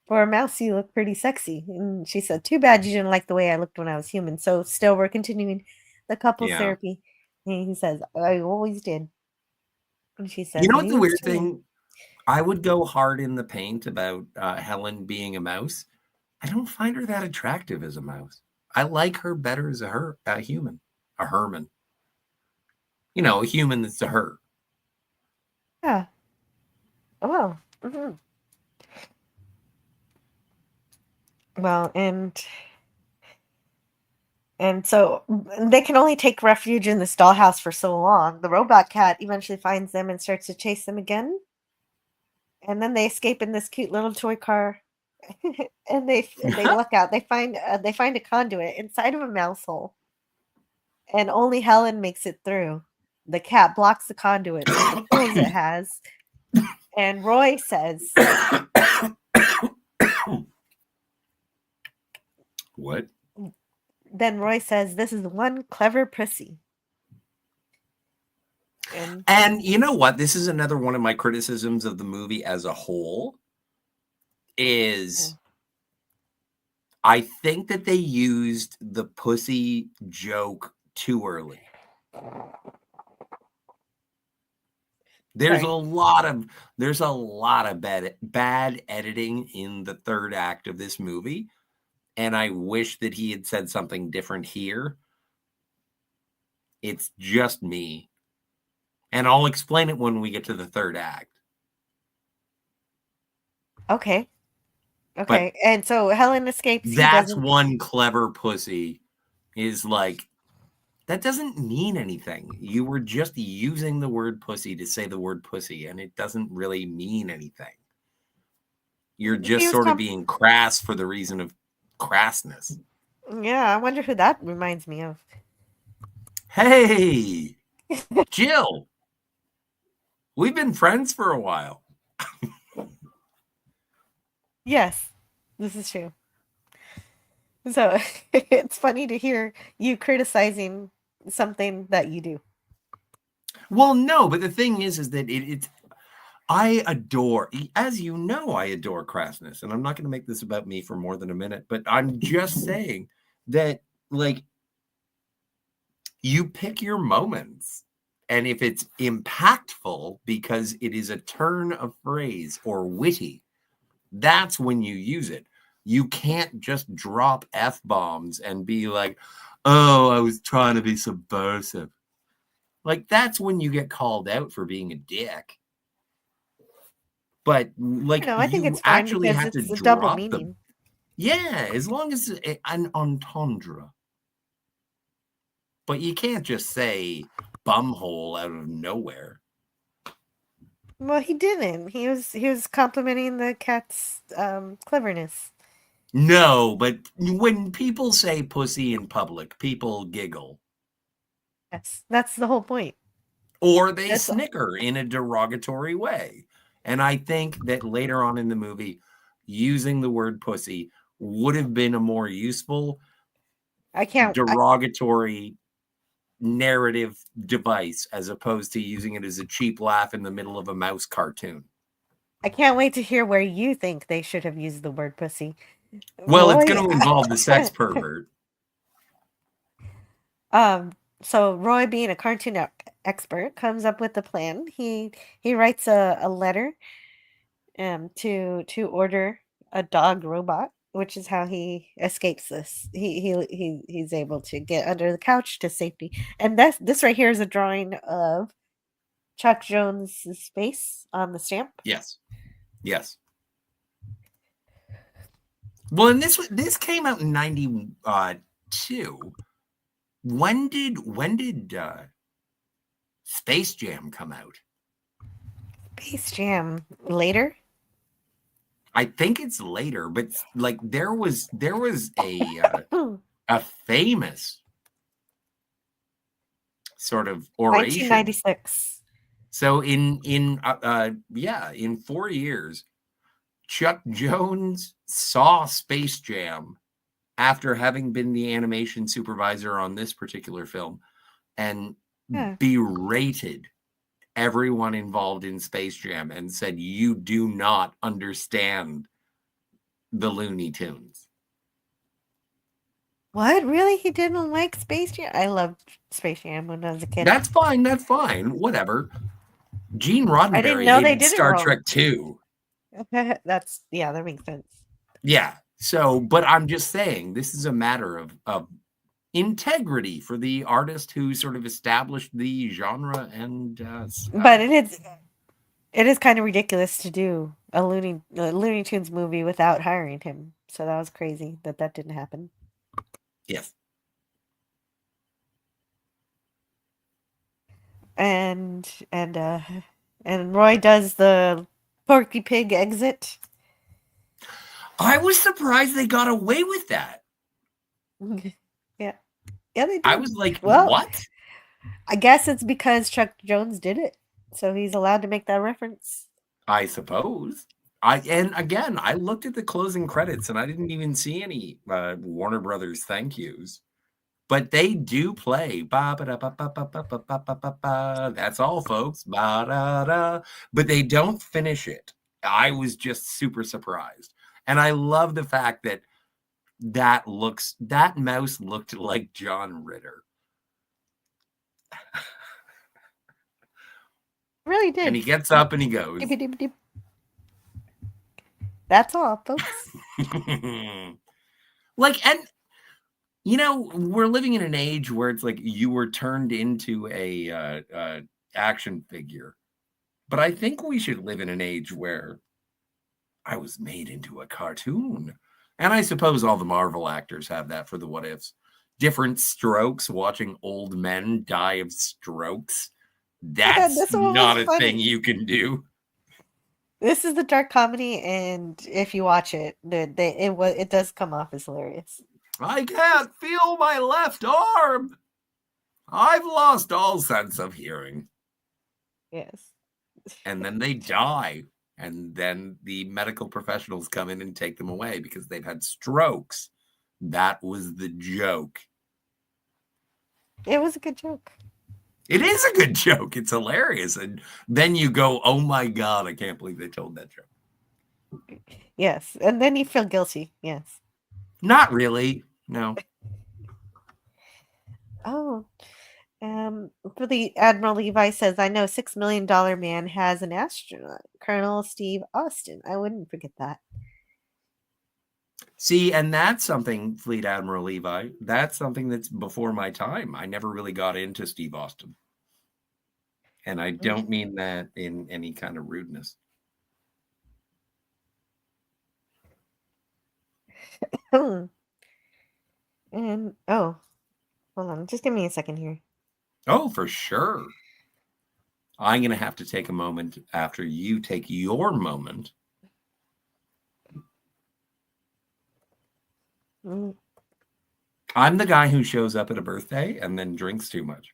For a mouse, you look pretty sexy. And she said, too bad you didn't like the way I looked when I was human. So still we're continuing the couples Yeah. therapy. And he says, I always did. And she said, You know what the "Me weird too." thing? I would go hard in the paint about Helen being a mouse. I don't find her that attractive as a mouse. I like her better as a human, a Herman. You know, a human that's a her. Yeah. Oh, well. Mm-hmm. Well, and so they can only take refuge in this dollhouse for so long. The robot cat eventually finds them and starts to chase them again. And then they escape in this cute little toy car. And they look out. They find a conduit inside of a mouse hole. And only Helen makes it through. The cat blocks the conduit with the tools it has. And Roy says, What? then Roy says, this is one clever pussy. And you know what? This is another one of my criticisms of the movie as a whole is I think that they used the pussy joke too early. There's a lot of bad editing in the third act of this movie. And I wish that he had said something different here. It's just me. And I'll explain it when we get to the third act. Okay. And so Helen escapes. That's one clever pussy is like, that doesn't mean anything. You were just using the word pussy to say the word pussy, and it doesn't really mean anything. You're just sort of being crass for the reason of crassness. Yeah, I wonder who that reminds me of. Hey, Jill. We've been friends for a while. Yes, this is true. So it's funny to hear you criticizing something that you do. Well, no, but the thing is that it's I adore, as you know, I adore crassness, and I'm not going to make this about me for more than a minute, but I'm just saying that, like, you pick your moments, and if it's impactful because it is a turn of phrase or witty, that's when you use it. You can't just drop F-bombs and be like, oh, I was trying to be subversive. Like, that's when you get called out for being a dick. But, like, I think you it's fine actually because have to it's a drop double the... meaning. Yeah, as long as it's an entendre. But you can't just say bumhole out of nowhere. Well, he didn't. He was complimenting the cat's cleverness. No, but when people say pussy in public, people giggle. Yes, that's the whole point. Or they That's- snicker in a derogatory way. And I think that later on in the movie, using the word pussy would have been a more useful derogatory narrative device as opposed to using it as a cheap laugh in the middle of a mouse cartoon. I can't wait to hear where you think they should have used the word pussy. Well, Roy, it's going to involve the sex pervert. So Roy, being a cartoon expert, comes up with the plan. He writes a letter to order a dog robot, which is how he escapes this. He's able to get under the couch to safety. And this right here is a drawing of Chuck Jones' face on the stamp. Yes. Well, and this came out in 92. When did Space Jam come out? Space Jam later? I think it's later, but like there was a famous sort of oration. 1996. So in 4 years, Chuck Jones saw Space Jam after having been the animation supervisor on this particular film and berated everyone involved in Space Jam and said, you do not understand the Looney Tunes. What? Really? He didn't like Space Jam? I loved Space Jam when I was a kid. That's fine. Whatever. Gene Roddenberry I didn't know they hated did it Star wrong. Trek 2. That makes sense. Yeah. So, but I'm just saying, this is a matter of integrity for the artist who sort of established the genre. And but it is kind of ridiculous to do a Looney Tunes movie without hiring him. So that was crazy that didn't happen. Yes. And Roy does the Porky Pig exit. I was surprised they got away with that. Yeah, they did. I was like, what? I guess it's because Chuck Jones did it, so he's allowed to make that reference. I suppose. And again, I looked at the closing credits and I didn't even see any Warner Brothers thank yous. But they do play. That's all, folks. But they don't finish it. I was just super surprised. And I love the fact that mouse looked like John Ritter. Really did. And he gets up and he goes. That's all, folks. And we're living in an age where it's like you were turned into a action figure. But I think we should live in an age where I was made into a cartoon. And I suppose all the Marvel actors have that for the what ifs. Different strokes, watching old men die of strokes. That's not a thing you can do. This is the dark comedy, and if you watch it, it does come off as hilarious. I can't feel my left arm. I've lost all sense of hearing. Yes. And then they die. And then the medical professionals come in and take them away because they've had strokes. That was the joke. It was a good joke. It is a good joke. It's hilarious. And then you go, oh my God, I can't believe they told that joke. Yes. And then you feel guilty. Yes. Not really. No. Oh. For the Admiral Levi says, I know $6 million man has an astronaut, Colonel Steve Austin. I wouldn't forget that. See, and that's something, Fleet Admiral Levi, that's something that's before my time. I never really got into Steve Austin. And I don't mean that in any kind of rudeness. Hold on, just give me a second here. Oh, for sure. I'm going to have to take a moment after you take your moment. Mm. I'm the guy who shows up at a birthday and then drinks too much.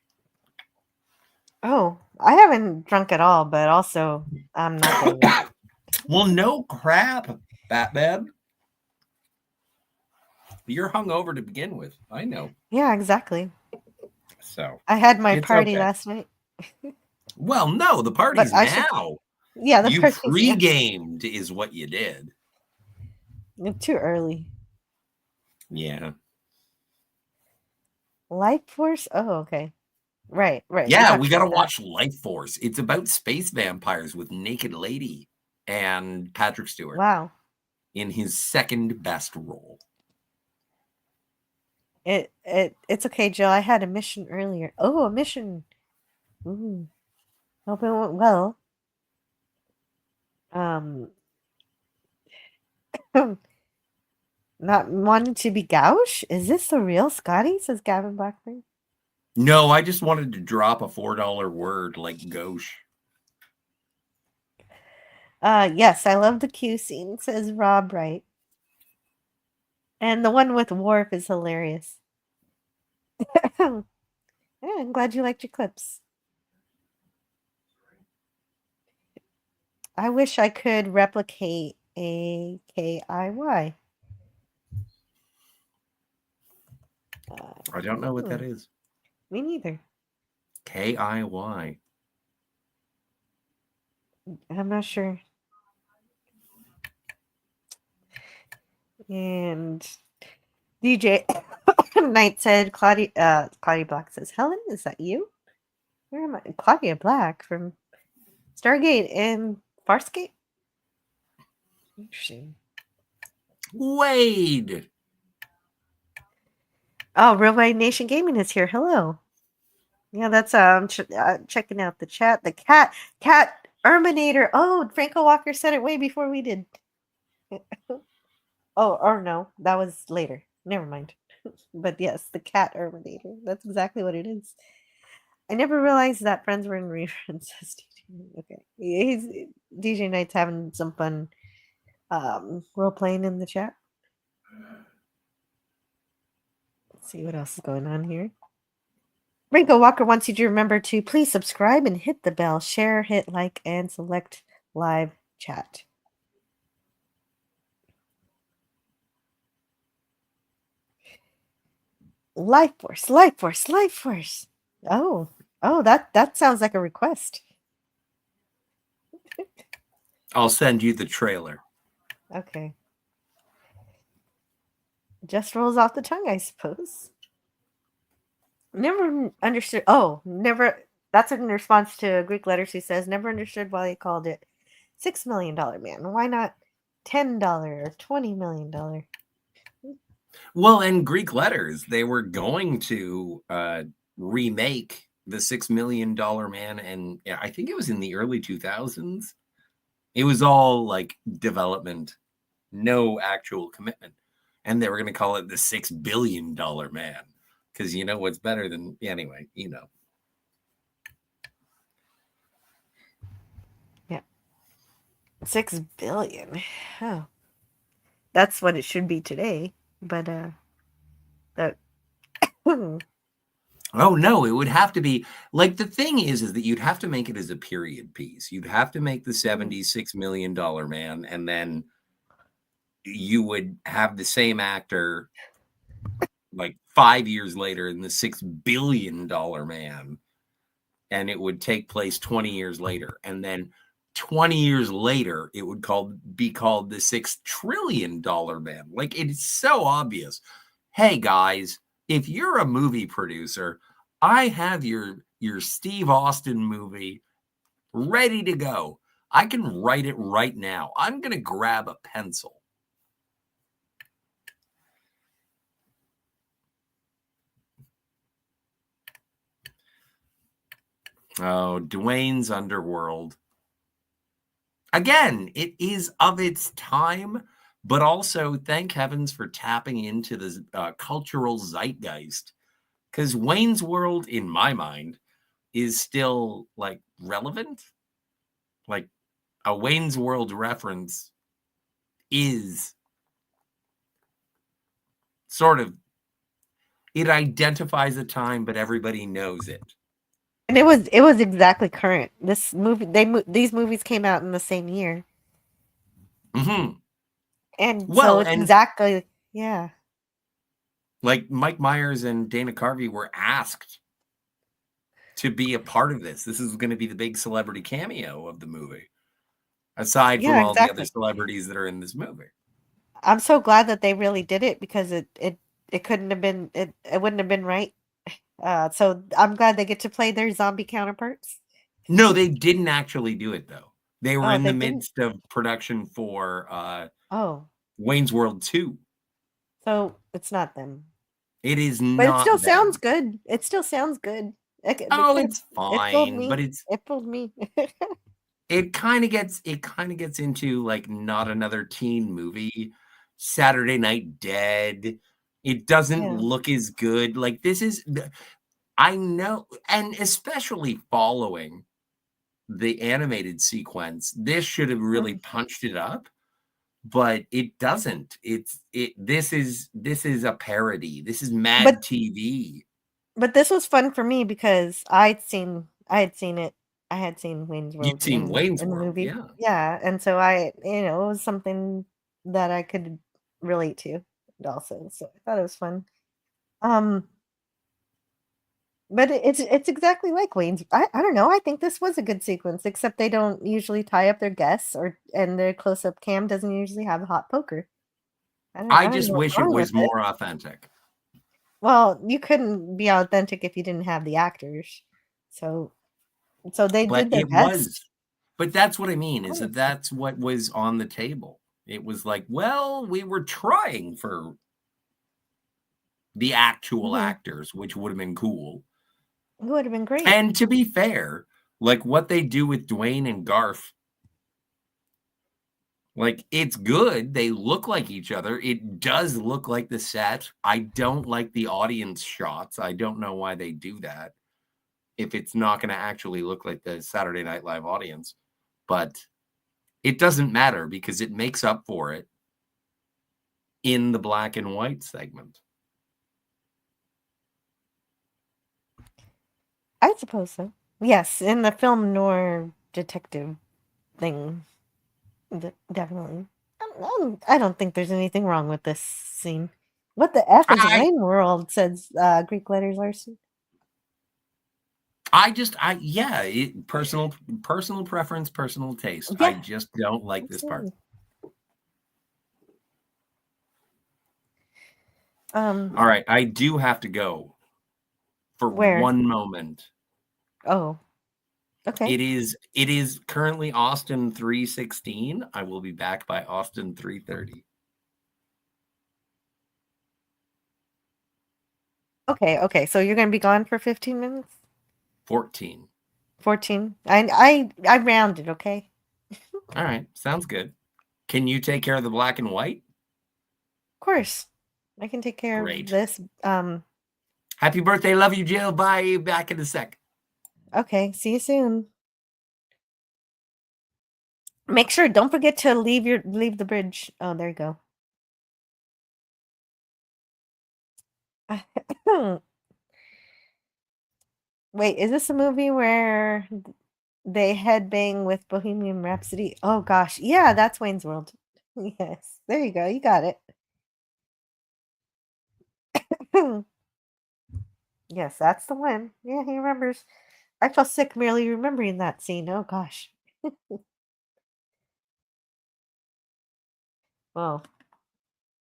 Oh, I haven't drunk at all, but also I'm not there yet. Well, no crap, Batman. You're hungover to begin with. I know. Yeah, exactly. So I had my it's party okay. last night. Well, no, the party's I should- now. Yeah, the You party's pre-gamed is what you did. too early. Yeah. Life Force? Oh, okay. Right. Yeah, talked we got to about that. watch Life Force. It's about space vampires with Naked Lady and Patrick Stewart Wow. in his second best role. It's okay, Joe. I had a mission earlier. Oh, a mission. Ooh. Hope it went well. Not wanting to be gauche? Is this the real Scotty? Says Gavin Blackburn. No, I just wanted to drop a $4 word like gauche. Yes, I love the Q scene, says Rob Wright. And the one with Worf is hilarious. Yeah, I'm glad you liked your clips. I wish I could replicate a KIY. I don't know what that is. Me neither. KIY. I'm not sure. And DJ Knight said, Claudia Black says, Helen, is that you? Where am I? Claudia Black from Stargate and Farscape? Interesting. Wade. Oh, Real Wide Nation Gaming is here. Hello. Yeah, that's checking out the chat. The cat Erminator. Oh, Franco Walker said it way before we did. Oh, or no, that was later. Never mind. But yes, the cat Erminator. That's exactly what it is. I never realized that friends were in reruns. Okay, DJ Knight's having some fun role playing in the chat. Let's see what else is going on here. Ringo Walker wants you to remember to please subscribe and hit the bell, share, hit like, and select live chat. Life Force, Life Force, Life Force. Oh, that sounds like a request. I'll send you the trailer. Okay. Just rolls off the tongue, I suppose. Never understood. Oh, never. That's in response to Greek Letters who says, never understood why they called it $6 Million Man. Why not $10 or $20 million? Well, in Greek Letters, they were going to remake the $6 Million Man, and I think it was in the early 2000s. It was all like development, no actual commitment. And they were going to call it the $6 Billion Man. Because you know what's better than, anyway, you know. Yeah. 6 billion. Oh. That's what it should be today. But, that. Oh, no, it would have to be, like, the thing is that you'd have to make it as a period piece. You'd have to make the $76 million Man, and then you would have the same actor like 5 years later in the $6 billion Man, and it would take place 20 years later. And then 20 years later, it would be called the $6 trillion Man. Like, it's so obvious. Hey, guys, if you're a movie producer, I have your Steve Austin movie ready to go. I can write it right now. I'm going to grab a pencil. Oh, Dwayne's Underworld. Again, it is of its time, but also thank heavens for tapping into the cultural zeitgeist. Because Wayne's World, in my mind, is still like relevant. Like a Wayne's World reference is sort of, it identifies a time, but everybody knows it. And it was exactly current. This movie, these movies came out in the same year, Mm-hmm. and Well, so it's and exactly, yeah. like Mike Myers and Dana Carvey were asked to be a part of this. This is going to be the big celebrity cameo of the movie, aside from Yeah, all the other exactly. celebrities that are in this movie. I'm so glad that they really did it because it couldn't have been it wouldn't have been right. So I'm glad they get to play their zombie counterparts. No, they didn't actually do it though. They were Oh, in they the didn't? midst of production for Oh, Wayne's World 2. so it's not them. It is But it still not sounds them. good. It still sounds good. Oh, It it's fooled fine, me. but it's It fooled me. it kind of gets into like not another teen movie. Saturday Night Dead. It doesn't Yeah. look as good. Like this is I know, and especially following the animated sequence, this should have really punched it up, but it doesn't. This is a parody. This is Mad But TV. but this was fun for me because I had seen it. I had seen Wayne's You've World seen Wayne's in the World, movie. yeah. Yeah, and so it was something that I could relate to also. So I thought it was fun. Um, but it's exactly like Wayne's. I don't know. I think this was a good sequence, except they don't usually tie up their guests, and their close up cam doesn't usually have hot poker. I I don't just know what's wish it wrong with was it. more authentic. Well, you couldn't be authentic if you didn't have the actors. So they But did their it best. was. But that's what I mean, is Oh. that's what was on the table. It was like, well, we were trying for the actual Mhm. actors, which would have been cool. It would have been great. And to be fair, like what they do with Dwayne and Garth, like it's good. They look like each other. It does look like the set. I don't like the audience shots. I don't know why they do that if it's not going to actually look like the Saturday Night Live audience. But it doesn't matter because it makes up for it in the black and white segment. I suppose so. Yes, in the film noir detective thing, definitely. I don't think there's anything wrong with this scene. What the F is Wayne World? Says Greek letters Larson. Personal preference, personal taste. Yeah. I just don't like this part. All right, I do have to go for Where? one moment. Oh, okay. It is currently Austin 3:16. I will be back by Austin 3:30. Okay. So you're gonna be gone for 15 minutes? 14. 14. I rounded, okay? All right, sounds good. Can you take care of the black and white? Of course. I can take care of this. Happy birthday, love you, Jill. Bye. Back in a sec. Okay, see you soon. Make sure, don't forget to leave the bridge. Oh, there you go. Wait, is this a movie where they headbang with Bohemian Rhapsody? Oh gosh, yeah, that's Wayne's World. Yes, there you go. You got it. Yes, that's the one. Yeah, he remembers. I felt sick merely remembering that scene. Oh gosh. Well,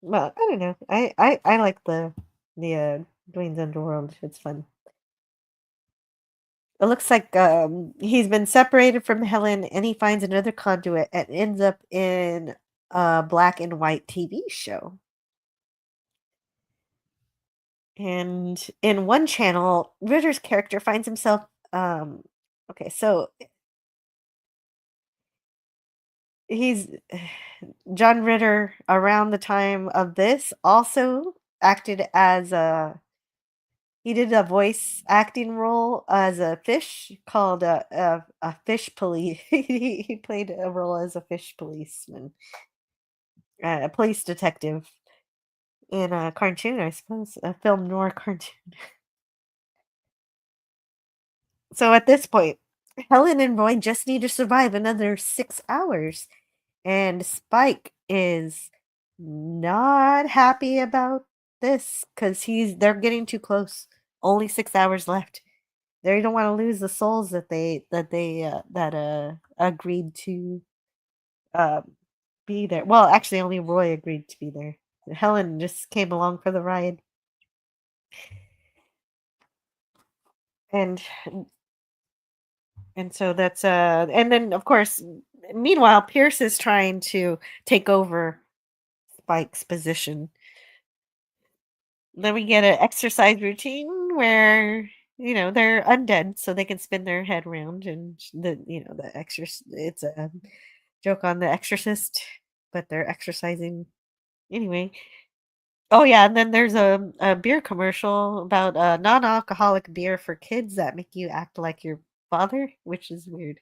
I don't know. I like the Dwayne's Underworld. It's fun. It looks like he's been separated from Helen, and he finds another conduit and ends up in a black and white TV show. And in one channel, Ritter's character finds himself okay, so he's John Ritter around the time of this also acted as he did a voice acting role as a fish called a fish police. He played a role as a fish policeman, a police detective. in a cartoon, I suppose, a film noir cartoon. So at this point, Helen and Roy just need to survive another 6 hours, and Spike is not happy about this because they're getting too close. Only 6 hours left. They don't want to lose the souls that agreed to be there. Well, actually, only Roy agreed to be there. Helen just came along for the ride. And so that's and then of course meanwhile Pierce is trying to take over Spike's position. Then we get an exercise routine where they're undead so they can spin their head around, and the exorcist, it's a joke on The Exorcist, but they're exercising anyway. Oh yeah, and then there's a beer commercial about non-alcoholic beer for kids that make you act like your father, which is weird.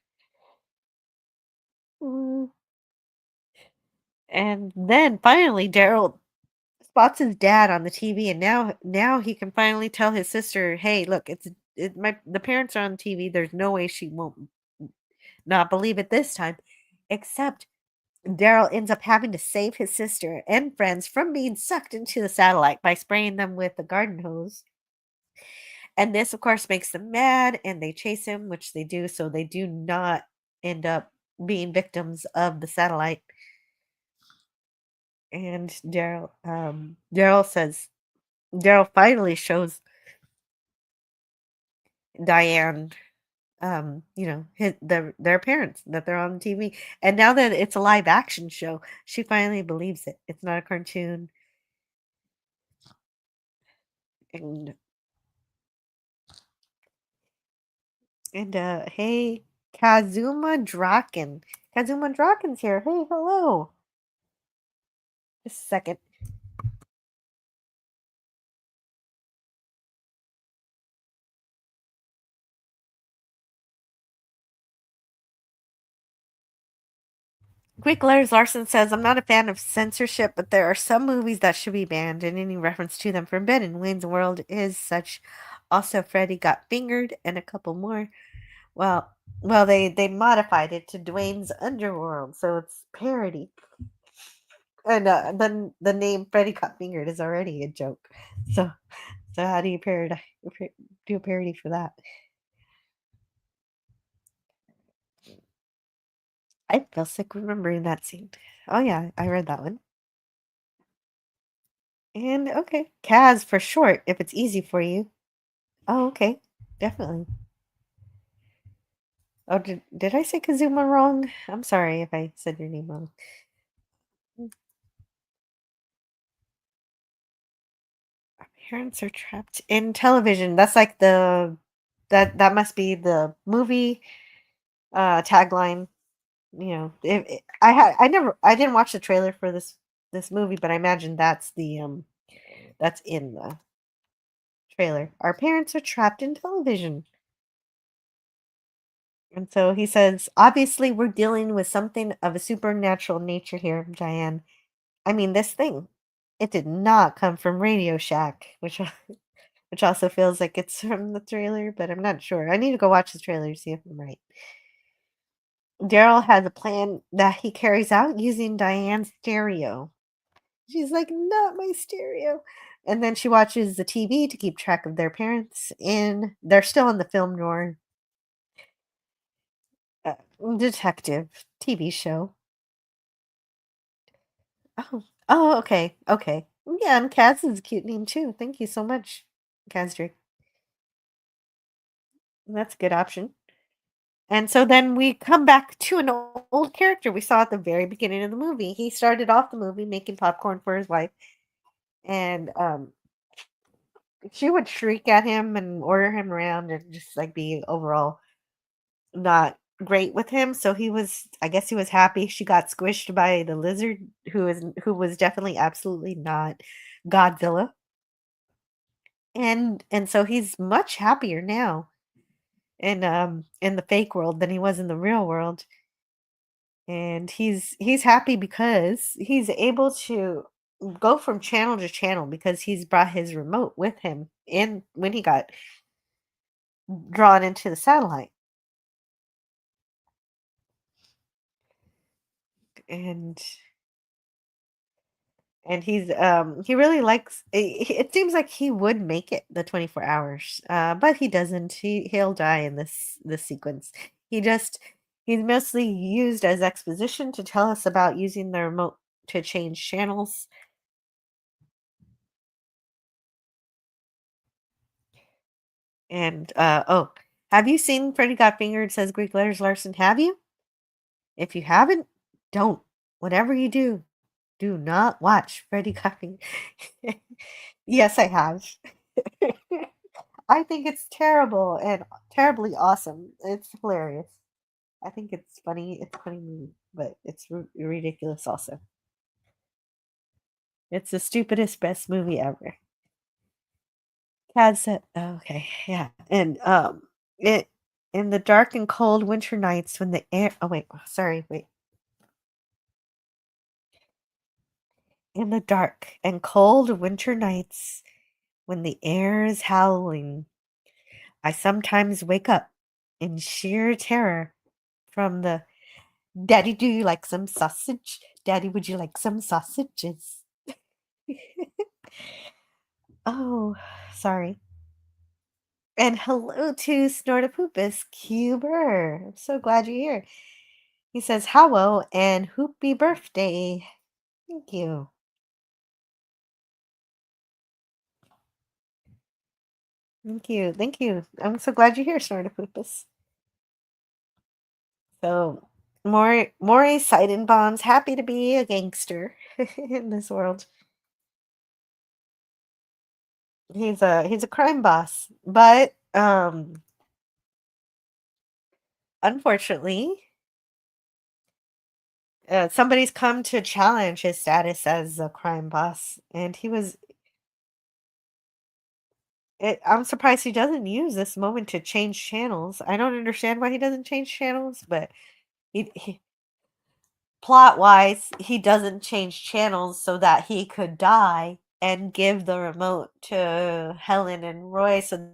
Mm. And then finally Daryl spots his dad on the TV, and now he can finally tell his sister, "Hey, look, the parents are on TV. There's no way she won't not believe it this time." Except Daryl ends up having to save his sister and friends from being sucked into the satellite by spraying them with a garden hose. And this, of course, makes them mad, and they chase him, which they do, so they do not end up being victims of the satellite. And Daryl finally shows Diane, their parents, that they're on TV. And now that it's a live action show, she finally believes it. It's not a cartoon. And hey, Kazuma Draken. Kazuma Draken's here. Hey, hello. Just a second. Quick Letters Larson says, I'm not a fan of censorship, but there are some movies that should be banned, and any reference to them forbidden. Wayne's World is such. Also, Freddy Got Fingered, and a couple more. Well, they modified it to Dwayne's Underworld, so it's parody. And then the name Freddy Got Fingered is already a joke. So how do you do a parody for that? I feel sick remembering that scene. Oh yeah, I read that one. And okay, Kaz for short, if it's easy for you. Oh, okay, definitely. Oh, did I say Kazuma wrong? I'm sorry if I said your name wrong. Our parents are trapped in television. That's like that must be the movie tagline. I didn't watch the trailer for this movie, but I imagine that's that's in the trailer. Our parents are trapped in television. And so he says, obviously, we're dealing with something of a supernatural nature here, Diane. I mean, this thing, it did not come from Radio Shack, which also feels like it's from the trailer, but I'm not sure. I need to go watch the trailer to see if I'm right. Daryl has a plan that he carries out using Diane's stereo. She's like, not my stereo. And then she watches the TV to keep track of their parents, and they're still in the film noir detective TV show. Oh, okay. Yeah, and Kaz is a cute name too. Thank you so much, Kazdrick. That's a good option. And so then we come back to an old character we saw at the very beginning of the movie. He started off the movie making popcorn for his wife, and she would shriek at him and order him around and just like be overall not great with him. So I guess he was happy she got squished by the lizard, who was definitely absolutely not Godzilla. And so he's much happier now in the fake world than he was in the real world. And he's happy because he's able to go from channel to channel because he's brought his remote with him in when he got drawn into the satellite. And he's he really likes it seems like he would make it the 24 hours. But he doesn't. He'll die in this sequence. He's mostly used as exposition to tell us about using the remote to change channels. And oh, have you seen Freddy Got Fingered? Says Greek Letters Larson. Have you? If you haven't, don't. Whatever you do, do not watch Freddy Got Fingered. Yes, I have. I think it's terrible and terribly awesome. It's hilarious. I think it's funny. It's a funny movie, but it's ridiculous also. It's the stupidest best movie ever. Cad said, oh, okay, yeah, and it in the dark and cold winter nights when the air. Oh wait, sorry, wait. In the dark and cold winter nights when the air is howling, I sometimes wake up in sheer terror from the Daddy, do you like some sausage? Daddy, would you like some sausages? Oh, sorry. And hello to Snortopoopus Cuber. I'm so glad you're here. He says, hello and hoopy birthday. Thank you. Thank you. Thank you. I'm so glad you're here, Snortopoopus. So, Maury Seidenbaum's happy to be a gangster in this world. He's a crime boss, but unfortunately, somebody's come to challenge his status as a crime boss, and I'm surprised he doesn't use this moment to change channels. I don't understand why he doesn't change channels, but he plot-wise, he doesn't change channels so that he could die and give the remote to Helen and Roy. So a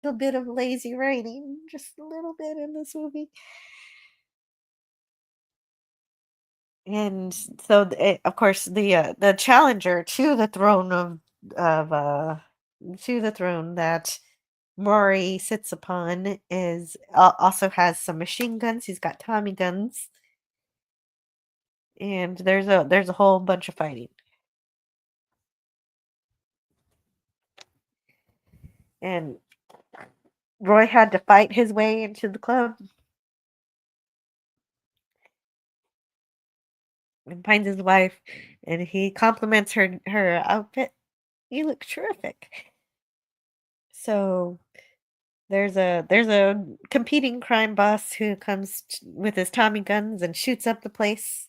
little bit of lazy writing, just a little bit in this movie. And so, of course, the challenger to the throne to the throne that Maury sits upon is also has some machine guns. He's got Tommy guns, and there's a whole bunch of fighting. And Roy had to fight his way into the club and finds his wife, and he compliments her outfit. You look terrific. So there's a competing crime boss who comes with his Tommy guns and shoots up the place.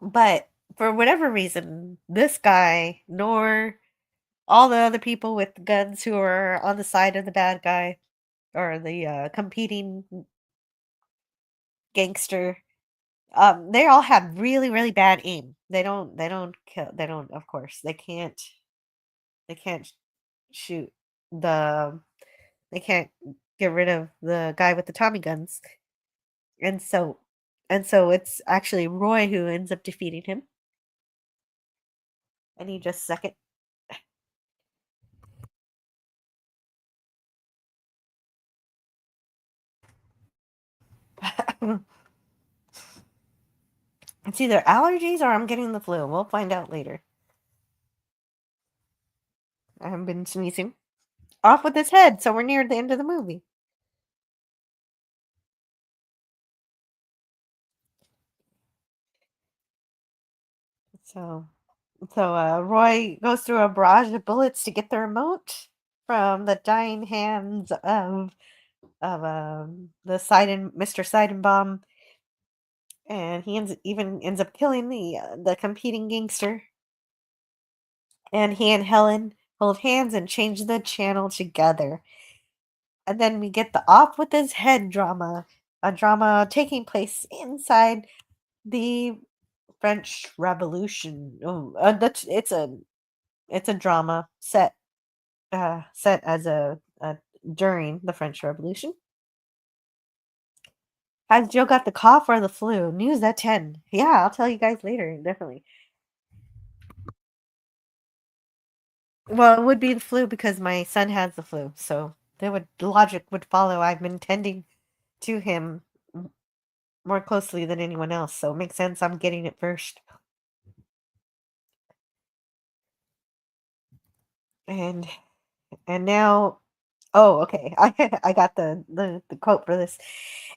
But for whatever reason, this guy nor all the other people with guns who are on the side of the bad guy or the competing gangster, they all have really, really bad aim. They don't kill. They don't. Of course, they can't. They can't shoot the. They can't get rid of the guy with the Tommy guns, and so it's actually Roy who ends up defeating him. I need just a second. It's either allergies or I'm getting the flu. We'll find out later. I haven't been sneezing. Off with his head, so we're near the end of the movie. So Roy goes through a barrage of bullets to get the remote from the dying hands of the Mr. Seidenbaum, and he ends up killing the competing gangster. And he and Helen hold hands and change the channel together. And then we get the off with his head drama a drama taking place inside the French Revolution. It's a drama set as a during the French Revolution. Has Joe got the cough or the flu? News at 10. Yeah, I'll tell you guys later, definitely. Well, it would be the flu because my son has the flu, so the logic would follow. I've been tending to him more closely than anyone else, so it makes sense I'm getting it first. And now, oh, okay. I got the quote for this.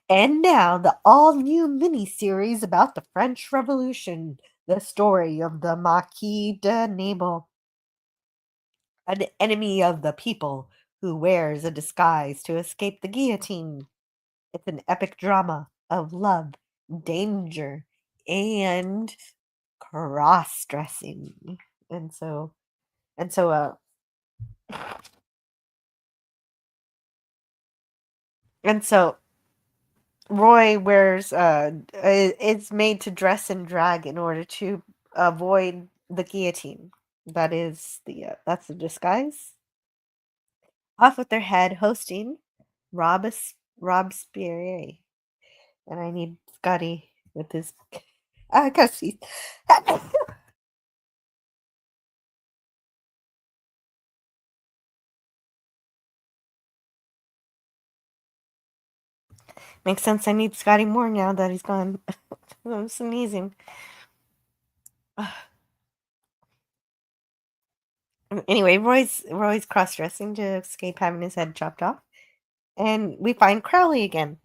And now the all new miniseries about the French Revolution, the story of the Marquis de Nabel, an enemy of the people who wears a disguise to escape the guillotine. It's an epic drama of love, danger, and cross-dressing. And so Roy wears is made to dress and drag in order to avoid the guillotine. That is that's the disguise. Off with their head, hosting Robespierre. And I need Scotty with his I gotta see. Makes sense. I need Scotty more now that he's gone. I'm sneezing. Anyway, Roy's cross-dressing to escape having his head chopped off, and we find Crowley again.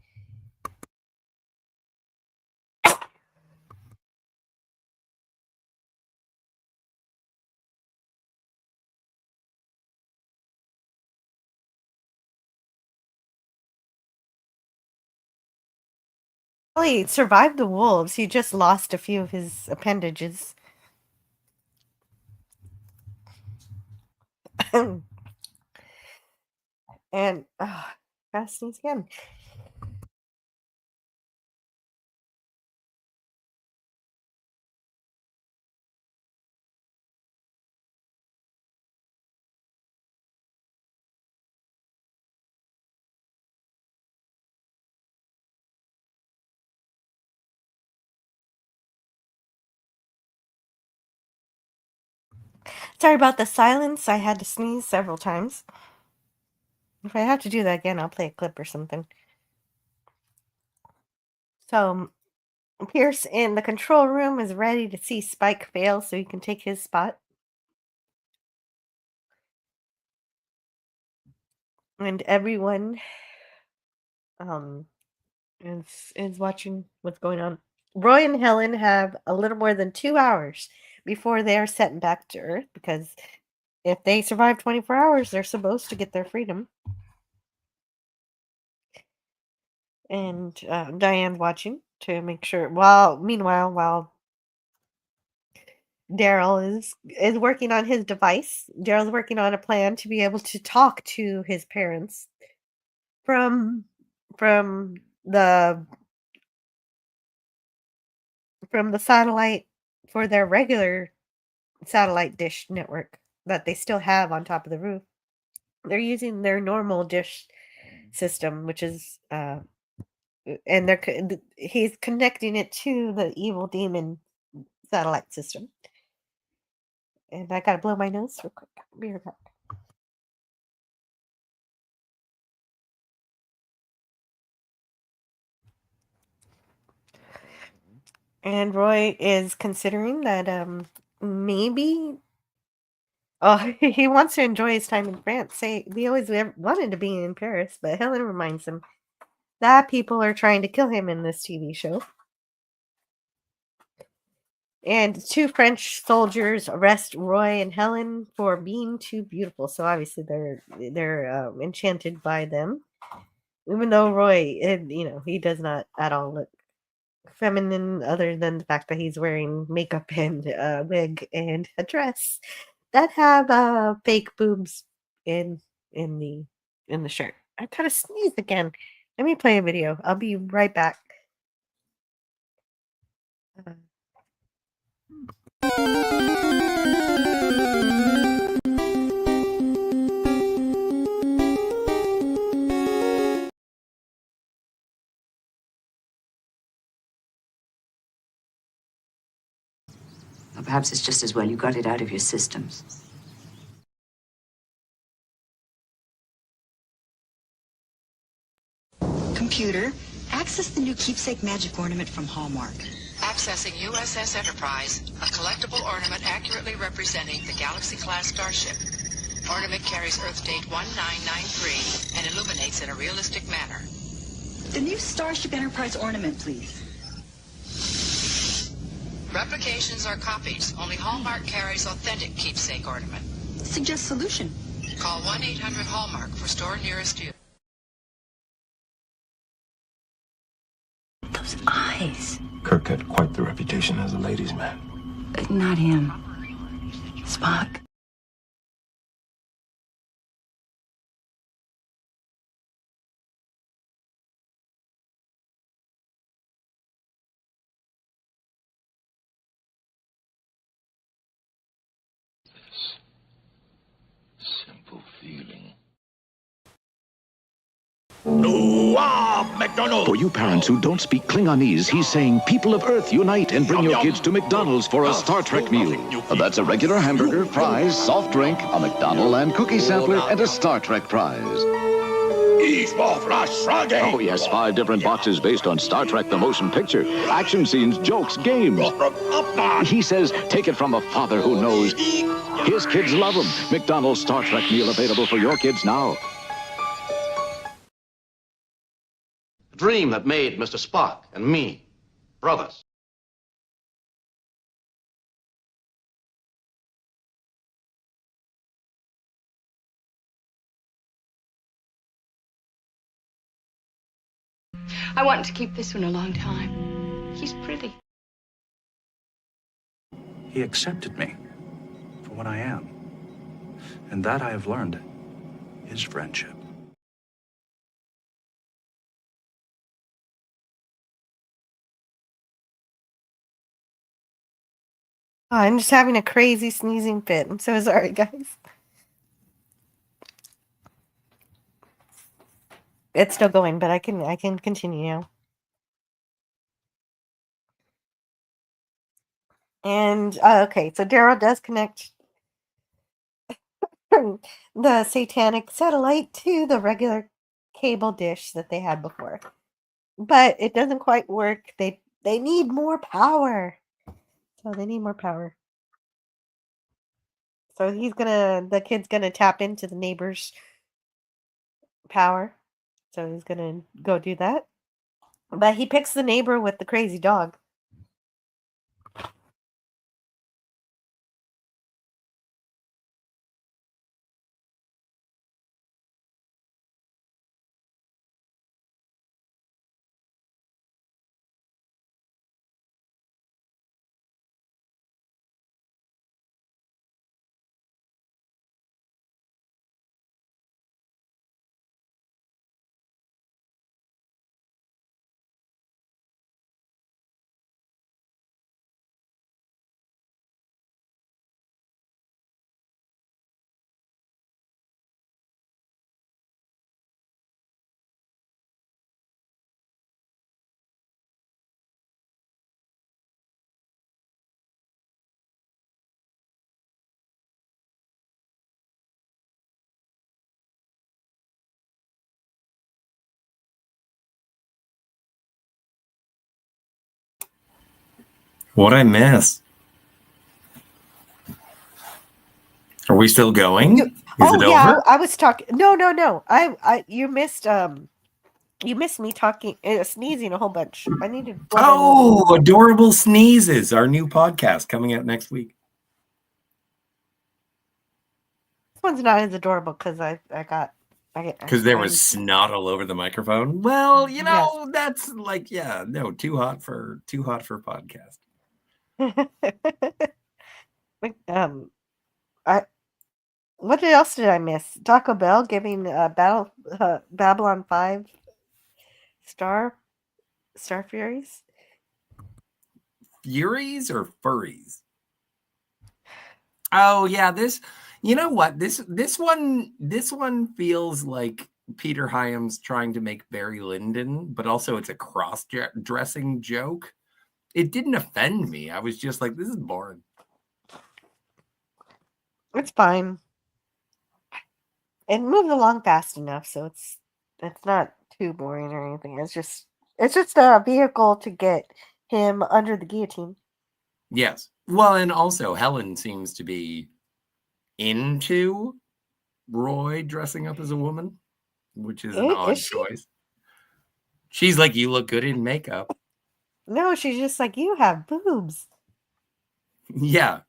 Crowley survived the wolves. He just lost a few of his appendages. And gotta sneeze again. Sorry about the silence. I had to sneeze several times. If I have to do that again, I'll play a clip or something. So Pierce in the control room is ready to see Spike fail so he can take his spot. And everyone is watching what's going on. Roy and Helen have a little more than 2 hours before they are sent back to Earth, because if they survive 24 hours, they're supposed to get their freedom. And Diane watching to make sure. Meanwhile, while Daryl is working on his device, Daryl's working on a plan to be able to talk to his parents from the satellite for their regular satellite dish network that they still have on top of the roof. They're using their normal dish system, which is and he's connecting it to the evil demon satellite system. And I gotta blow my nose real quick. Be right back. And Roy is considering that maybe he wants to enjoy his time in France. We always wanted to be in Paris, but Helen reminds him that people are trying to kill him in this TV show. And 2 French soldiers arrest Roy and Helen for being too beautiful. So obviously they're enchanted by them, even though Roy, he does not at all look feminine, other than the fact that he's wearing makeup and a wig and a dress that have fake boobs in the shirt. I kind of sneezed again. Let me play a video. I'll be right back. Or perhaps it's just as well you got it out of your systems. Computer, access the new keepsake magic ornament from Hallmark. Accessing USS Enterprise, a collectible ornament accurately representing the Galaxy-class starship. Ornament carries Earth date 1993 and illuminates in a realistic manner. The new Starship Enterprise ornament, please. Replications are copies. Only Hallmark carries authentic keepsake ornament. Suggest solution. Call 1-800-HALLMARK for store nearest you. Those eyes. Kirk had quite the reputation as a ladies' man. Not him. Spock. Simple feeling. For you parents who don't speak Klingonese, he's saying, people of Earth, unite and bring your kids to McDonald's for a Star Trek meal. That's a regular hamburger, fries, soft drink, a McDonald and cookie sampler, and a Star Trek prize. Oh, yes, 5 different boxes based on Star Trek the Motion Picture. Action scenes, jokes, games. He says, take it from a father who knows. His kids love him. McDonald's Star Trek meal available for your kids now. A dream that made Mr. Spock and me brothers. I wanted to keep this one a long time. He's pretty. He accepted me for what I am. And that I have learned is friendship. Oh, I'm just having a crazy sneezing fit. I'm so sorry, guys. It's still going, but I can continue now. And okay, so Daryl does connect the satanic satellite to the regular cable dish that they had before, but it doesn't quite work. They need more power, so they need more power. So the kid's gonna tap into the neighbor's power. So he's gonna go do that, but he picks the neighbor with the crazy dog. What'd I miss? Are we still going? Is it over? I was talking. No. You missed me talking, sneezing a whole bunch. I needed. Oh, Adorable Sneezes, our new podcast coming out next week. This one's not as adorable because because there was snot all over the microphone. Well, you know, that's like, too hot for podcast. What else did I miss? Taco Bell giving Babylon 5 Star Furies. Furies or furries? Oh yeah, this. You know what? This one feels like Peter Hyams trying to make Barry Lyndon, but also it's a cross-dressing joke. It didn't offend me. I was just like, this is boring. It's fine. It moves along fast enough, so it's not too boring or anything. It's just a vehicle to get him under the guillotine. Yes. Well, and also Helen seems to be into Roy dressing up as a woman, which is an odd choice. She's like, you look good in makeup. No, she's just like, you have boobs. Yeah.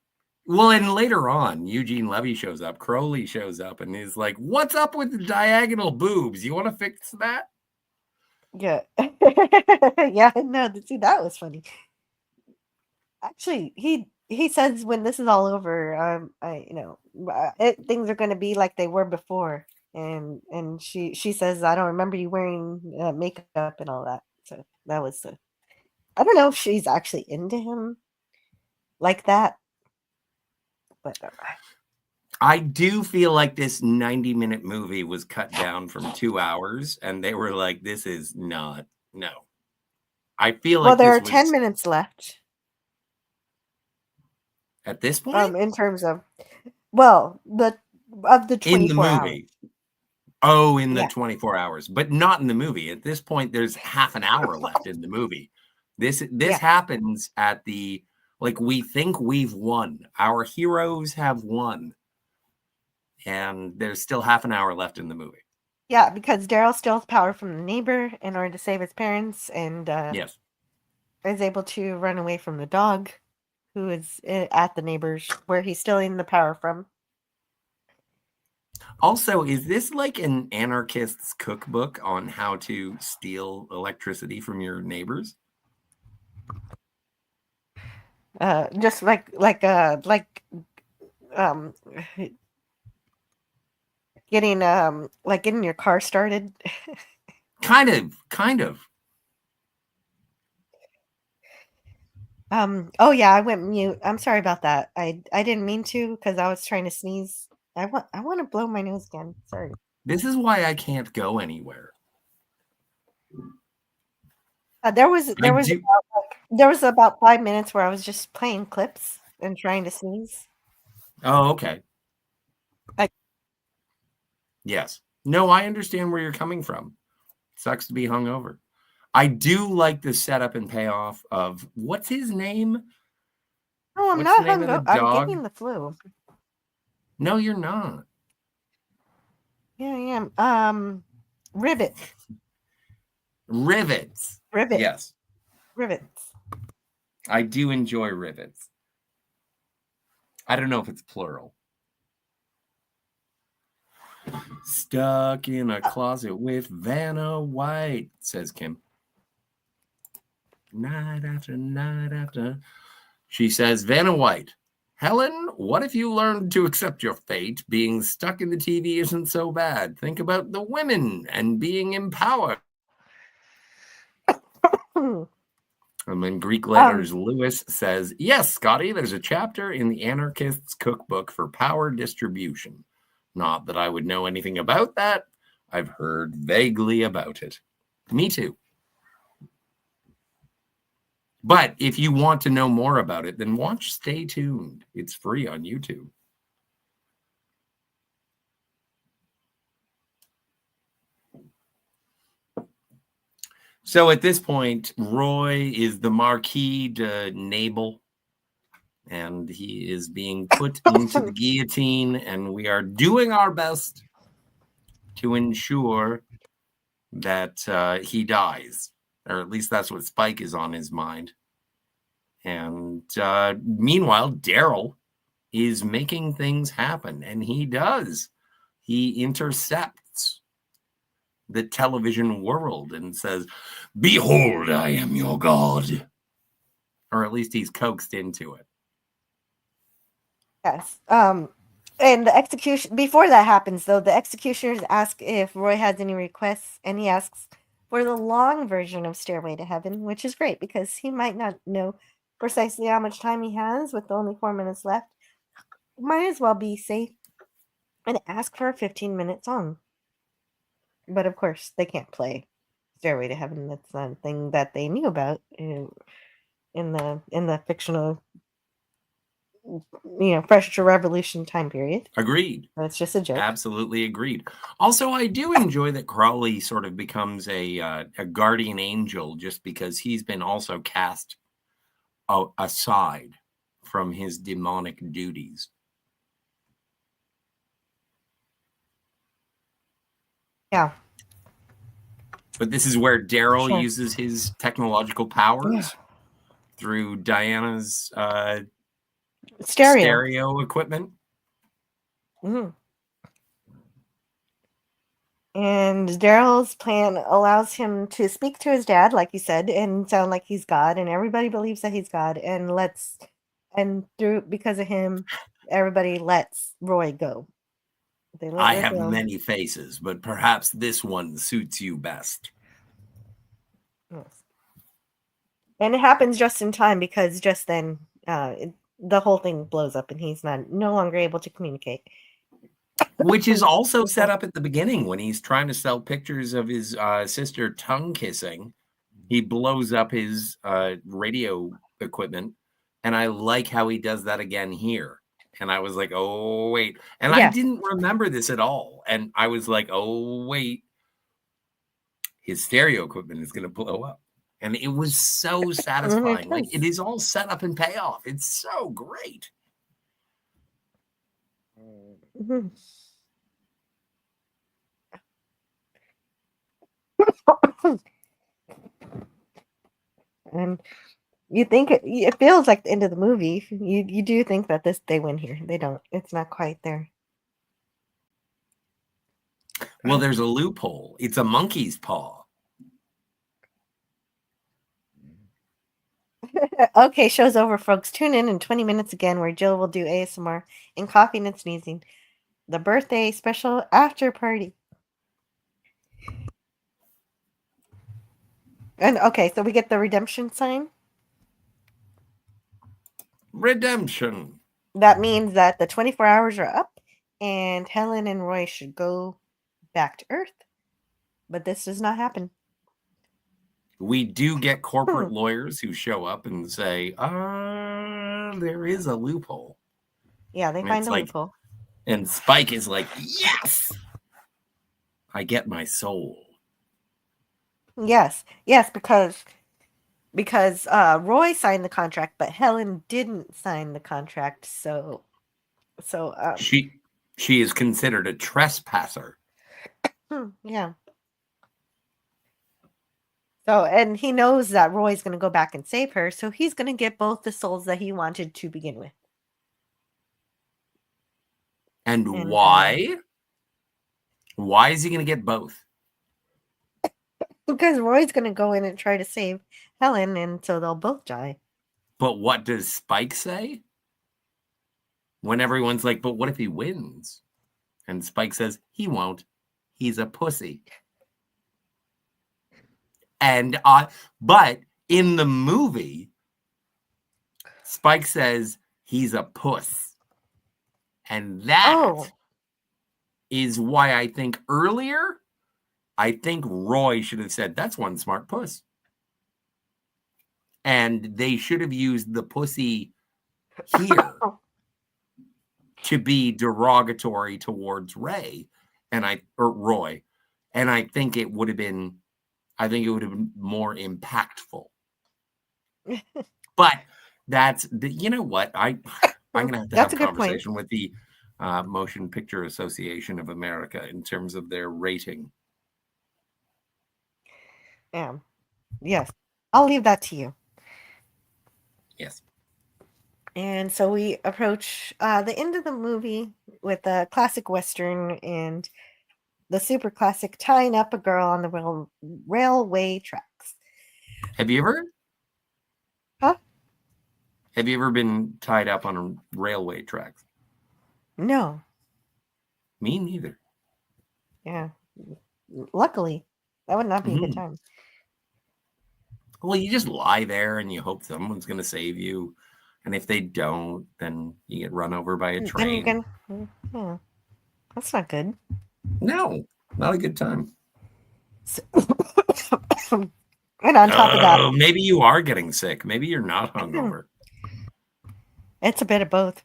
Well, and later on, Eugene Levy shows up, Crowley shows up, and is like, what's up with the diagonal boobs? You want to fix that? Yeah. Yeah, no, see, that was funny. Actually, he says when this is all over, things are going to be like they were before. And she says, I don't remember you wearing makeup and all that. So that was I don't know if she's actually into him like that. But I do feel like this 90-minute movie was cut down from 2 hours, and they were like, this is not, no. I feel like there are 10 minutes left. At this point? In terms of, of the 24 in the movie. Hours. Oh, in the 24 hours, but not in the movie. At this point, there's half an hour left in the movie. This happens at the, like, we think we've won. Our heroes have won. And there's still half an hour left in the movie. Yeah, because Daryl steals power from the neighbor in order to save his parents, and yes, is able to run away from the dog, who is at the neighbor's where he's stealing the power from. Also, is this like an anarchist's cookbook on how to steal electricity from your neighbors? Just getting getting your car started. kind of. Oh yeah, I went mute. I'm sorry about that. I didn't mean to because I was trying to sneeze. I want to blow my nose again. Sorry. This is why I can't go anywhere. There was about 5 minutes where I was just playing clips and trying to sneeze. Oh, okay. Yes. No, I understand where you're coming from. Sucks to be hungover. I do like the setup and payoff of what's his name? No, I'm not hungover. I'm getting the flu. No, you're not. Yeah, I am. Rivet. Rivets. Rivet. Yes. Rivets. I do enjoy rivets. I don't know if it's plural. Stuck in a closet with Vanna White, says Kim. Night after night after. She says, Vanna White, Helen, what if you learned to accept your fate? Being stuck in the TV isn't so bad. Think about the women and being empowered. And in Greek letters, Lewis says, yes, Scotty, there's a chapter in the Anarchist's Cookbook for Power Distribution. Not that I would know anything about that. I've heard vaguely about it. Me too. But if you want to know more about it, then watch Stay Tuned. It's free on YouTube. So at this point, Roy is the Marquis de Nabel, and he is being put into the guillotine, and we are doing our best to ensure that he dies, or at least that's what Spike is on his mind. And meanwhile, Daryl is making things happen, and he does. He intercepts the television world and says, behold, I am your god. Or at least he's coaxed into it. Yes. And the execution, before that happens, though, the executioners ask if Roy has any requests, and he asks, for the long version of Stairway to Heaven, which is great because he might not know precisely how much time he has with only 4 minutes left. Might as well be safe and ask for a 15-minute song. But of course, they can't play Stairway to Heaven. That's not a thing that they knew about in the fictional, Fresher Revolution time period. Agreed. That's just a joke. Absolutely agreed. Also, I do enjoy that Crowley sort of becomes a guardian angel just because he's been also cast aside from his demonic duties. Yeah. But this is where Daryl Sure. uses his technological powers through Diana's stereo equipment. Mhm. And Daryl's plan allows him to speak to his dad, like you said, and sound like he's God, and everybody believes that he's God, because of him, everybody lets Roy go. They let I Roy have go. many faces, but perhaps this one suits you best. Yes. And it happens just in time because just then the whole thing blows up and he's no longer able to communicate. Which is also set up at the beginning when he's trying to sell pictures of his sister tongue kissing. He blows up his radio equipment, and I like how he does that again here. And I was like, oh, wait. And I didn't remember this at all. And I was like, oh, wait. His stereo equipment is going to blow up. And it was so satisfying. Like, it is all set up and payoff. It's so great. Mhm. And you think it feels like the end of the movie. You do think that they win here. They don't. It's not quite there. Well, there's a loophole. It's a monkey's paw. Okay, show's over, folks. Tune in 20 minutes again where Jill will do ASMR and coughing and sneezing. The birthday special after party. And okay, so we get the redemption sign. Redemption. That means that the 24 hours are up and Helen and Roy should go back to Earth. But this does not happen. We do get corporate lawyers who show up and say, there is a loophole. Yeah, they find a loophole. And Spike is like, yes, I get my soul. Yes, because Roy signed the contract, but Helen didn't sign the contract. So she is considered a trespasser. Yeah. So, and he knows that Roy's going to go back and save her, so he's going to get both the souls that he wanted to begin with. And why? Why is he going to get both? Because Roy's going to go in and try to save Helen, and so they'll both die. But what does Spike say? When everyone's like, but what if he wins? And Spike says, he won't. He's a pussy. And but in the movie, Spike says he's a puss. And that is why I think earlier, I think Roy should have said, that's one smart puss. And they should have used the pussy here to be derogatory towards Roy. And I think it would have been more impactful. But you know what? I'm going to have a conversation with the Motion Picture Association of America in terms of their rating. Yeah. Yes. I'll leave that to you. Yes. And so we approach the end of the movie with a classic Western and the super classic tying up a girl on the railway tracks. Have you ever? Huh? Have you ever been tied up on a railway tracks? No. Me neither. Yeah. Luckily. That would not be a good Mhm. time. Well, you just lie there and you hope someone's going to save you. And if they don't, then you get run over by a Then you train. can, yeah, that's not good. No, not a good time. And on top of that, Maybe you are getting sick. Maybe you're not hungover. it's a bit of both.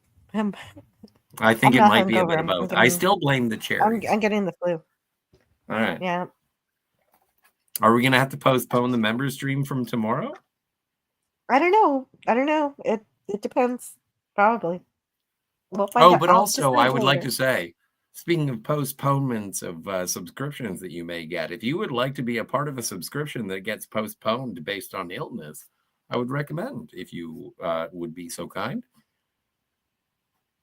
I think I'm it not might be a hungover, bit of I'm both. I getting- still blame the cherries. I'm getting the flu. All right. Yeah. Are we going to have to postpone the member stream from tomorrow? I don't know. It depends. Probably. We'll find Oh, out. but I'll also, I decide would like later. to say, speaking of postponements of subscriptions that you may get, if you would like to be a part of a subscription that gets postponed based on illness, I would recommend, if you would be so kind,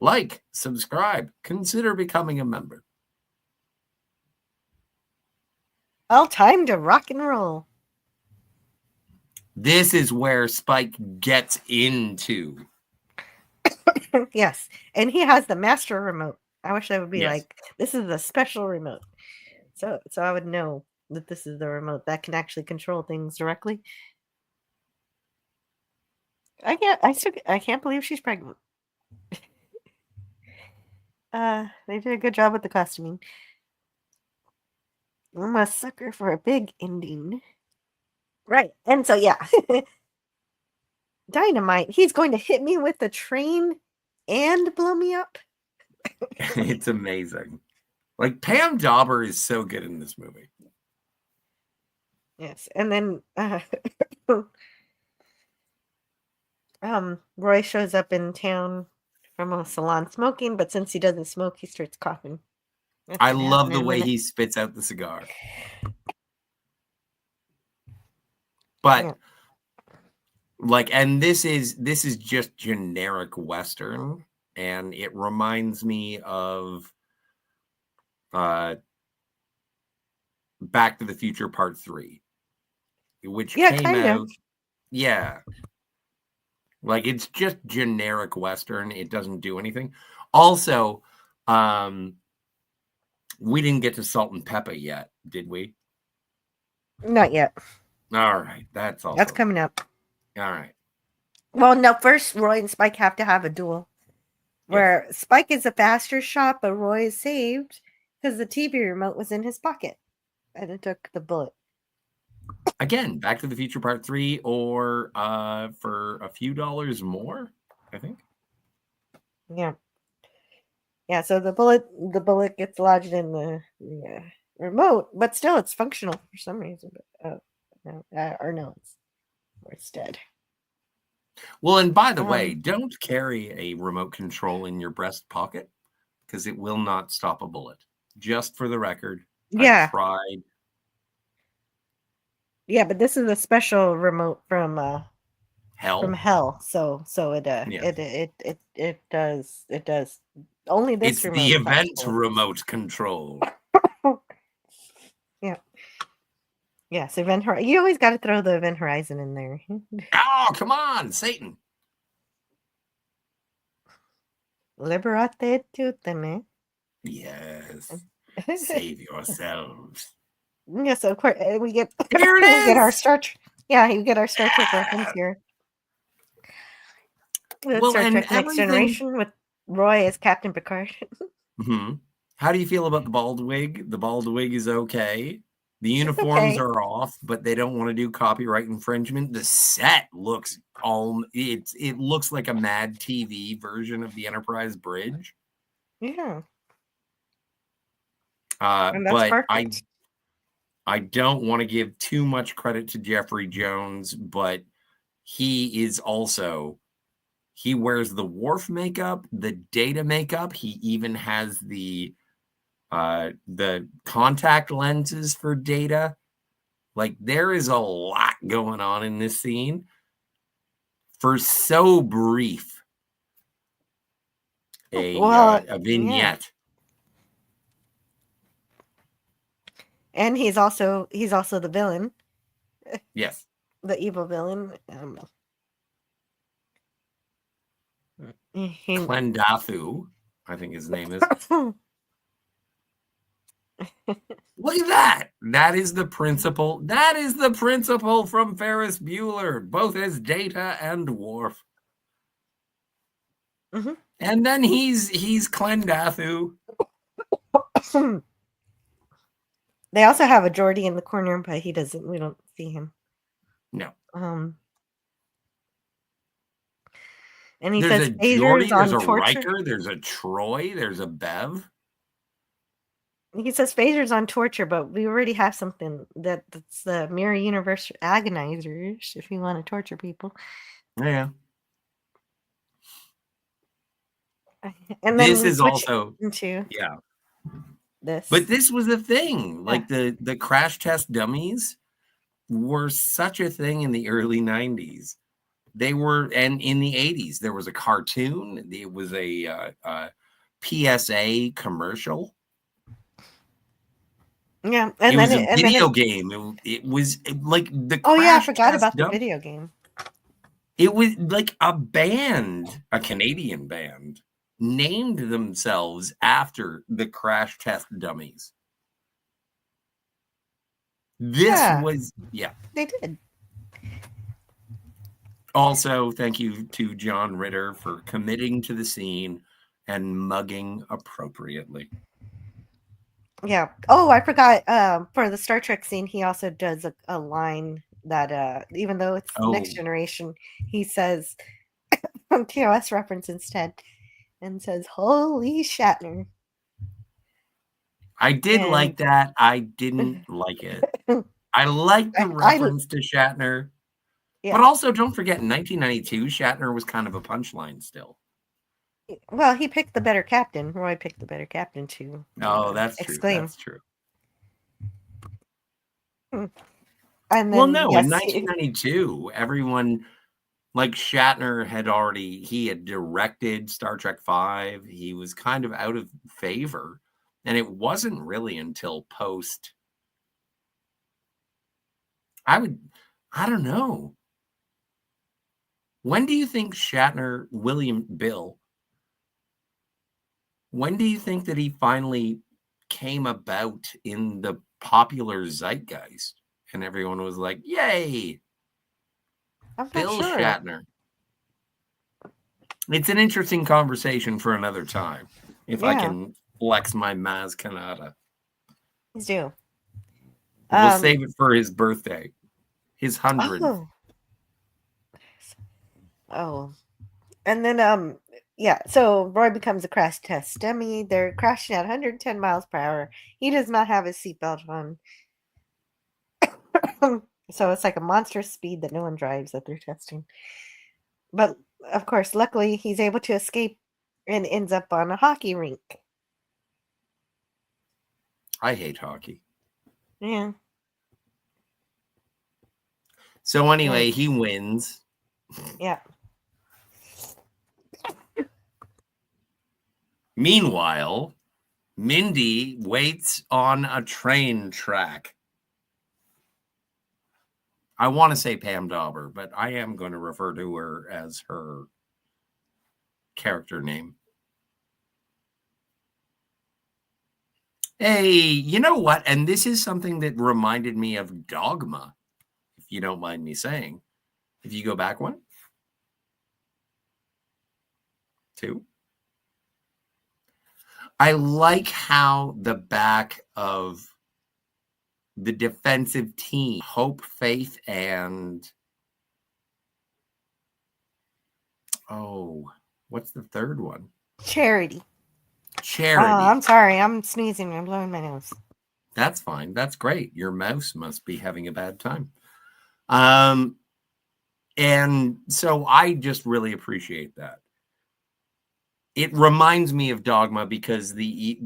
like, subscribe, consider becoming a member. Well, time to rock and roll. This is where Spike gets into. Yes, and he has the master remote. I wish I would be Yes. like, this is the special remote. So I would know that this is the remote that can actually control things directly. I can't believe she's pregnant. They did a good job with the costuming. I'm a sucker for a big ending. Right. And so yeah. Dynamite. He's going to hit me with the train and blow me up. It's amazing. Like, Pam Dauber is so good in this movie. Yes. And then Roy shows up in town from a salon smoking, but since he doesn't smoke, he starts coughing. That's I gonna love happen the in a way minute. he spits out the cigar. But Yeah. like, and this is just generic Western, and it reminds me of Back to the Future Part 3, which Yeah, came kind out. of. Yeah. Like, it's just generic Western. It doesn't do anything. Also, we didn't get to Salt and Pepper yet, did we? Not yet. All right. That's also That's coming up. all right. Well, no, first Roy and Spike have to have a duel. Where Spike is a faster shot, but Roy is saved because the TV remote was in his pocket. And it took the bullet. Again, Back to the Future Part 3, or for a few dollars more, I think. Yeah. Yeah, so the bullet gets lodged in the remote, but still it's functional for some reason. But it's dead. Well, and by the way, don't carry a remote control in your breast pocket because it will not stop a bullet. Just for the record, Yeah. I tried. Yeah, but this is a special remote from Hell. From hell. So it does only this It's remote. the is event possible. remote control. Yeah. Yes, Event Horizon. You always got to throw the Event Horizon in there. Oh, come on, Satan. Liberate tutte. Yes. Save yourselves. Yes, of course. We get Here it we get our is! Star Trek. Yeah, you get our Star Trek reference here. With Well, Star and Trek Next everything- Generation with Roy as Captain Picard. Hmm. How do you feel about the bald wig? The bald wig is okay. The uniforms okay. are off, but they don't want to do copyright infringement. The set looks it looks like a Mad TV version of the Enterprise Bridge. Yeah. And that's But perfect. I don't want to give too much credit to Jeffrey Jones, but he wears the Worf makeup, the Data makeup. He even has the contact lenses for Data. Like, there is a lot going on in this scene for so brief a vignette. Yeah. And he's also the villain. Yes. The evil villain. Klendathu, I think his name is. Look at that. That is the principal. That is the principal from Ferris Bueller, both as Data and Worf. Mm-hmm. And then he's Clendathu. They also have a Geordie in the corner, but he doesn't. We don't see him. No. And he There's says a Geordie, there's a torture. Riker, there's a Troy, there's a Bev. He says Phaser's on torture, but we already have something that's the Mirror Universe Agonizers. If you want to torture people, Yeah. and then This we is switch also into this. But this was a thing. Like the crash test dummies were such a thing in the early 90s. They were, and in the 80s, there was a cartoon. It was a PSA commercial. Yeah, and it then was a video game. It was like the. Oh yeah, I Crash forgot Test about the Dummy. video game. It was like a band, a Canadian band, named themselves after the Crash Test Dummies. This was, they did. Also, thank you to John Ritter for committing to the scene and mugging appropriately. Yeah. Oh, I forgot. For the Star Trek scene, he also does a line that, even though it's Next Generation, he says TOS reference instead, and says, "Holy Shatner." I did like that. I didn't like it. I like the reference to Shatner. Yeah. But also, don't forget, in 1992, Shatner was kind of a punchline still. Well, he picked the better captain. Roy picked the better captain too. Oh, that's true. Exclaim. That's true. And then, well, no, in 1992, everyone, like Shatner he had directed Star Trek V. He was kind of out of favor. And it wasn't really until post. I don't know. When do you think Shatner, Bill, when do you think that he finally came about in the popular zeitgeist? And everyone was like, yay, Bill Shatner. It's an interesting conversation for another time. If I can flex my Maz Kanata. Please do. We'll save it for his birthday. His 100th. Oh. And then so Roy becomes a crash test dummy. They're crashing at 110 miles per hour. He does not have his seatbelt on. So it's like a monstrous speed that no one drives that they're testing. But of course, luckily he's able to escape and ends up on a hockey rink. I hate hockey. Yeah. So anyway, he wins. Yeah. Meanwhile, Mindy waits on a train track. I want to say Pam Dauber, but I am going to refer to her as her character name. Hey, you know what? And this is something that reminded me of Dogma, if you don't mind me saying. If you go back one, two. I like how the back of the defensive team, Hope, Faith, and what's the third one? Charity. Charity. Oh, I'm sorry. I'm sneezing. I'm blowing my nose. That's fine. That's great. Your mouse must be having a bad time. And so I just really appreciate that. It reminds me of Dogma because the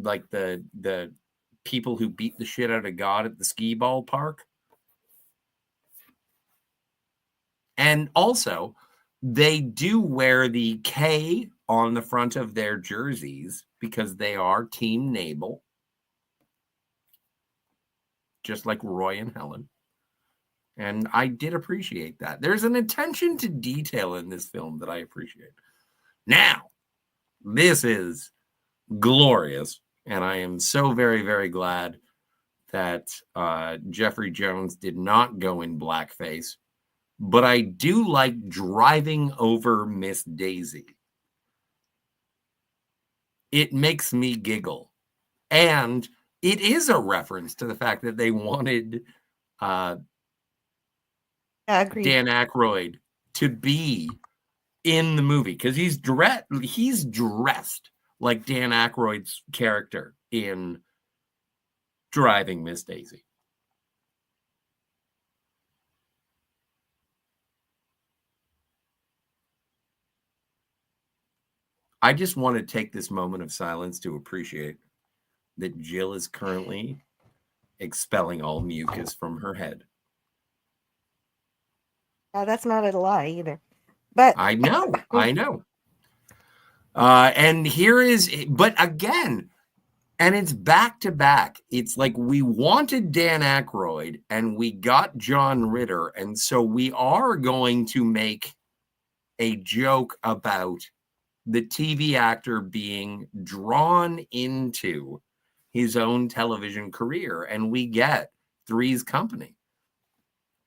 people who beat the shit out of God at the skee ball park. And also, they do wear the K on the front of their jerseys because they are Team Naval. Just like Roy and Helen. And I did appreciate that. There's an attention to detail in this film that I appreciate. Now, this is glorious. And I am so very, very glad that Jeffrey Jones did not go in blackface, but I do like driving over Miss Daisy. It makes me giggle. And it is a reference to the fact that they wanted Dan Aykroyd to be in the movie because he's dressed like Dan Aykroyd's character in Driving Miss Daisy. I just want to take this moment of silence to appreciate that Jill is currently expelling all mucus from her head. That's not a lie either. But I know. And here is, but again, and it's back to back. It's like we wanted Dan Aykroyd and we got John Ritter. And so we are going to make a joke about the TV actor being drawn into his own television career. And we get Three's Company.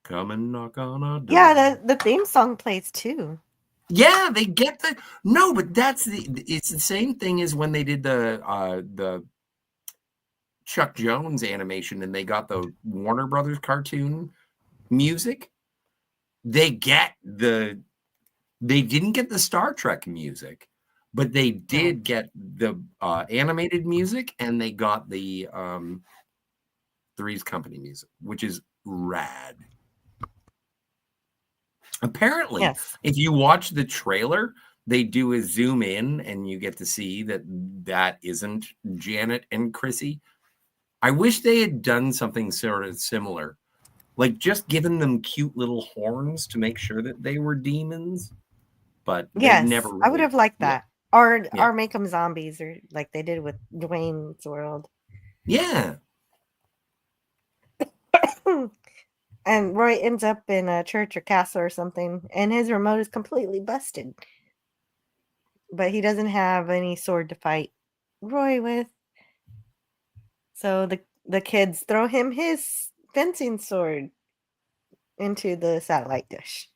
Come and knock on a door. Yeah, the theme song plays too. Yeah, they get the no, but it's the same thing as when they did the Chuck Jones animation and they got the Warner Brothers cartoon music. They didn't get the Star Trek music, but they did get the animated music and they got the Three's Company music, which is rad. Apparently, yes. If you watch the trailer, they do a zoom in and you get to see that isn't Janet and Chrissy. I wish they had done something sort of similar, like just given them cute little horns to make sure that they were demons. But yes, never really, I would have liked that. Yeah. Or make them zombies, or like they did with Dwayne's World. Yeah. And Roy ends up in a church or castle or something, and his remote is completely busted. But he doesn't have any sword to fight Roy with. So the kids throw him his fencing sword into the satellite dish,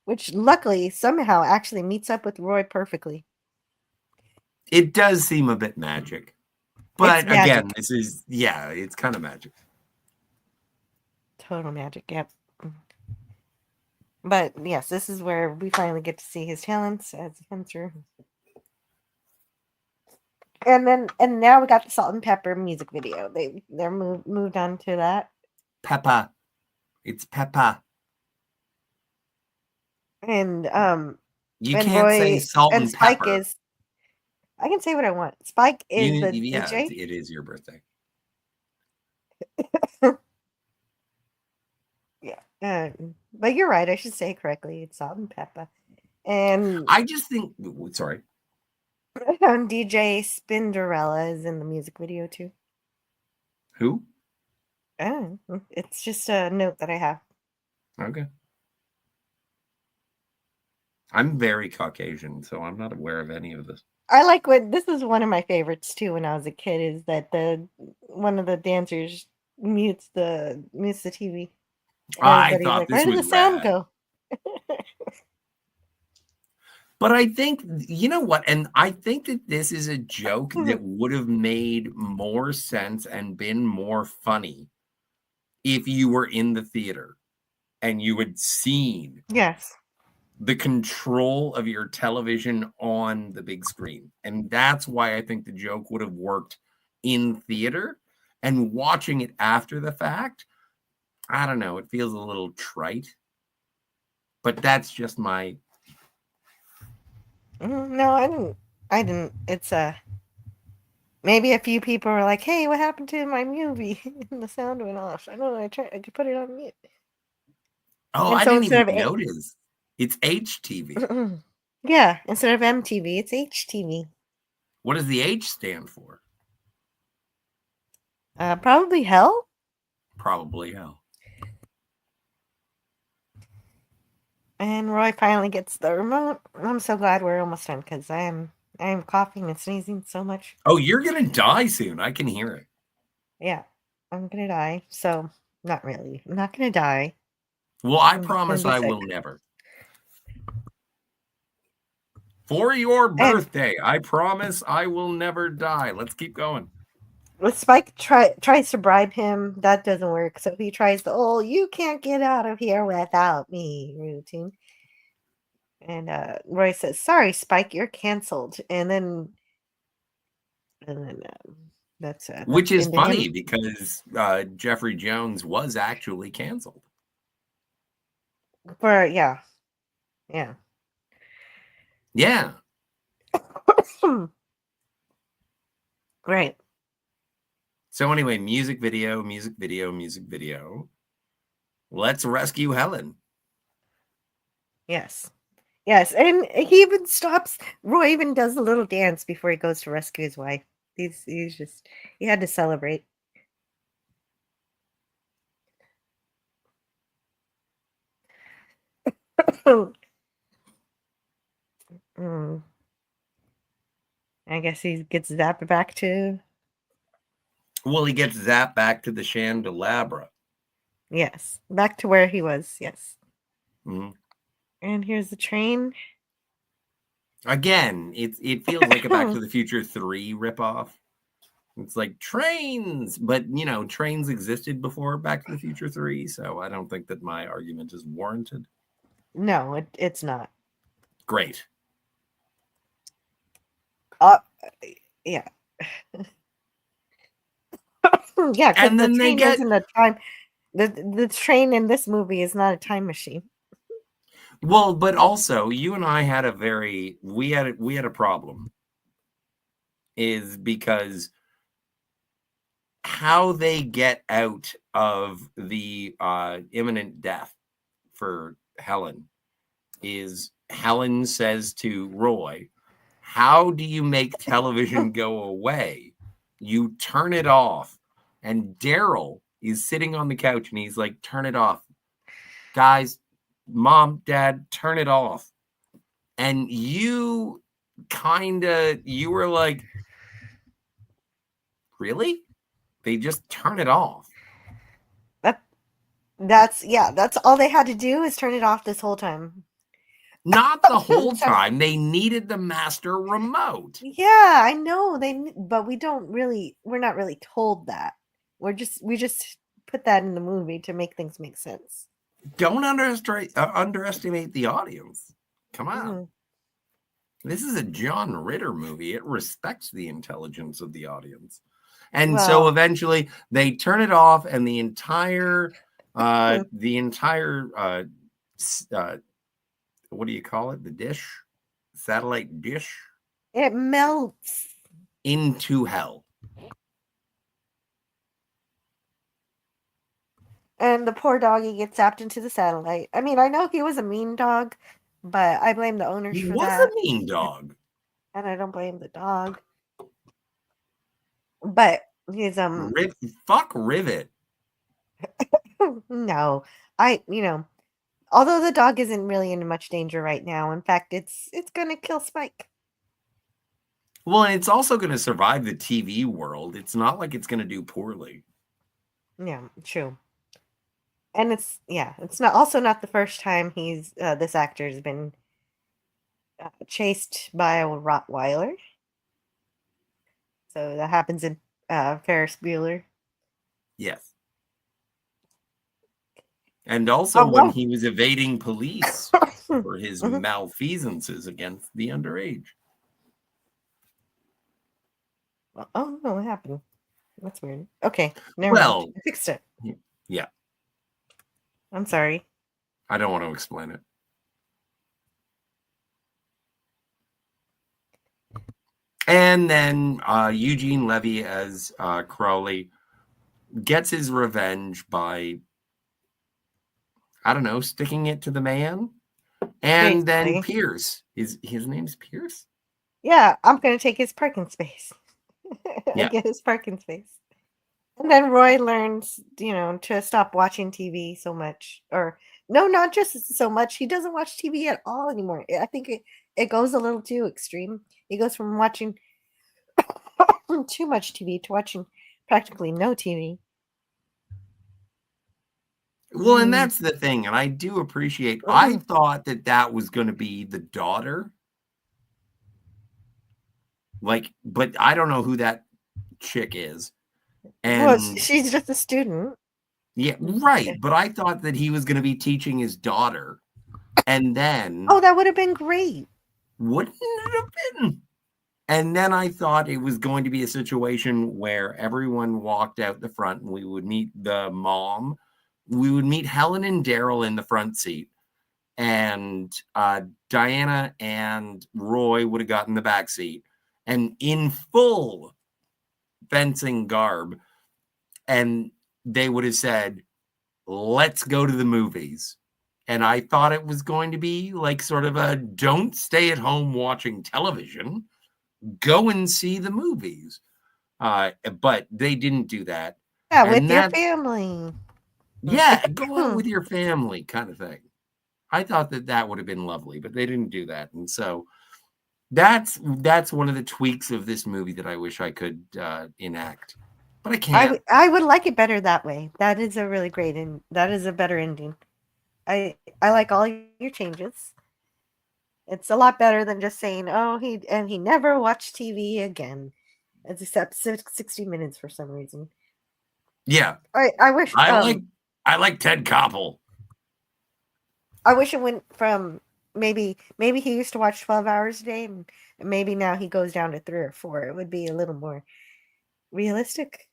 which luckily somehow actually meets up with Roy perfectly. It does seem a bit magic. But again, it's kind of magic. Total magic, yep. But yes, this is where we finally get to see his talents as a fencer. And now we got the Salt and Pepper music video. They're moved on to that. Peppa. It's Peppa. And you can't say Salt and Spike Pepper. Is I can say what I want. Spike is the DJ. It is your birthday. Yeah. But you're right. I should say it correctly. It's Salt and Pepper. And I just think, sorry. DJ Spinderella is in the music video too. Who? Oh, it's just a note that I have. Okay. I'm very Caucasian, so I'm not aware of any of this. I like this is one of my favorites too when I was a kid, is that one of the dancers mutes the TV. I thought like, this where did was the sound rad. go? But I think, you know what? And I think that this is a joke that would have made more sense and been more funny if you were in the theater and you had seen the control of your television on the big screen. And that's why I think the joke would have worked in theater. And watching it after the fact, I don't know, it feels a little trite. But that's just my... No, I didn't. It's maybe a few people were like, "Hey, what happened to my movie?" And the sound went off. I don't know. I could put it on mute. Oh, I didn't even notice. It's HTV. Yeah, instead of MTV, it's HTV. What does the H stand for? Probably hell. Probably hell. And Roy finally gets the remote. I'm so glad we're almost done because I am coughing and sneezing so much. Oh, you're gonna die soon. I can hear it. Yeah. I'm gonna die. So not really. I'm not gonna die. Well, I I'm just gonna promise be I sick. will never. For your And birthday, I promise I will never die. Let's keep going. Spike tries to bribe him. That doesn't work. So he tries the "you can't get out of here without me" routine. And Roy says, "Sorry, Spike, you're canceled." And then that's Which is into him. funny because Jeffrey Jones was actually canceled. Yeah. Yeah. Right. So anyway, music video. Let's rescue Helen. Yes. Yes, and he even stops. Roy even does a little dance before he goes to rescue his wife. He's just he had to celebrate. Mm. I guess he gets zapped back to. Well, he gets zapped back to the Chandelabra. Yes, back to where he was. Yes. Mm-hmm. And here's the train. Again, it feels like a Back to the Future 3 ripoff. It's like trains, but trains existed before Back to the Future 3, so I don't think that my argument is warranted. No, it's not. Great. Yeah. Yeah, because the train isn't a time. The train in this movie is not a time machine. Well, but also you and I had we had a problem. Is because how they get out of the imminent death for Helen is Helen says to Roy, "How do you make television go away? You turn it off." And Daryl is sitting on the couch and he's like, "Turn it off. Guys, Mom, Dad, turn it off." And you were like, really? They just turn it off. That's all they had to do is turn it off this whole time. Not the whole time. They needed the master remote. Yeah, I know but we're not really told that. We just put that in the movie to make things make sense. Don't underestimate the audience. Come on. Mm-hmm. This is a John Ritter movie. It respects the intelligence of the audience. And so eventually they turn it off and the entire what do you call it? The dish? Satellite dish? It melts into hell. And the poor doggy gets zapped into the satellite. I mean, I know he was a mean dog, but I blame the owners for that. He was a mean dog. And I don't blame the dog. But he's fuck Rivet. No. Although the dog isn't really in much danger right now. In fact, it's gonna kill Spike. Well, and it's also gonna survive the TV world. It's not like it's gonna do poorly. Yeah, true. And it's not the first time this actor has been chased by a Rottweiler. So that happens in Ferris Bueller. Yes. And also when he was evading police for his malfeasances against the underage. Oh no, what happened? That's weird. Okay, never mind. I fixed it. Yeah. I'm sorry. I don't want to explain it. And then Eugene Levy as Crowley gets his revenge by, I don't know, sticking it to the man. And Basically. then Pierce. His name's Pierce? Yeah, I'm going to take his parking space. Yeah. I get his parking space. And then Roy learns, to stop watching TV so much. Or, no, not just so much. He doesn't watch TV at all anymore. I think it goes a little too extreme. He goes from watching too much TV to watching practically no TV. Well, and that's the thing, and I do appreciate. I thought that was going to be the daughter, like, but I don't know who that chick is. And well, she's just a student. Yeah, right. But I thought that he was going to be teaching his daughter, and then that would have been great. Wouldn't it have been? And then I thought it was going to be a situation where everyone walked out the front, and we would meet the mom. We would meet Helen and Daryl in the front seat, and Diana and Roy would have gotten the back seat, and in full fencing garb, and they would have said, "Let's go to the movies." And I thought it was going to be like sort of a don't stay at home watching television, go and see the movies. But they didn't do that. Yeah, with your family. Yeah, go out with your family kind of thing. I thought that would have been lovely, but they didn't do that. And so that's one of the tweaks of this movie that I wish I could enact. But I can't. I would like it better that way. That is a really great and that is a better ending. I like all your changes. It's a lot better than just saying, "Oh, he never watched TV again," except 60 Minutes for some reason. Yeah, I wish I like Ted Koppel. I wish it went from maybe he used to watch 12 hours a day, and maybe now he goes down to 3 or 4. It would be a little more realistic.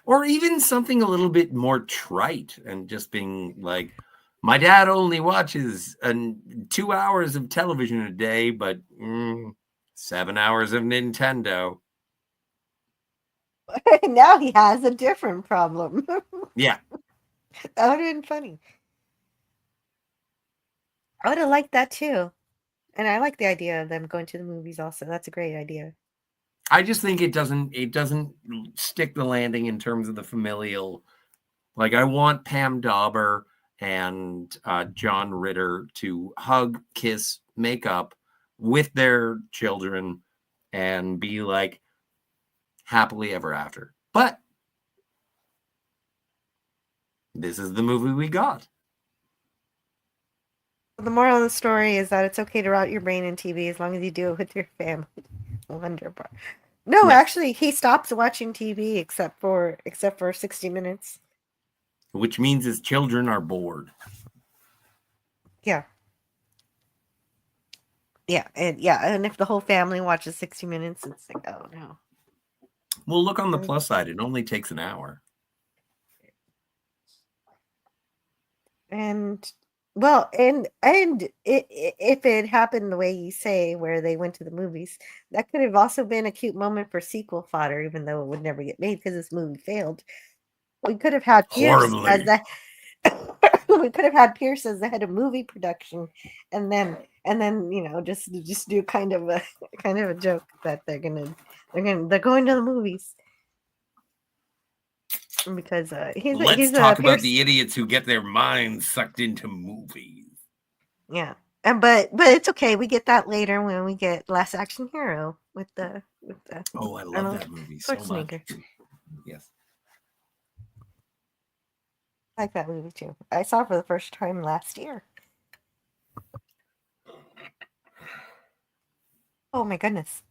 Or even something a little bit more trite and just being like, my dad only watches 2 hours of television a day, but 7 hours of Nintendo. Now he has a different problem. Yeah. That would have been funny. I would have liked that too. And I like the idea of them going to the movies also. That's a great idea. I just think it doesn't stick the landing in terms of the familial. Like, I want Pam Dauber and John Ritter to hug, kiss, make up with their children and be like happily ever after. But this is the movie we got. The moral of the story is that it's okay to rot your brain in TV as long as you do it with your family. Wonderful. No, actually, he stops watching TV except for 60 Minutes. Which means his children are bored. Yeah. Yeah, and if the whole family watches 60 Minutes, it's like, oh no. Well, look on the plus side. It only takes an hour. And well, and if it happened the way you say, where they went to the movies, that could have also been a cute moment for sequel fodder, even though it would never get made because this movie failed. We could have had Pierce as the we could have had Pierce as the head of movie production, and then just do kind of a joke that they're going to the movies. Because let's talk about the idiots who get their minds sucked into movies. Yeah, but it's okay. We get that later when we get Last Action Hero with the. Oh, I love that movie so much. Yes, I like that movie too. I saw it for the first time last year. Oh my goodness!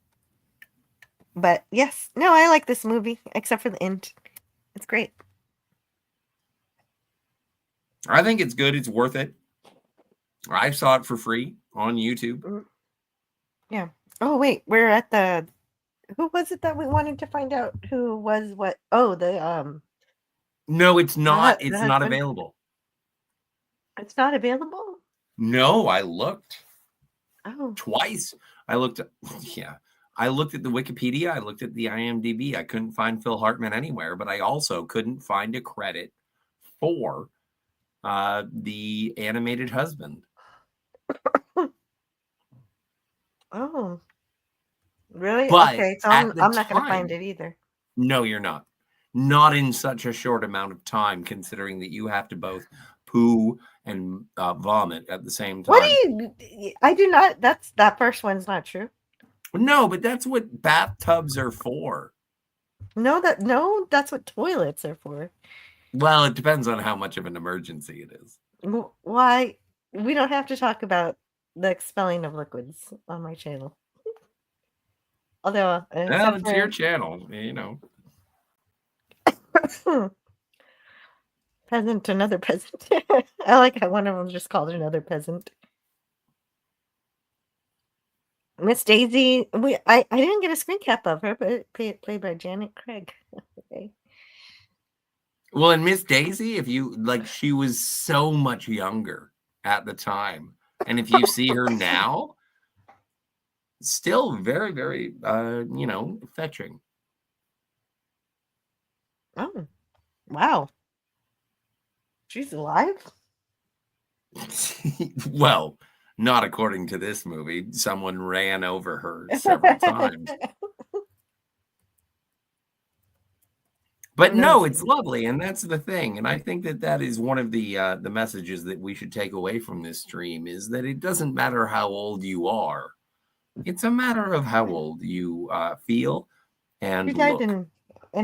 But yes, no, I like this movie except for the end. It's great. I think it's good. It's worth it. I saw it for free on YouTube. Yeah. Oh, wait. We're at the... Who was it that we wanted to find out who was what? Oh, the... No, it's not. It's not husband? available. It's not available? No, I looked. Oh. Twice. I looked at... Yeah. I looked at the Wikipedia. I looked at the IMDb. I couldn't find Phil Hartman anywhere, but I also couldn't find a credit for the animated husband. Oh. Really? But okay, so I'm not going to find it either. No, you're not. Not in such a short amount of time, considering that you have to both poo and vomit at the same time. What do you... I do not... That first one's not true. No, but that's what bathtubs are for. No, that's what toilets are for. Well, it depends on how much of an emergency it is. Why? We don't have to talk about the expelling of liquids on my channel. Although, Well, except it's your for channel, you know. peasant, another peasant. I like how one of them just called another peasant. Miss Daisy, I didn't get a screen cap of her, but played by Janet Craig. Okay. Well, and Miss Daisy, if you like, she was so much younger at the time. And if you see her now, still very, very, fetching. Oh, wow. She's alive? Well, not according to this movie. Someone ran over her several times. But no, it's lovely, and that's the thing. And I think that is one of the messages that we should take away from this stream is that it doesn't matter how old you are. It's a matter of how old you feel and She died look. in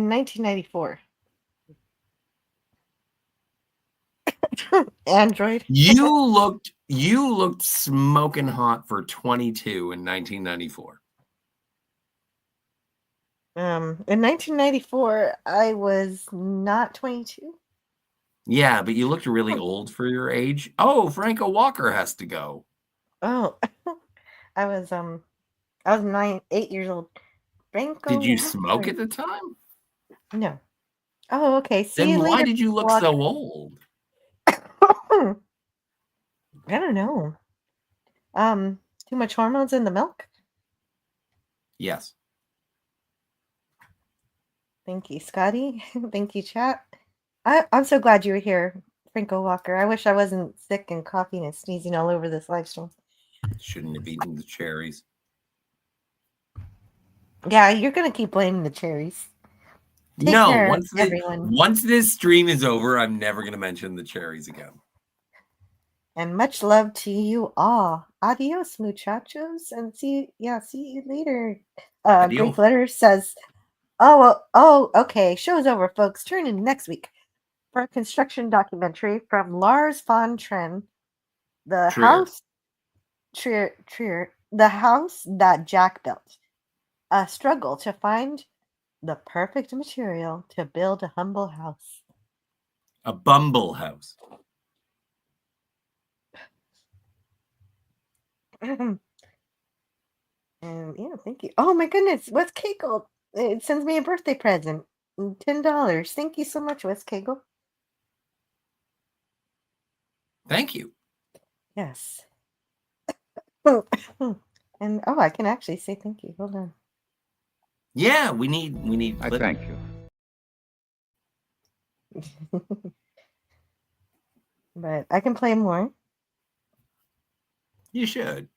1994. Android. You looked smoking hot for 22 in 1994. In 1994, I was not 22. Yeah, but you looked really old for your age. Oh, Franco Walker has to go. Oh, I was 8 years old. Franco Did you smoke Walker. at the time? No. Oh, okay. See Then you why later, did you look Walker. so old? I don't know. Too much hormones in the milk? Yes. Thank you, Scotty. Thank you, chat. I'm so glad you were here, Franco Walker. I wish I wasn't sick and coughing and sneezing all over this live stream. Shouldn't have eaten the cherries. Yeah, you're gonna keep blaming the cherries. Take No, care, once everyone. once this stream is over, I'm never going to mention the cherries again. And much love to you all. Adios, muchachos, and see you later. Adios. Greek Letter says, oh, okay. Show's over, folks. Tune in next week for a construction documentary from Lars von Trier, the house that Jack built. A struggle to find the perfect material to build a humble house. A bumble house. And yeah, thank you. Oh my goodness, Wes Cagle. It sends me a birthday present. $10. Thank you so much, Wes Cagle. Thank you. Yes. And I can actually say thank you. Hold on. Yeah, we need. I thank you. But I can play more. You should.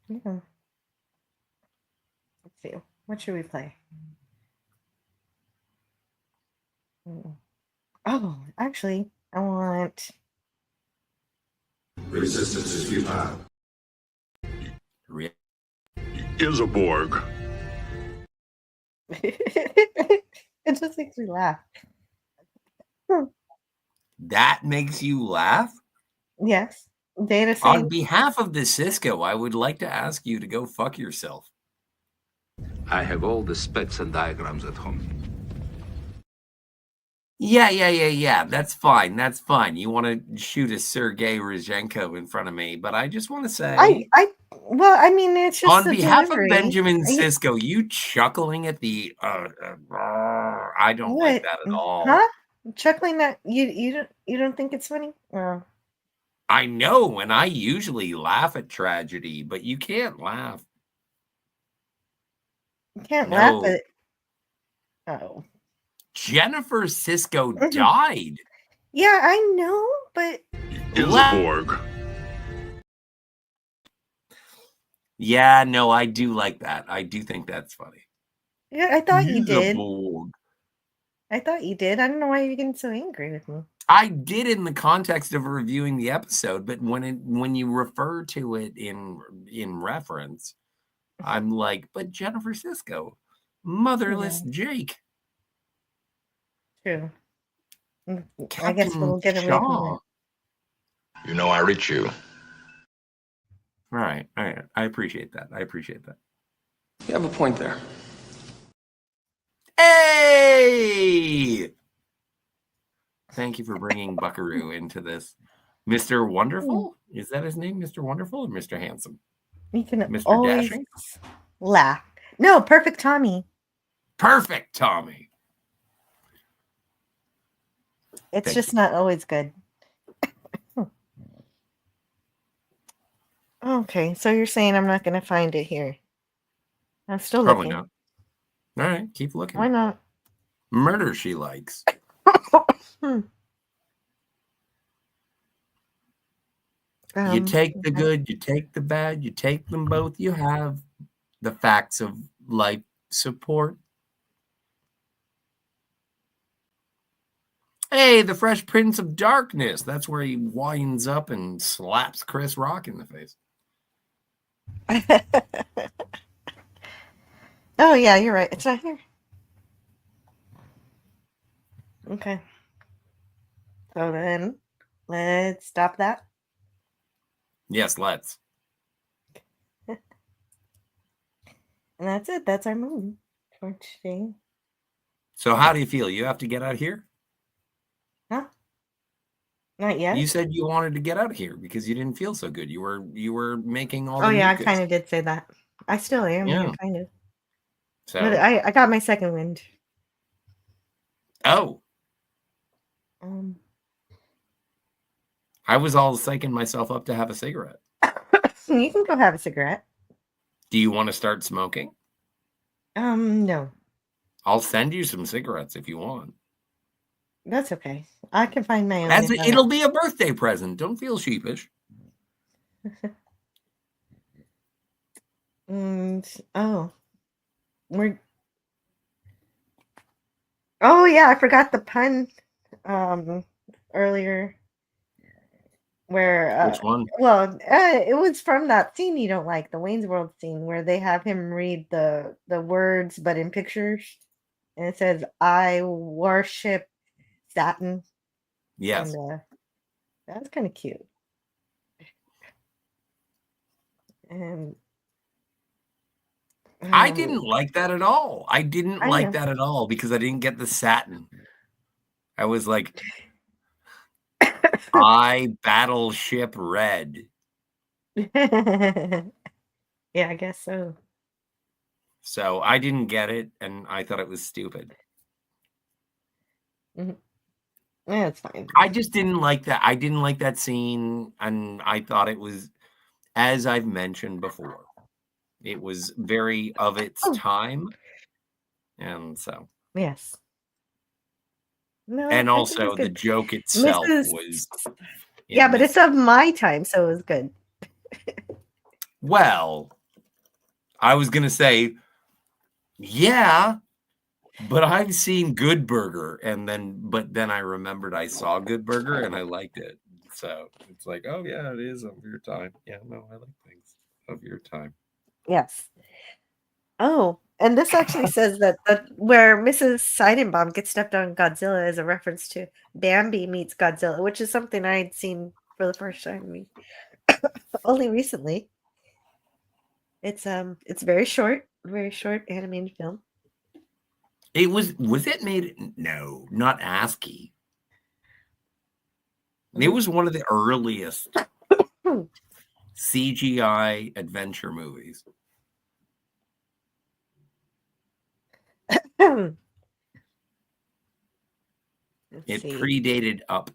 Yeah. Let's see. What should we play? Oh, actually, I want. Resistance is futile. Is a Borg. It just makes me laugh. That makes you laugh? Yes. Data On saying behalf of the Cisco, I would like to ask you to go fuck yourself. I have all the specs and diagrams at home. Yeah. That's fine. That's fine. You want to shoot a Sergei Rozhenko in front of me, but I just want to say, well, I mean, it's just on the behalf delivery. of Benjamin Cisco, you chuckling at the I don't like that at all. Huh? Chuckling that you don't think it's funny? Oh. I know, and I usually laugh at tragedy, but you can't laugh. You can't No. laugh at it. Oh. Jennifer Cisco died. Yeah, I know, but Is a Borg. Yeah, no, I do like that. I do think that's funny. yeah, I thought you Is a did. Borg. I thought you did. I don't know why you're getting so angry with me. I did in the context of reviewing the episode, but when you refer to it in reference, I'm like, but Jennifer Cisco, motherless Jake. True. I guess we'll get away from Shaw. that. You know I reach you. All right. I appreciate that. You have a point there. Hey! Thank you for bringing Buckaroo into this. Mr. Wonderful? Is that his name, Mr. Wonderful or Mr. Handsome? You can Mr. always Dashing? laugh. No, Perfect Tommy. Perfect Tommy. It's Thank just not always good. Okay, so you're saying I'm not going to find it here. I'm still Probably looking. not. All right, keep looking. Why not? Murder she likes. Hmm. You take the okay. good, you take the bad, you take them both. You have the facts of life support. Hey, the Fresh Prince of Darkness. That's where he winds up and slaps Chris Rock in the face. Oh, yeah, you're right. It's not here. Okay. So then, let's stop that. Yes, let's. And that's it. That's our movie for today. So how do you feel? You have to get out of here? Huh? Not yet. You said you wanted to get out of here because you didn't feel so good. You were making all Oh, the yeah, I mucus. kind of did say that. I still am. Yeah. Yeah, kind of. So But I got my second wind. oh, Um, I was all psyching myself up to have a cigarette. you can go have a cigarette. Do you want to start smoking? No, I'll send you some cigarettes if you want. that's okay. I can find my own. if I It'll want. be a birthday present. Don't feel sheepish. Oh, oh yeah, I forgot the pun earlier where Which one? well it was from that scene you don't like, the Wayne's World scene where they have him read the words but in pictures, and it says I worship Saturn. Yes. And that's kind of cute. And I didn't like that at all. I didn't I like know. that at all because I didn't get the satin. I was like, I battleship red. Yeah, I guess so. So I didn't get it, and I thought it was stupid. Yeah, it's fine. I just didn't like that. I didn't like that scene, and I thought it was, as I've mentioned before, it was very of its time. And so, Yes. No, and I think also it's the good. joke itself Mrs. was, Yeah, but it's of my time, so it was good. well, I was going to say, yeah, but I've seen Good Burger, but then I remembered I saw Good Burger and I liked it. So it's like, oh yeah, it is of your time. Yeah, no, I like things of your time. Yes. Oh, and this actually says that where Mrs. Seidenbaum gets stepped on Godzilla is a reference to Bambi meets Godzilla, which is something I'd seen for the first time only recently. It's very short animated film. It was it made? No, not ASCII. It was one of the earliest CGI adventure movies. It predated Up.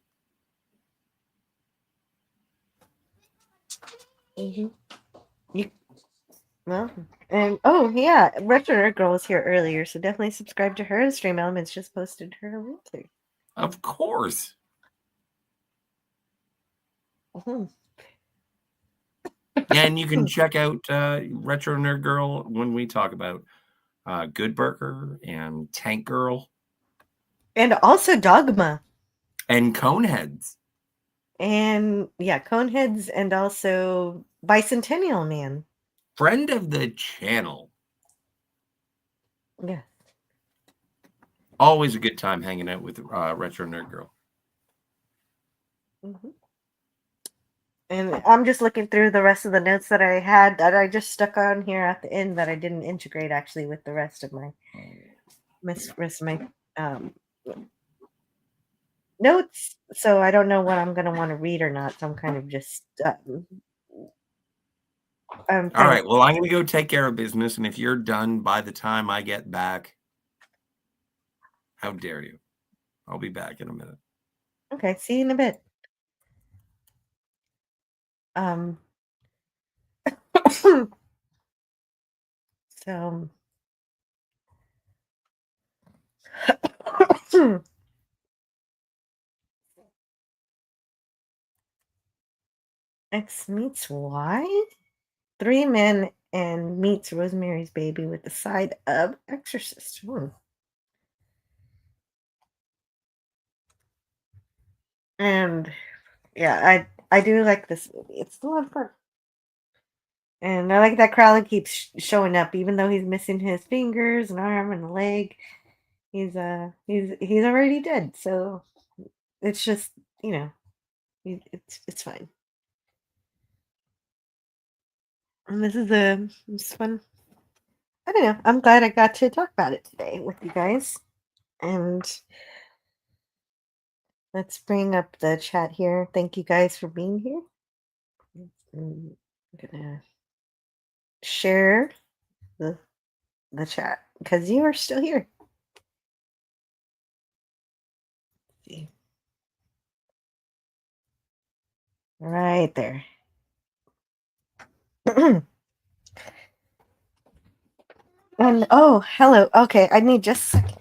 Well, and oh yeah, Retro Nerd Girl was here earlier, so definitely subscribe to her. Stream Elements just posted her link there. Of course. And you can check out Retro Nerd Girl when we talk about Good Burger and Tank Girl. And also Dogma. And Coneheads. And yeah, Coneheads and also Bicentennial Man. Friend of the channel. Yeah. Always a good time hanging out with Retro Nerd Girl. Mhm. And I'm just looking through the rest of the notes that I had that I just stuck on here at the end that I didn't integrate actually with the rest of my um, notes. So I don't know what I'm going to want to read or not. So I'm kind of just. All right. Well, I'm going to go take care of business. And if you're done by the time I get back, how dare you? I'll be back in a minute. Okay. See you in a bit. So. X meets Y. 3 Men and meets Rosemary's Baby with the side of Exorcist. And yeah, I do like this movie. It's a lot of fun. And I like that Crowley keeps showing up, even though he's missing his fingers, an arm, and a leg. He's already dead, so it's just it's fine. And it's fun. I don't know. I'm glad I got to talk about it today with you guys. And let's bring up the chat here. Thank you guys for being here. I'm gonna share the chat because you are still here. See. Right there. And oh, hello. Okay, I need just a second.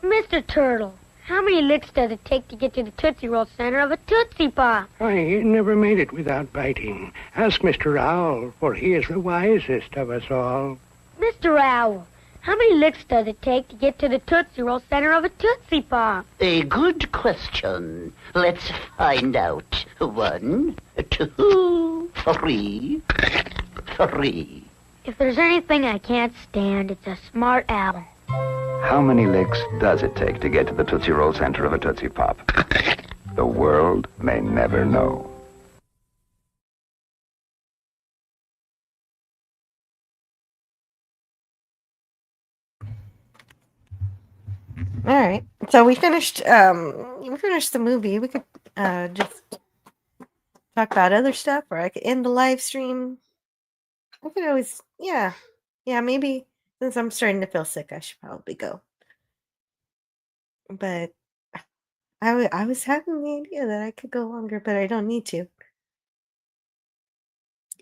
Mr. Turtle, how many licks does it take to get to the Tootsie Roll center of a Tootsie Pop? I never made it without biting. Ask Mr. Owl, for he is the wisest of us all. Mr. Owl, how many licks does it take to get to the Tootsie Roll center of a Tootsie Pop? A good question. Let's find out. 1, 2, 3. If there's anything I can't stand, it's a smart owl. How many licks does it take to get to the Tootsie Roll center of a Tootsie Pop? The world may never know. All right. So we finished the movie. We could just talk about other stuff, or I could end the live stream. I could always maybe since I'm starting to feel sick, I should probably go. But I was having the idea that I could go longer, but I don't need to.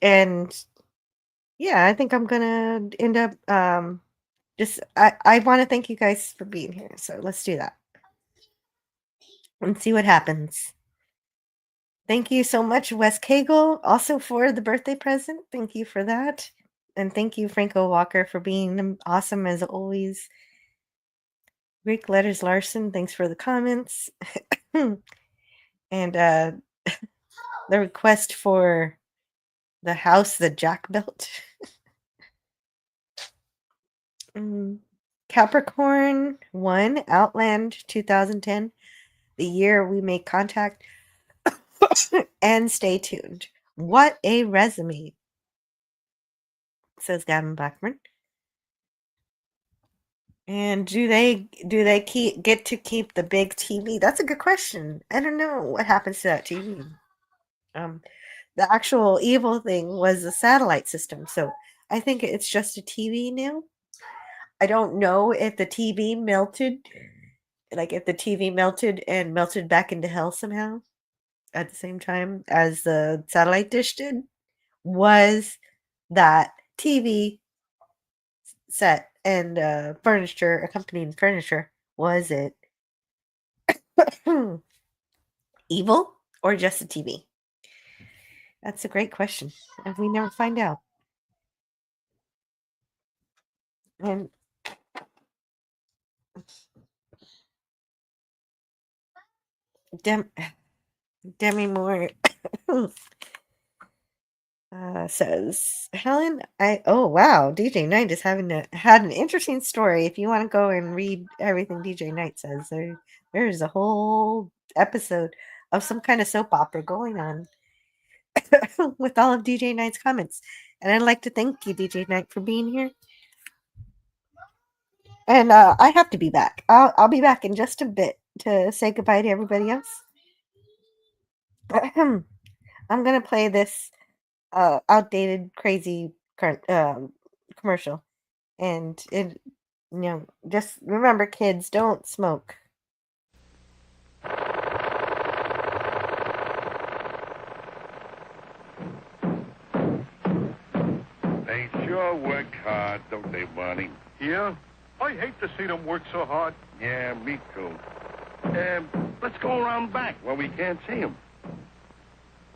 And yeah, I think I'm gonna end up I want to thank you guys for being here. So let's do that and see what happens. Thank you so much, Wes Cagle, also for the birthday present. Thank you for that. And thank you, Franco Walker, for being awesome as always. Greek Letters Larson, thanks for the comments. And the request for the house that Jack built. Capricorn 1, Outland 2010, the year we make contact. And stay tuned. What a resume, says Gavin Blackburn. And do they get to keep the big TV? That's a good question. I don't know what happens to that TV. The actual evil thing was the satellite system, so I think it's just a TV now. I don't know if the TV melted, if the TV melted and melted back into hell somehow at the same time as the satellite dish did. Was that TV set and furniture, accompanying furniture, was it evil or just a TV? That's a great question, and we never find out. And Demi Moore says, Helen, oh wow, DJ Knight is had an interesting story. If you want to go and read everything DJ Knight says, there's a whole episode of some kind of soap opera going on with all of DJ Knight's comments. And I'd like to thank you, DJ Knight, for being here. And I have to be back. I'll be back in just a bit to say goodbye to everybody else. I'm gonna play this outdated, crazy commercial, and just remember, kids, don't smoke. They sure work hard, don't they, Barney? Yeah? I hate to see them work so hard. Yeah, me too. Let's go around back where we can't see them.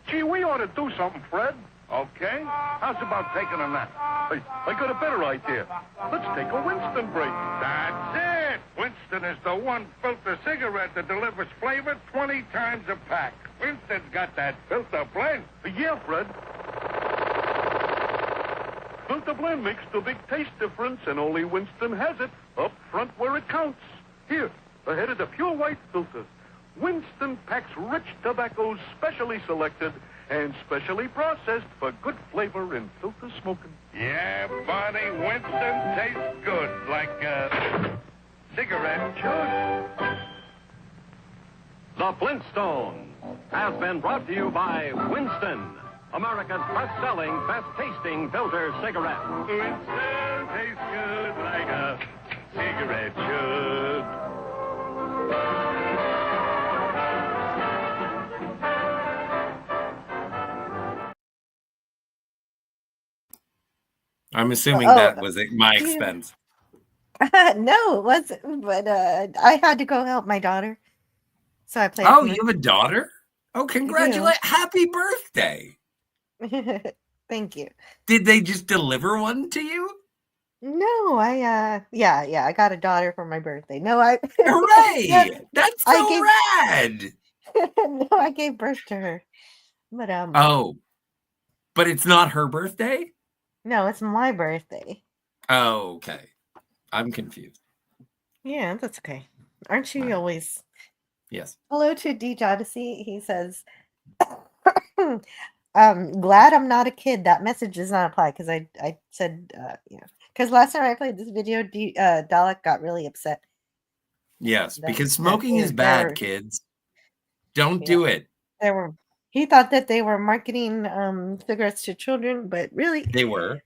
Gee, we ought to do something, Fred. Okay. How's about taking a nap? I got a better idea. Let's take a Winston break. That's it. Winston is the one filter cigarette that delivers flavor 20 times a pack. Winston's got that filter blend. Yeah, Fred. Filter blend makes the big taste difference, and only Winston has it up front where it counts. Here, ahead of the pure white filter. Winston packs rich tobaccos specially selected and specially processed for good flavor in filter smoking. Yeah, Barney, Winston tastes good, like a cigarette should. The Flintstones has been brought to you by Winston, America's best-selling, best-tasting filter cigarette. Winston tastes good like a cigarette should. I'm assuming that was at my expense. No, it wasn't. But I had to go help my daughter, so I played. Oh, you have a daughter? Oh, congratulations! Happy birthday! Thank you. Did they just deliver one to you? No, I got a daughter for my birthday. No, Hooray! Yeah, That's so rad. No, I gave birth to her, but Oh, but it's not her birthday. No, it's my birthday. Oh, okay. I'm confused. Yeah, that's okay. Aren't you always? Yes. Hello to D Odyssey. He says, glad I'm not a kid. That message does not apply because I said, because last time I played this video, Dalek got really upset. Yes, because smoking is bad, kids. Don't do it. He thought that they were marketing cigarettes to children, but really they were.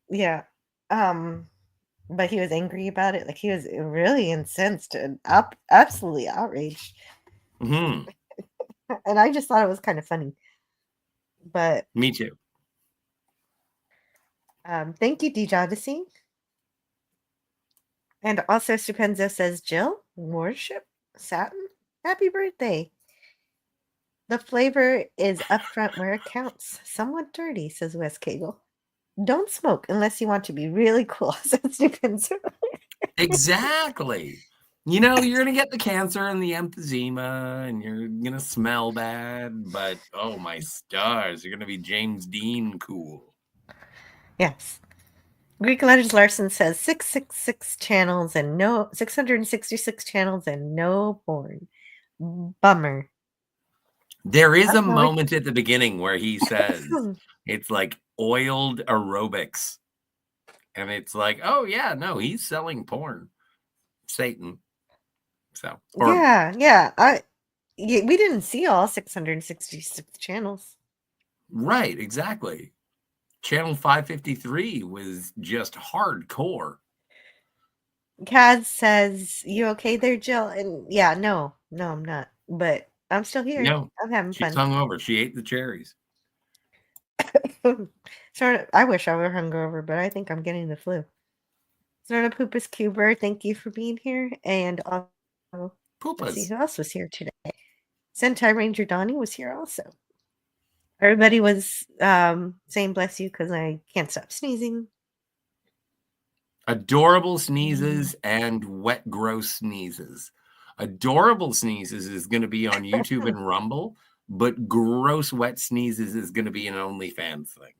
Yeah. But he was angry about it. Like, he was really incensed and absolutely outraged. Mm-hmm. And I just thought it was kind of funny. But me too. Thank you, DJ Odyssey. And also Stupenzo says, Jill, worship, satin, happy birthday. The flavor is up front where it counts. Somewhat dirty, says Wes Cagle. Don't smoke unless you want to be really cool, says Stupenzo. Exactly. You know, you're going to get the cancer and the emphysema and you're going to smell bad, but oh my stars, you're going to be James Dean cool. Yes. Greek Letters Larson says 666 channels and no 666 channels and no porn. Bummer. There is a moment at the beginning where he says it's like oiled aerobics. And it's like, oh yeah, no, he's selling porn. Satan. So yeah. We didn't see all 666 channels. Right, exactly. Channel 553 was just hardcore. Kaz says, "You okay there, Jill?" And yeah, no, I'm not. But I'm still here. No, I'm having fun. She's hungover. She ate the cherries. I wish I were hungover, but I think I'm getting the flu. Sorta Poopas Cuber, thank you for being here. And also, let's see who else was here today. Sentai Ranger Donnie was here also. Everybody was saying bless you because I can't stop sneezing. Adorable sneezes and wet gross sneezes. Adorable sneezes is going to be on YouTube and Rumble, but gross wet sneezes is going to be an OnlyFans thing.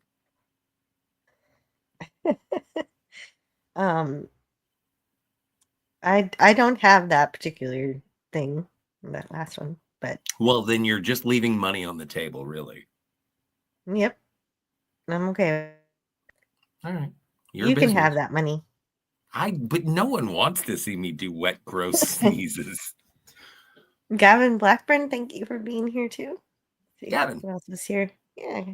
I don't have that particular thing, that last one, but Well, then you're just leaving money on the table, really. yep, I'm okay. All right. You can have that money. But no one wants to see me do wet, gross sneezes. Gavin Blackburn, thank you for being here too. See Gavin. who else is here? Yeah,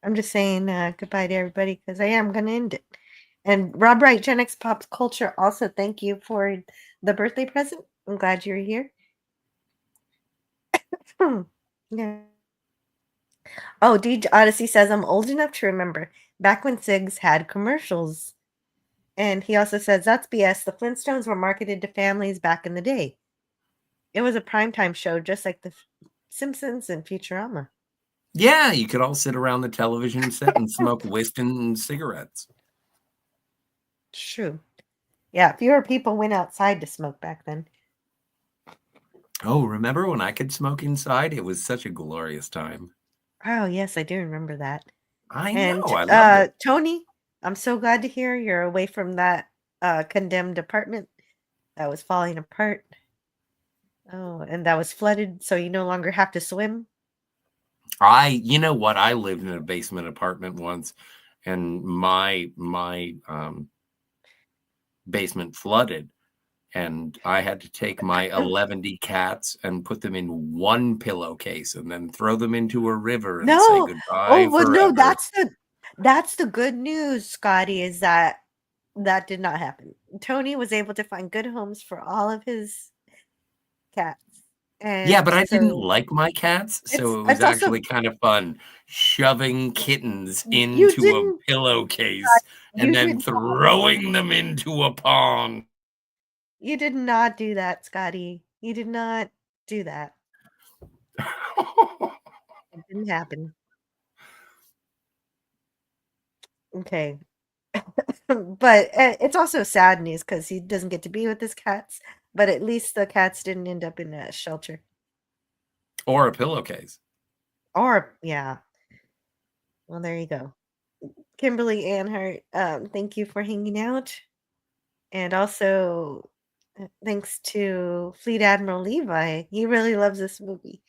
I'm just saying goodbye to everybody because I am going to end it. And Rob Wright, Gen X Pop Culture, also thank you for the birthday present. I'm glad you're here. Yeah. Oh, DJ Odyssey says I'm old enough to remember back when SIGs had commercials. And he also says that's BS. The Flintstones were marketed to families back in the day. It was a primetime show just like the Simpsons and Futurama. Yeah, you could all sit around the television set and smoke Winston cigarettes. True. Yeah, fewer people went outside to smoke back then. Oh, remember when I could smoke inside? It was such a glorious time. Oh, yes, I do remember that. I And know. I loved it. Tony, I'm so glad to hear you're away from that condemned apartment that was falling apart. Oh, and that was flooded, so you no longer have to swim. You know what? I lived in a basement apartment once, and my basement flooded, and I had to take my 11 cats and put them in one pillowcase and then throw them into a river and say No. goodbye Oh, well, no, forever. that's the good news, Scotty, is that did not happen. Tony was able to find good homes for all of his cats. And Yeah, but I didn't so like my cats, so it was it's also actually kind of fun shoving kittens you into a didn't pillowcase you and then did not throwing them into a pond. you did not do that, Scotty. You did not do that. It didn't happen. Okay. But it's also sad news because he doesn't get to be with his cats. But at least the cats didn't end up in a shelter. Or a pillowcase. Or, yeah. Well, there you go. Kimberly Anhart, thank you for hanging out. And also, thanks to Fleet Admiral Levi. He really loves this movie.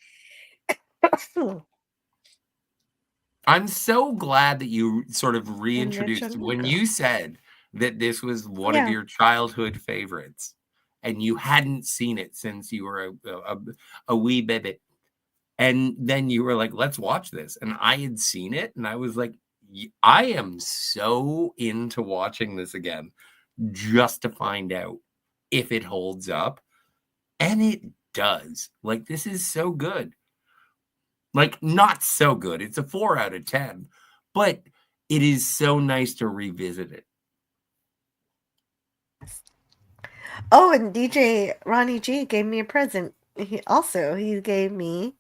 I'm so glad that you sort of And reintroduced Richard when Luca. you said that this was one of Yeah. your childhood favorites and you hadn't seen it since you were a wee baby. And then you were like, let's watch this. And I had seen it and I was like, I am so into watching this again just to find out if it holds up. And it does. Like, this is so good. Like, not so good. It's a 4 out of 10, but it is so nice to revisit it. Oh, and DJ Ronnie G gave me a present. He gave me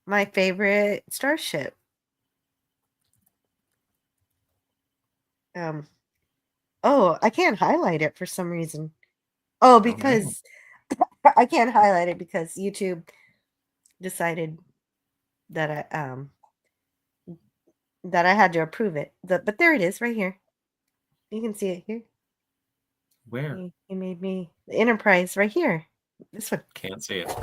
my favorite starship. Oh, I can't highlight it for some reason. Oh, because I can't highlight it because YouTube decided that I had to approve it. But there it is, right here. You can see it here. Where? He made me the Enterprise right here. This one. Can't see it.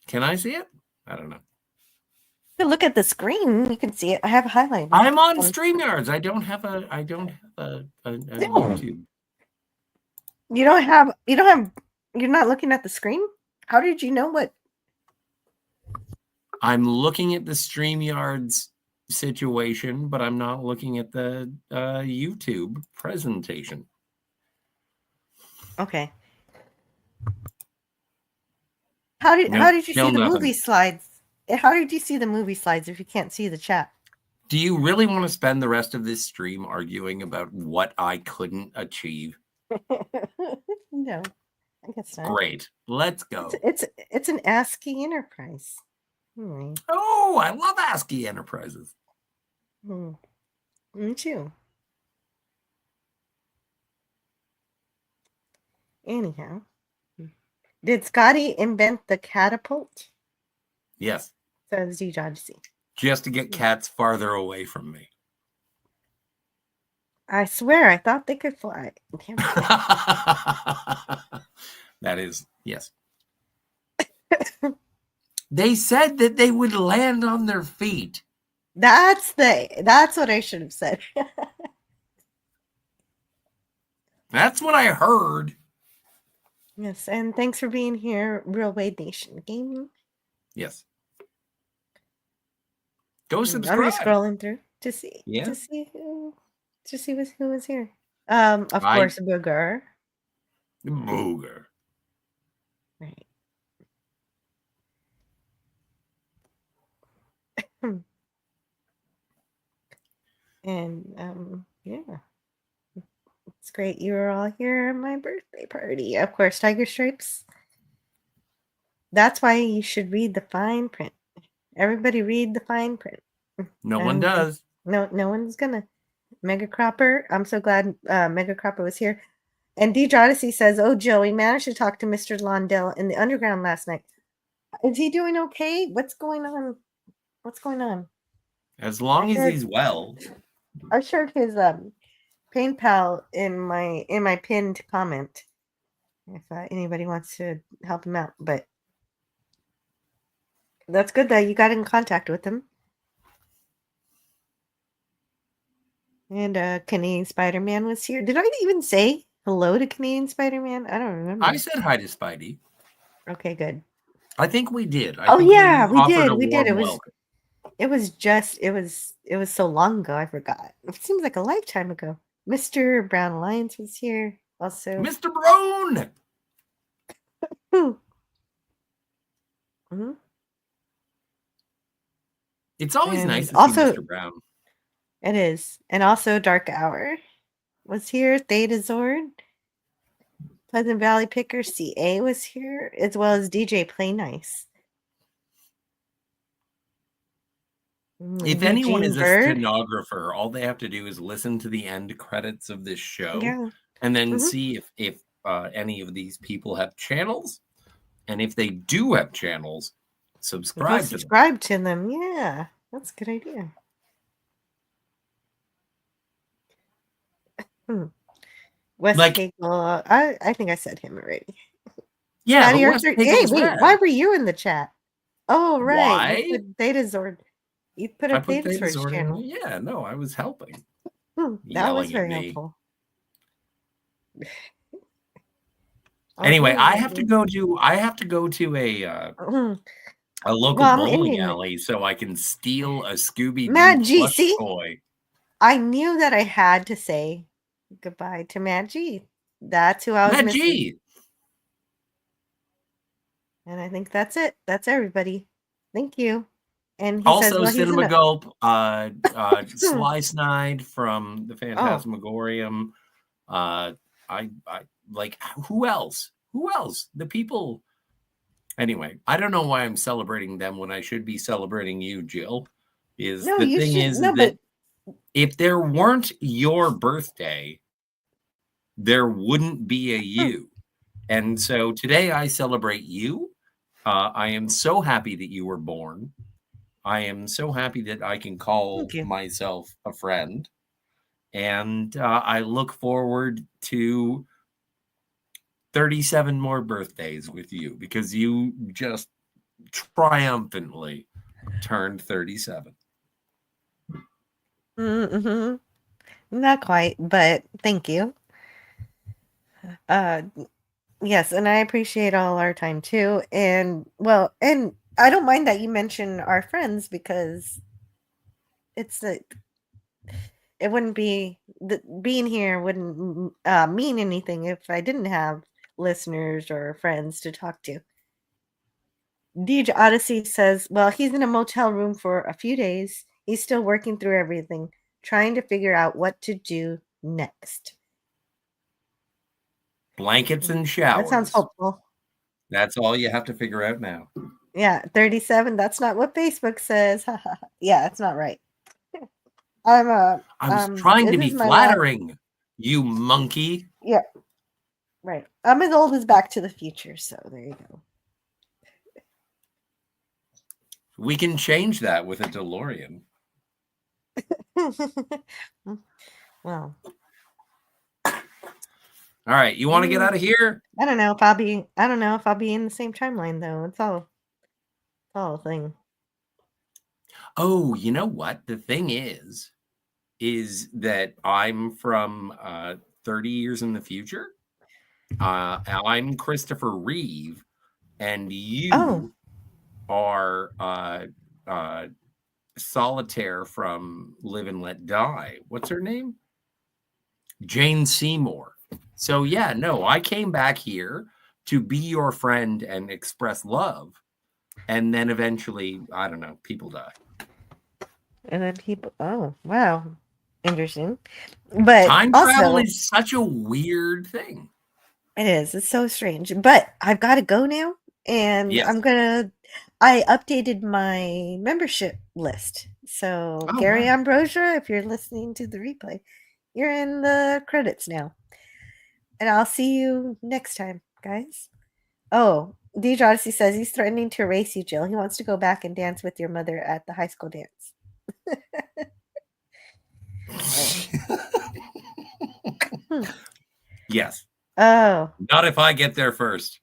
Can I see it? I don't know. You can look at the screen. You can see it. I have a highlight. I'm on StreamYards. I don't have a YouTube. You're not looking at the screen? How did you know what? I'm looking at the StreamYards situation, but I'm not looking at the YouTube presentation. Okay. How did you see the movie slides? How did you see the movie slides if you can't see the chat? Do you really want to spend the rest of this stream arguing about what I couldn't achieve? No, I guess not. Great. Let's go. It's an ASCII Enterprise. Oh, I love ASCII Enterprises. Me too. Anyhow, did Scotty invent the catapult? Yes. Says D. Odyssey. Just to get cats farther away from me. I swear, I thought they could fly. Damn it. That is, yes. They said that they would land on their feet. That's what I should have said. That's what I heard. Yes, and thanks for being here, Real Wade Nation Gaming. Yes. Go I'm subscribe. just scrolling through to see who was here. Of course, Booger. Booger. Right. And yeah. It's great you were all here at my birthday party. Of course, Tiger Stripes. That's why you should read the fine print. Everybody read the fine print. No one does. No one's gonna. Mega Cropper. I'm so glad Mega Cropper was here. And D. Odyssey says, "Oh, Joey, managed to talk to Mr. Londell in the underground last night. Is he doing okay? What's going on? What's going on?" As long as he's well. I shared his pain pal in my pinned comment. If anybody wants to help him out, but that's good that you got in contact with him. And Canadian Spider-Man was here. Did I even say hello to Canadian Spider-Man? I don't remember. I said hi to Spidey. Okay, good. I think we did. Oh yeah, we did. We did. Welcome. It was so long ago. I forgot. It seems like a lifetime ago. Mr. Brown Alliance was here also. Mr. Brown. Mm-hmm. It's always And nice to see also- Mr. Brown. It is. And also Dark Hour was here. Theta Zord. Pleasant Valley Picker CA was here, as well as DJ Play Nice. If anyone is a Bird. stenographer, all they have to do is listen to the end credits of this show Yeah. and then Mhm. see if any of these people have channels. And if they do have channels, Go subscribe to them. subscribe to them. Yeah, that's a good idea. Wes Like- Cagle, I think I said him already. Yeah, Scotty but Wes Arthur- hey, Cagle's wait, rad. why were you in the chat? Oh, right. Why? You put Theta Zord. You put I up put Theta Theta Zord's Zord in- channel. Yeah, no, I was helping. That Yelling was at very me. helpful. Anyway, Okay, I have to go to a Mhm. local Well, I'm bowling ending it. alley so I can steal a Scooby Matt Doo G, plush see? toy. I knew that I had to say goodbye to Matt G. That's who I was Matt missing. G. And I think that's it. That's everybody. Thank you. And he says, Also, well, he's Cinema in a- Gulp, Sly Snide from the Phantasmagorium. I like who else? Who else? The people. Anyway, I don't know why I'm celebrating them when I should be celebrating you, Jill. No, The you thing should- is no, that if there weren't your birthday, there wouldn't be a you. And so today I celebrate you. I am so happy that you were born. I am so happy that I can call Thank you. myself a friend. And I look forward to 37 more birthdays with you because you just triumphantly turned 37. Mm-hmm. Not quite, but thank you. Yes, and I appreciate all our time too. And well, and I don't mind that you mention our friends because it's it wouldn't be being here wouldn't mean anything if I didn't have listeners or friends to talk to. DJ Odyssey says, well, he's in a motel room for a few days. He's still working through everything, trying to figure out what to do next. Blankets and showers. That sounds hopeful. That's all you have to figure out now. Yeah, 37. That's not what Facebook says. Yeah, that's not right. I I was trying to this be is my flattering, you monkey. Yeah. Right. I'm as old as Back to the Future, so there you go. We can change that with a DeLorean. Well. All right, you want to get out of here? I don't know if I'll be in the same timeline though. It's all a thing. Oh, you know what? The thing is that I'm from 30 years in the future. I'm Christopher Reeve, and you are Solitaire from Live and Let Die. What's her name? Jane Seymour. So yeah, no, I came back here to be your friend and express love. And then eventually, I don't know, people die. And then oh, wow. Interesting. But time also, travel is such a weird thing. It is. It's so strange. But I've got to go now. And Yes. I updated my membership list. So Gary Ambrosia, if you're listening to the replay, you're in the credits now. And I'll see you next time, guys. Oh, Deej Odyssey says he's threatening to erase you, Jill. He wants to go back and dance with your mother at the high school dance. Yes. Oh. Not if I get there first.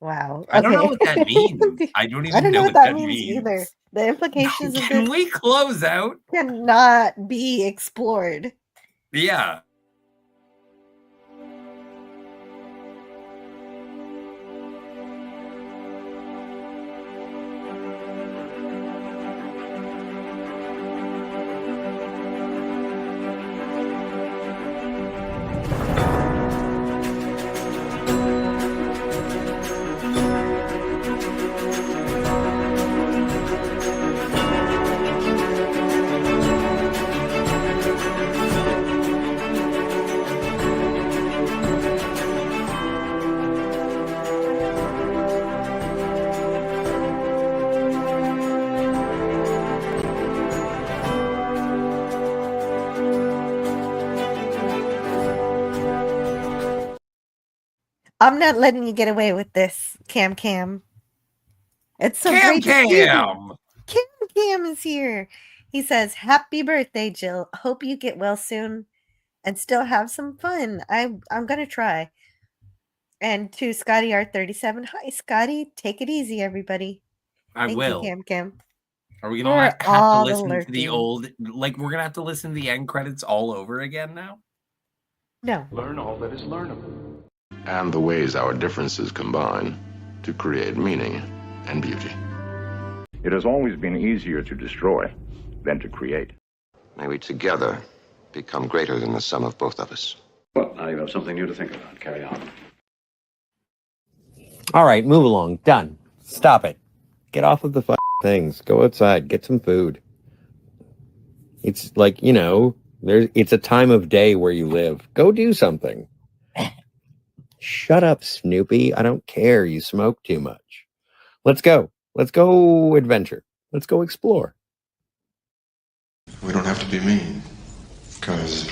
Wow. I don't know what that means. I don't even know what that means either. The implications of Can this we close out? cannot be explored. Yeah. I'm not letting you get away with this, Cam. It's so Cam great to see you. Cam. Cam is here. He says, "Happy birthday, Jill. Hope you get well soon and still have some fun." I'm gonna try. And to Scotty R37, hi Scotty. Take it easy, everybody. I Thank will. you, Cam. Are we We're gonna have to all listen to the lurking. old? Like we're gonna have to listen to the end credits all over again now? No. Learn all that is learnable. And the ways our differences combine to create meaning and beauty. It has always been easier to destroy than to create. May we together become greater than the sum of both of us. Well, now you have something new to think about. Carry on. All right, move along. Done. Stop it. Get off of the things. Go outside. Get some food. It's like, it's a time of day where you live. Go do something. Shut up, Snoopy. I don't care. You smoke too much. Let's go. Let's go adventure. Let's go explore. We don't have to be mean, because